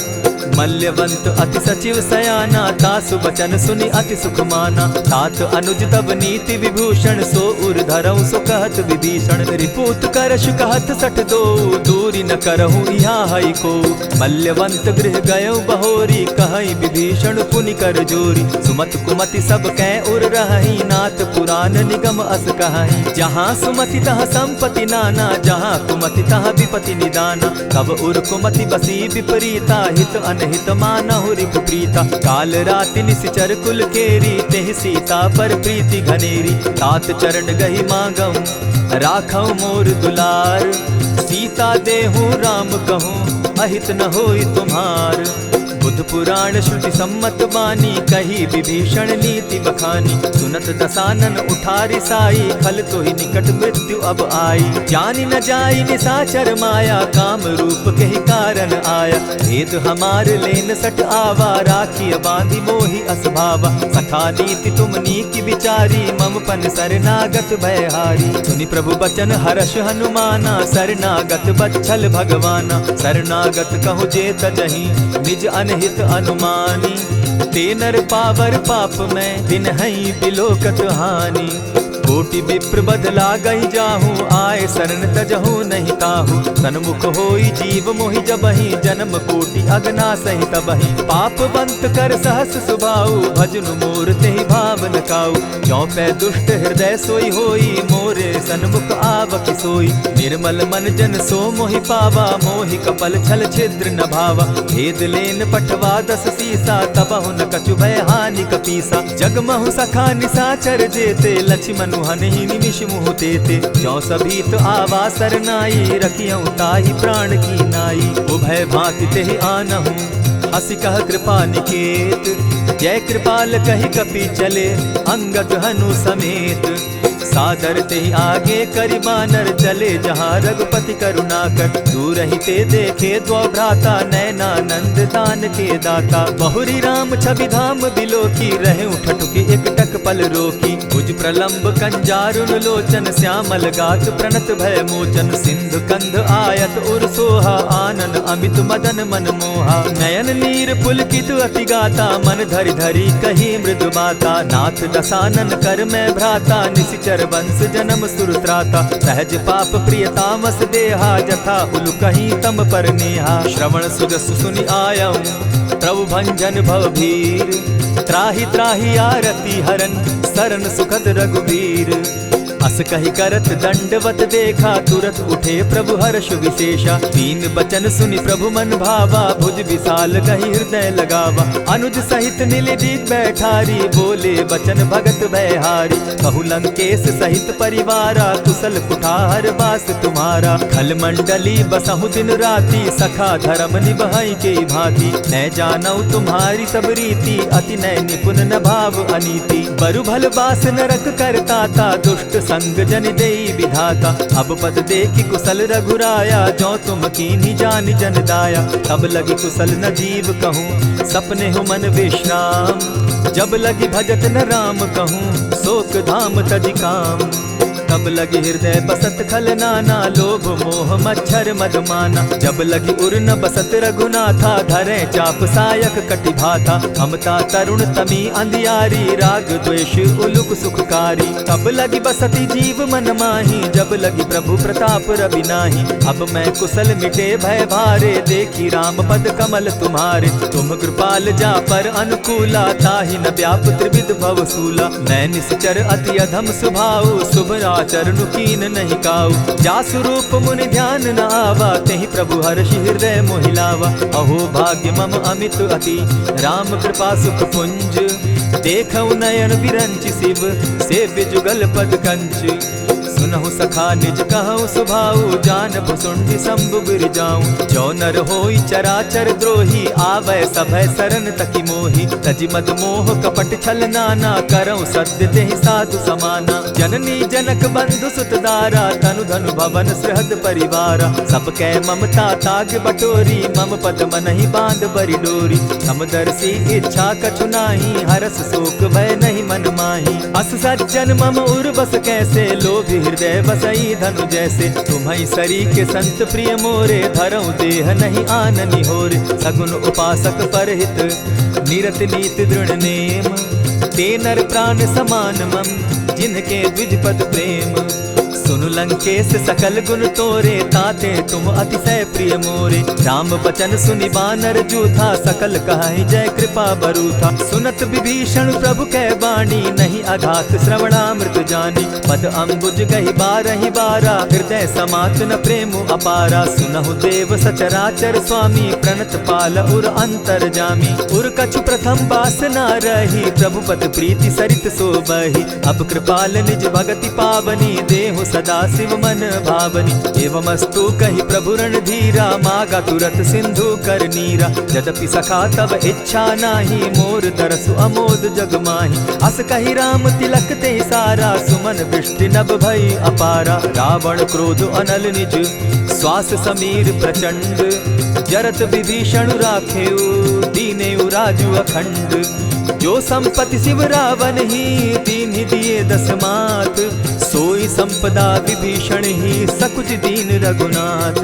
मल्यवंत अति सचिव सयाना, तासु बचन सुनि अति सुख माना। तात अनुज तब नीति विभूषण, सो उर धरऊ सो कहत विभीषण। रिपुत करश कहत सठ दो, दूरी न करहु यहाँ हई को। मल्यवंत गृह गयो बहोरी, कहई विभीषण पुनि कर जोरी। सुमत कुमति सब कै उर रहई, नाथ पुराण निगम अस कहई। जहाँ सुमति तहाँ संपत्ति नाना, जहाँ कुमति तहाँ विपति निदाना। तब उर कुमति बसी विपरीता, हित अनहित मानहु रिपु प्रीता। काल राति निशिचर कुल केरी, तेहि सीता पर प्रीति घनेरी। तात चरण गहि मांगऊं, राखऊं मोर दुलार। सीता देहूं राम कहूं, अहित न होई तुम्हार। बुध पुराण श्रुति सम्मत बानी, कही विभीषण नीति बखानी। सुनत दसानन उठारि साई, खल तो ही निकट मृत्यु अब आई। जानी न जाई निसाचर माया, काम रूप के ही कारण आया। भेद हमार लेन सट आवा, राखिय बांधी मोहि असभावा। सखा नीति तुम नीति विचारी, मम पन शरणागत भयहारी। सुनि प्रभु बचन हर्ष हनुमाना, शरणागत बच्छल भगवाना। शरणागत कहु जे तजहि, निज अनहित अनुमानी। ते नर पावर पाप में, बिनहि बिलोकत हानि। कोटि विप्र बदला गई जाहूँ, आए शरण तजहू नहीं ताहू। सन्मुख होई जीव मोहि जबहि, जन्म कोटि अगना सहि तबहि। पाप बंत कर सहस सुभाऊ, भजनु मोर तेहि भाव न काऊ। ज्यों पै दुष्ट हृदय सोई होई, मोरे सन्मुख आवक सोई। निर्मल मन जन सो मोहि पावा, मोहि कपल छल छिद्र न भावा। भेद लेन पठवा 10 सीसा, तबहु न कछु भय हानि कपीसा। जगमहु सखा निसाचर जेते, लक्ष्मण हनहि निमिष मुह देते। ज्यों सभीत आवा सरनाई, रखियऊं ताहि प्राण की नाई। उभय भांति तेहि आनहूं, हसी कह कृपा निकेत। जय कृपाल कहि कपि चले, अंगद हनु समेत। सादर ते आगे करि बानर चले जहाँ रघुपति करुणा कर। दूर ही ते देखे द्वौ भ्राता नैनानंद दान के दाता। बहुरी राम छवि धाम बिलोकी रहे उठटुकी एक टक पल रोकी। भुज प्रलंब कंजारुन लोचन श्यामल गात प्रणत भय मोचन। सिंधु कंध आयत उर सोहा आनन अमित मदन मन मोहा। नयन नीर पुलकित अति गाता मन धरि धरि कही मृदु बाता। नाथ दसानन कर मैं भ्राता निशिचर वंश जन्म सुरत्राता। सहज पाप प्रिय तामस देहा जथा उलु कहीं तम पर नेहा। श्रवण सुजस सुनि आयऊं प्रभु भंजन भवभीर। त्राहि त्राहि आरती हरन सरन सुखद रघुवीर। अस कहि करत दंडवत देखा तुरत उठे प्रभु हर्ष विशेषा। दीन बचन सुनि प्रभु मन भावा भुज विशाल कहि हृदय लगावा। अनुज सहित नीलदीप बैठारी बोले बचन भगत भयहारी। कहु लंकेश सहित परिवारा कुशल कुठार बास तुम्हारा। खल मंडली बसहु दिन राति सखा धर्म निभाई के भांति। न जानऊ तुम्हारी सब रीति अति नय निपुण न भाव अनीति। बरु भल बास नरक करता ता दुष्ट संग जन देई विधाता। अब पद देखी कुशल रघुराया जो तुम कीन्ही जान जन दाया। तब लगी कुशल न जीव कहूँ सपने हो मन विश्राम। जब लगी भजत न राम कहूँ शोक धाम तजि काम। तब लगी हृदय बसत खल नाना लोभ मोह मच्छर मधुमाना। जब लगी उर न बसत रघुनाथा धरे चाप सायक कटि भाथा। ममता तरुण तमी अंधियारी राग द्वेष उलुक सुखकारी। तब लगी बसती जीव मन माही जब लगी प्रभु प्रताप रवि नाही। अब मैं कुशल मिटे भय भारे देखी राम पद कमल तुम्हारे। तुम कृपाल जा पर अनुकूला ताहि न व्याप त्रिविध भवसूला। मैं निश्चर अति अधम स्वभाव शुभ चरणु कीन नहीं काऊ। जासु रूप मुनि ध्यान न आवा तेहि प्रभु हर्षि हृदय मोहिलावा। अहो भाग्य मम अमित अति राम कृपा सुख पुंज। देखऊ नयन विरंच शिव सेव्य जुगल पद कंच। सुनहु सखा निज कहु सुभाऊ जान भुसुंडि शंभु गिर जाऊं। जो नर होई चराचर द्रोही आवै सभय सरन तकी मोही। तजि मद मोह कपट छल नाना करऊं सत्य तेहि साधु समाना। जननी जनक बंधु सुत दारा तनु धनु भवन सृहद परिवारा। सब कै ममता ताग बटोरी मम पद मनहि बांध बरि डोरी। समदर्शी इच्छा कछु नाही हरस शोक भय नहीं मन माही। अस सज्जन मम उर बस कैसे लोभी हृदय बसई धनु जैसे। तुम्हारी सरी के संत प्रिय मोरे धरऊं देह नहीं आननि होरे। सगुन उपासक परहित निरत नीत दृढ़ नेम। ते नर प्राण समान मम जिनके द्विज पद प्रेम। सुनु लंकेश सकल गुण तोरे ताते तुम अतिशय प्रिय मोरे। राम बचन सुनि बानर जूथा सकल कहाहि जय कृपा बरूथा। सुनत विभीषण प्रभु कै बाणी नहीं अघात श्रवणामृत जानी। पद अम्बुज गहि बारहि बारा हृदय समात न प्रेम अपारा। सुनहु देव सचराचर स्वामी प्रणत पाल उर अंतर जामी। उर कछु प्रथम बास न रही प्रभु पद प्रीति सरित सोबहि। अब कृपाल निज भगति पावनी देहु सदा शिव मन भावनी। एवमस्तु कहि प्रभु रणधीरा मागा तुरत सिंधु कर नीरा। यद्यपि सखा तब इच्छा नाही मोर दरसु अमोद जग माही। अस कहि राम तिलक ते सारा सुमन वृष्टि नभ भई अपारा। रावण क्रोध अनल निज श्वास समीर प्रचंड। जरत विभीषण राखेउ दीनेउ राजु अखंड। जो संपत्ति शिव रावण ही दीन्हि दिए दस मात। सोई संपदा विभीषण ही सकुच दीन रघुनाथ।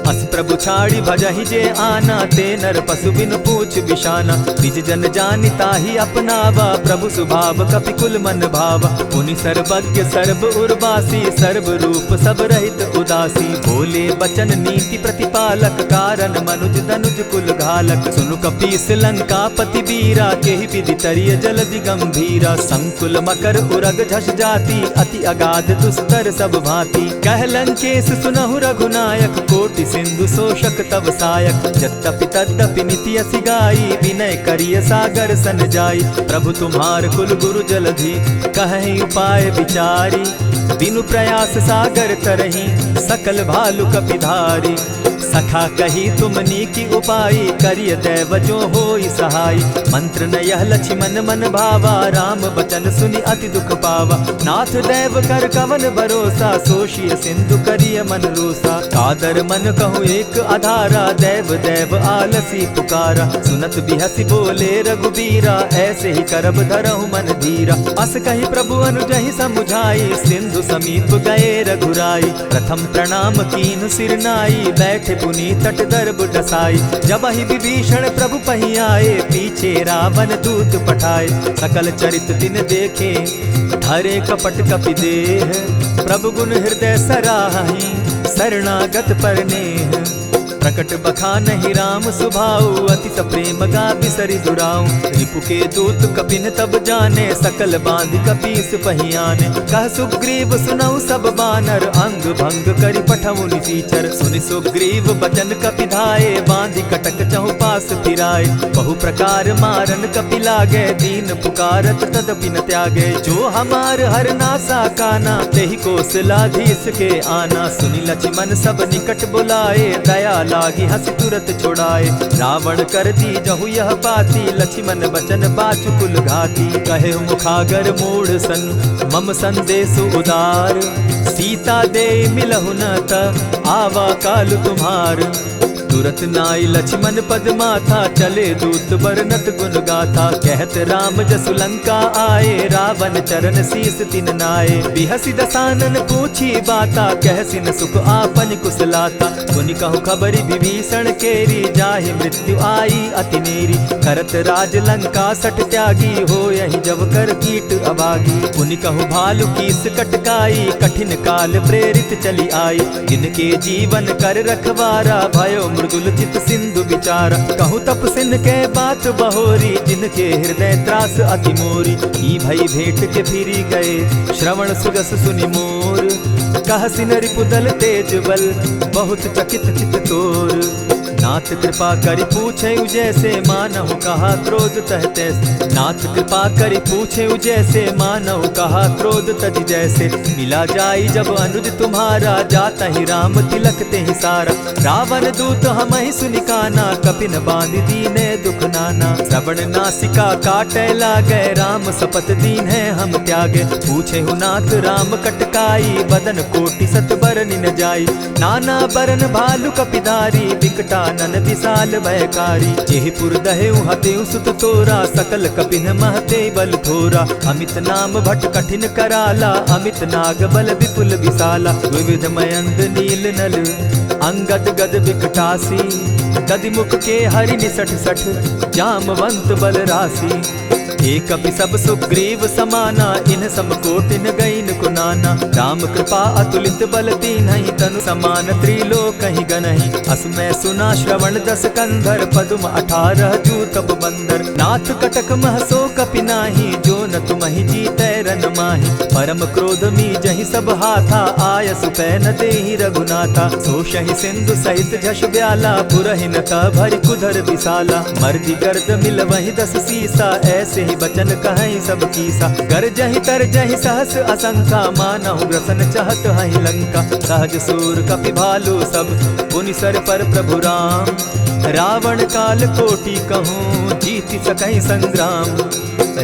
अस प्रभु छाड़ी भजहि जे आना ते नर पशु बिन पूछ बिशाना। निज जन जानिता ही अपनावा प्रभु स्वभाव कपि कुल मन भावा। मुनि सर्वज्ञ सर्व उर्वासी सर्व रूप सब रहित उदासी। बोले बचन नीति प्रतिपालक कारण मनुज धनुज कुल घालक। सुनु कपीस लंकापति वीरा केहि विधि तरिय जलधि गंभीरा। संकुल मकर उरग झस जाति अति अगाध दुस्तर सब भांति। कह लंकेश सुनहु रघुनायक कोटि सिंधु शोषक तव सायक। यद्यपि तद्यपि निति असि गाई विनय करिय सागर सन जाई। प्रभु तुम्हार कुल गुरु जलधि कहि उपाय विचारी। बिनु प्रयास सागर तरहि सकल भालु कपिधारी। सखा कही तुमनी की उपाई, करिय दैव जो होई सहाय। मंत्र न यह लक्ष्मण मन भावा, राम बचन सुनि अति दुख पावा। नाथ दैव कर कवन भरोसा, सोशिय सिंधु करिय मन रोसा। कादर मन कहूँ एक आधारा, दैव दैव आलसी पुकारा। सुनत बिहसी बोले रघुबीरा, ऐसे ही करब धरहु मन धीरा। अस कही प्रभु अनुजहि समुझाई, सिंधु समीप गए रघुराई। प्रथम प्रणाम कीन सिर नाई, बैठे पुनि तट दर्ब डसाई। जब ही विभीषण प्रभु पही आए, पीछे रावण दूत पठाए। सकल चरित तिन देखे, धरे कपट कपि देह। प्रभु गुण हृदय सराहि, शरणागत पर नेह। प्रकट बखानहि राम सुभाऊ, अति सप्रेम गा बिसरि दुराऊ। रिपु के दूत कपिन तब जाने, सकल बांधि कपीस पहियाने। कह सुग्रीव सुनऊ सब बानर, अंग भंग करि पठऊ निसीचर। सुनि सुग्रीव बचन कपि धाये, बांधि कटक चहु पास फिराए। बहु प्रकार मारन कपि लागे, दीन पुकारत तदपि न त्यागे। जो हमार हर नासा काना, तेहि कौशलाधीश के आना। सुनि लक्ष्मण सब निकट बुलाए, दया लागी हंसी तुरत छुड़ाए। रावण कर दी जहु यह पाती, लक्ष्मण बचन बाचु कुल घाती। कहे मुखागर मूढ़ सन, मम संदेश उदार। सीता दे मिलहु न त, आवा काल तुम्हार। तुरत नाई लक्ष्मण पद माथा, चले दूत बरनत गुण गाथा। कहत राम जसु लंका आए, रावण चरण शीस तिन नाये। बिहसी दसानन पूछी बाता, कहसिन सुख आपन कुशलाता। सुनि कहु खबरि विभीषण केरी, जाहि मृत्यु आई अति नेरी। करत राज लंका सठ त्यागी, हो यही जब कर कीट अभागी। पुनि कहु भालु कीस कटकाई, कठिन काल प्रेरित चली आई। जिनके जीवन कर रखवारा, भयो मृदुल चित सिंधु विचारा। कहूँ तपसिन के बात बहोरी, जिनके हृदय त्रास अति मोरी। ई भई भेंट के फिरी गए, श्रवण सुजस सुनि मोर। कहसिन रिपुदल तेज बल, बहुत चकित चित तोर। नाथ कृपा करि पूछे जैसे, मानहु कहा क्रोध तह तैसे। नाथ कृपा करि पूछे जैसे, मानहु कहा क्रोध तज जैसे। मिला जाई जब अनुज तुम्हारा, जाता ही राम तिलक ते ही सारा। रावण दूत हम ही सुनि काना, कपिन बांध दीने दुख नाना। श्रवण नासिका काटे लागे, राम सपत दीन है हम त्यागे। पूछे हु नाथ राम कटकाई, बदन कोटि सत बरनि न जाई। नाना बरन भालु कपिधारी, विकटा नन विशाल भयकारी। जेहिपुर दहेउ हतेउ सुत तोरा, सकल कपिन महते बल थोरा। अमित नाम भट कठिन कराला, अमित नाग बल विपुल विशाला। विविध मयंद नील नल, अंगद गद विकटासी। गदिमुख के हरि निसठ सठ, जामवंत बल राशि। एक कपि सब सुग्रीव समाना, इन समकोटिन गईन कुनाना। राम कृपा अतुलित बल दीन्हि, तनु समान त्रिलोक ही गनहि। अस मैं सुना श्रवण दस कंधर, पदुम 18 जू तब बंदर। नाथ कटक महसो कपि नाही, जो न तुमहि जीतै रन माहि। परम क्रोध मी जहि सब हाथा, आय सुपै न देहि रघुनाथा। सोषहि सिंधु सहित झष ब्याला, पुरहि न त भरि कुधर विशाला। मर्दि गर्द मिल वहि 10 सीसा, ऐसे ही बचन कहीं सब कीसा। गरजहि तरजहि सहस असंख्या, मानहु ग्रसन चाहत हहि लंका। सहज सूर कपि भालु सब, पुनि सर पर प्रभु राम। रावण काल कोटि कहूँ, जीति सकहि संग्राम।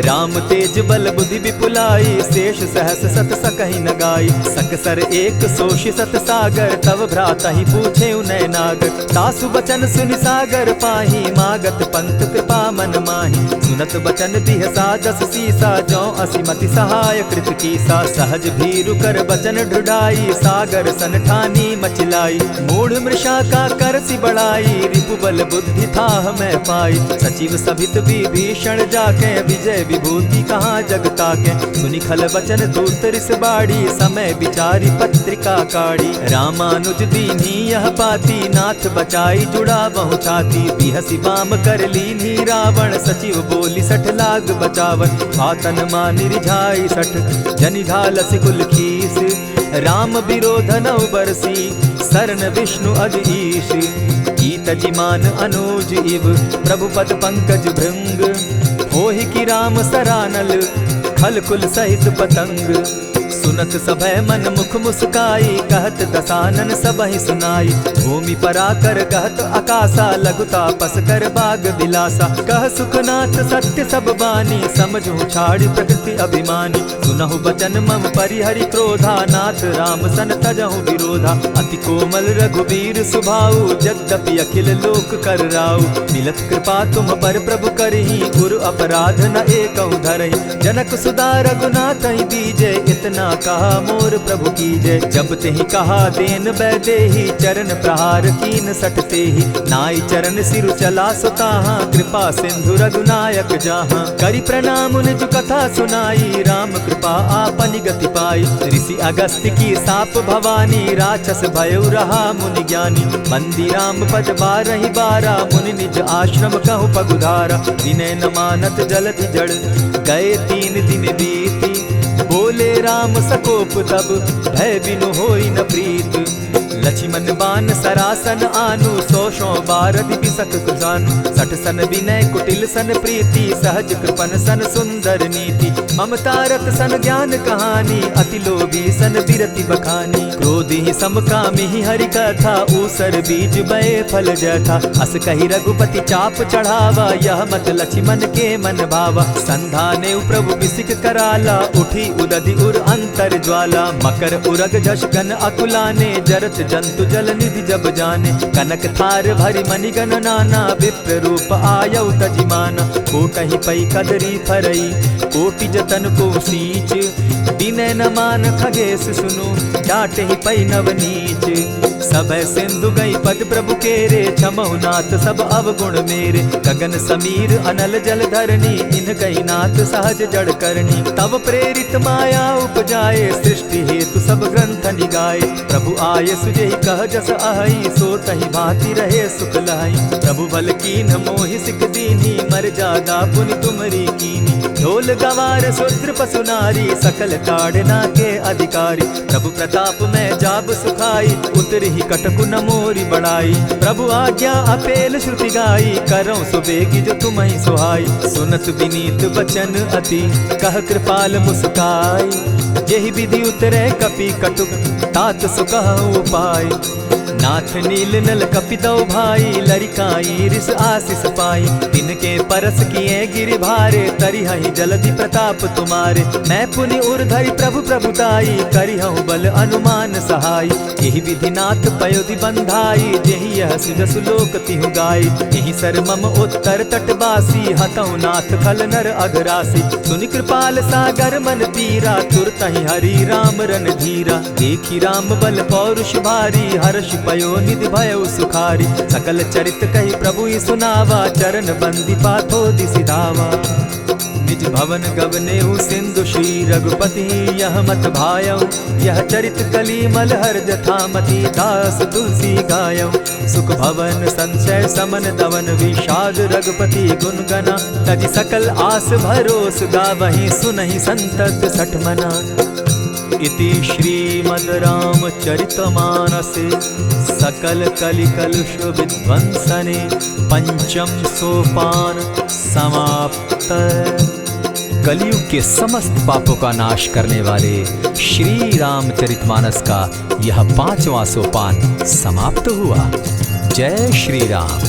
राम तेज बल बुद्धि विपुलाई, शेष सहस सत सकहि न गाई। सकसर एक सोषि सत सागर, तव भ्राता ही पूछे उनय नागर। तासु बचन सुनि सागर पाही, मागत पंत कृपा मन माही। सुनत बचन बिहसा 10 सीसा, जौ असिमति सहाय कृत कीसा। सहज भीरु कर बचन ढुढ़ाई, सागर सन ठानी मचिलाई। मूढ़ मृषा का कर सी बढ़ाई, रिपु बल बुद्धि थाह मैं पाई। सचिव सभित विभीषण जाके, विजय विभूति कहाँ जगता के। सुनि खल बचन दूत रिस बाड़ी, समय विचारी पत्रिका काढ़ी। रामानुज दीन्ही यह पाती, नाथ बचाई जुड़ा बहु छाती। बिहसी बाम कर लीन्ही रावण, सचिव बोली 60 लाग बचावन। आतन मानि रिझाई 60, जनि झालसि कुल खीस। राम विरोध नौ बरसी, शरण विष्णु अज ईश। गीत जिमान अनुज इव, प्रभु पद पंकज भृंग। होहि कि राम सरानल, खल कुल सहित पतंग। सुन सुनत सभय मन मुख मुस्काई, कहत दसानन सबहि सुनाई। भूमि पराकर कहत आकाशा, लघुता पस कर बाग बिलासा। कह सुखनाथ सत्य सब बानी, समझू छाड़ी प्रकृति अभिमानी। सुनहु बचन मम परिहरि क्रोधा, नाथ राम सन तजहु विरोधा। अति कोमल रघुबीर सुभाऊ, यद्यपि अखिल लोक कर राऊ। मिलत कृपा तुम पर प्रभु करही, गुरु अपराध न एकहु धरहि। जनक सुदा रघुनाथ ही दीजे, इतना कहा मोर प्रभु कीजे। जब तेहि कहा देन बैदेही, चरण प्रहार कीन सटते ही। नाई चरण सिरु चला सुताहा, कृपा सिंधु रघुनायक जाहा। करि प्रणाम निज कथा सुनाई, राम कृपा आपनि गति पाई। ऋषि अगस्त्य की साप भवानी, राक्षस भयउ रहा मुनि ज्ञानी। बंदी राम पद बारहि बारा, मुनि निज आश्रम कहु पगुधारा। विनय न मानत जलधि जड़, गए 3 दिन बीती। बोले राम सकोप तब, भय बिनु होई न प्रीत। लक्ष्मण बान सरासन आनु, 100 बारधि बिसक कुजानु। 60 सन विनय कुटिल सन प्रीति, सहज कृपन सन सुंदर नीति। ममता रत सन ज्ञान कहानी, अति लोभी सन बिरति बखानी। क्रोधी समकामी हरि कथा, ऊसर बीज बये फल जथा। अस कही रघुपति चाप चढ़ावा, यह मत लक्ष्मण के मन भावा। संधाने प्रभु बिसिक कराला, उठी उदधि उर अंतर ज्वाला। मकर उरग झष गन अकुलाने, जरत जंतु जल निधि जब जाने। कनक थार भरि मणिगण नाना, विप्र रूप आयउ तजिमाना। कोटहि पै कदरी फरई, कोटि जतन को सींच। विनय न मान खगेश सुनु, डांटहि पै नव नीच। सबय सिंधु गई पद प्रभु केरे, क्षमहु नाथ सब अवगुण मेरे। गगन समीर अनल जल धरनी, इन गई नाथ सहज जड़ करनी। तब प्रेरित माया उपजाए, सृष्टि हेतु सब ग्रंथ निगाए। प्रभु आय सुजेहि कह जस अहई, सो तहि भांति रहे सुख लहई। प्रभु बल कीन मोहि सिख दीनी, मर जादा पुनि तुमरी कीनी। ढोल गवार शूद्र पशु नारी, सकल ताड़ना के अधिकारी। प्रभु प्रताप में जाब सुखाई, उतरि कटकु न मोरी बड़ाई। प्रभु आज्ञा अपेल श्रुति गाई, करऊं सुबेगी जो तुम्हि सुहाई। सुनत विनीत बचन अति, कह कृपाल मुस्काई। जेहि विधि उतरे कपि कटुक, तात सुकहु उपाय। नाथ नील नल कपि दो भाई, लरिकाई रिस आशीष पाई। तिनके परस किए गिरि भारे, तरिहहि जलधि प्रताप तुम्हारे। मैं पुनि उर्धरि प्रभु प्रभुताई, करिहु बल अनुमान सहाय। यही विधि नाथ पयोधि बंधाई, जेहि यह सुजसु लोक तिहु गाई। यही सर मम उत्तर तटवासी, हतहु नाथ खल नर अघरासी। सुनि कृपाल सागर मन पीरा, तुरतहि हरि राम रन धीरा। देखी राम बल पौरुष भारी, हर्ष पयो निधि भयउ सुखारी। सकल चरित कही प्रभु ही सुनावा, चरण बंदी पाथो दिसि धावा। निज भवन गवनेहु सिंधु श्री रघुपति, यह मत भायऊ। यह चरित कली मलहर जथामति, दास तुलसी गायऊ। सुख भवन संशय समन दवन, विषाद रघुपति गुण गना। तजि सकल आस भरोस, गावहि सुनहि संतत सठ मना। इति श्रीमद् रामचरितमानसे, सकल कलि कलुष विध्वंसने। पंचम सोपान समाप्त। कलयुग के समस्त पापों का नाश करने वाले श्री रामचरितमानस का यह 5वां सोपान समाप्त हुआ। जय श्री राम।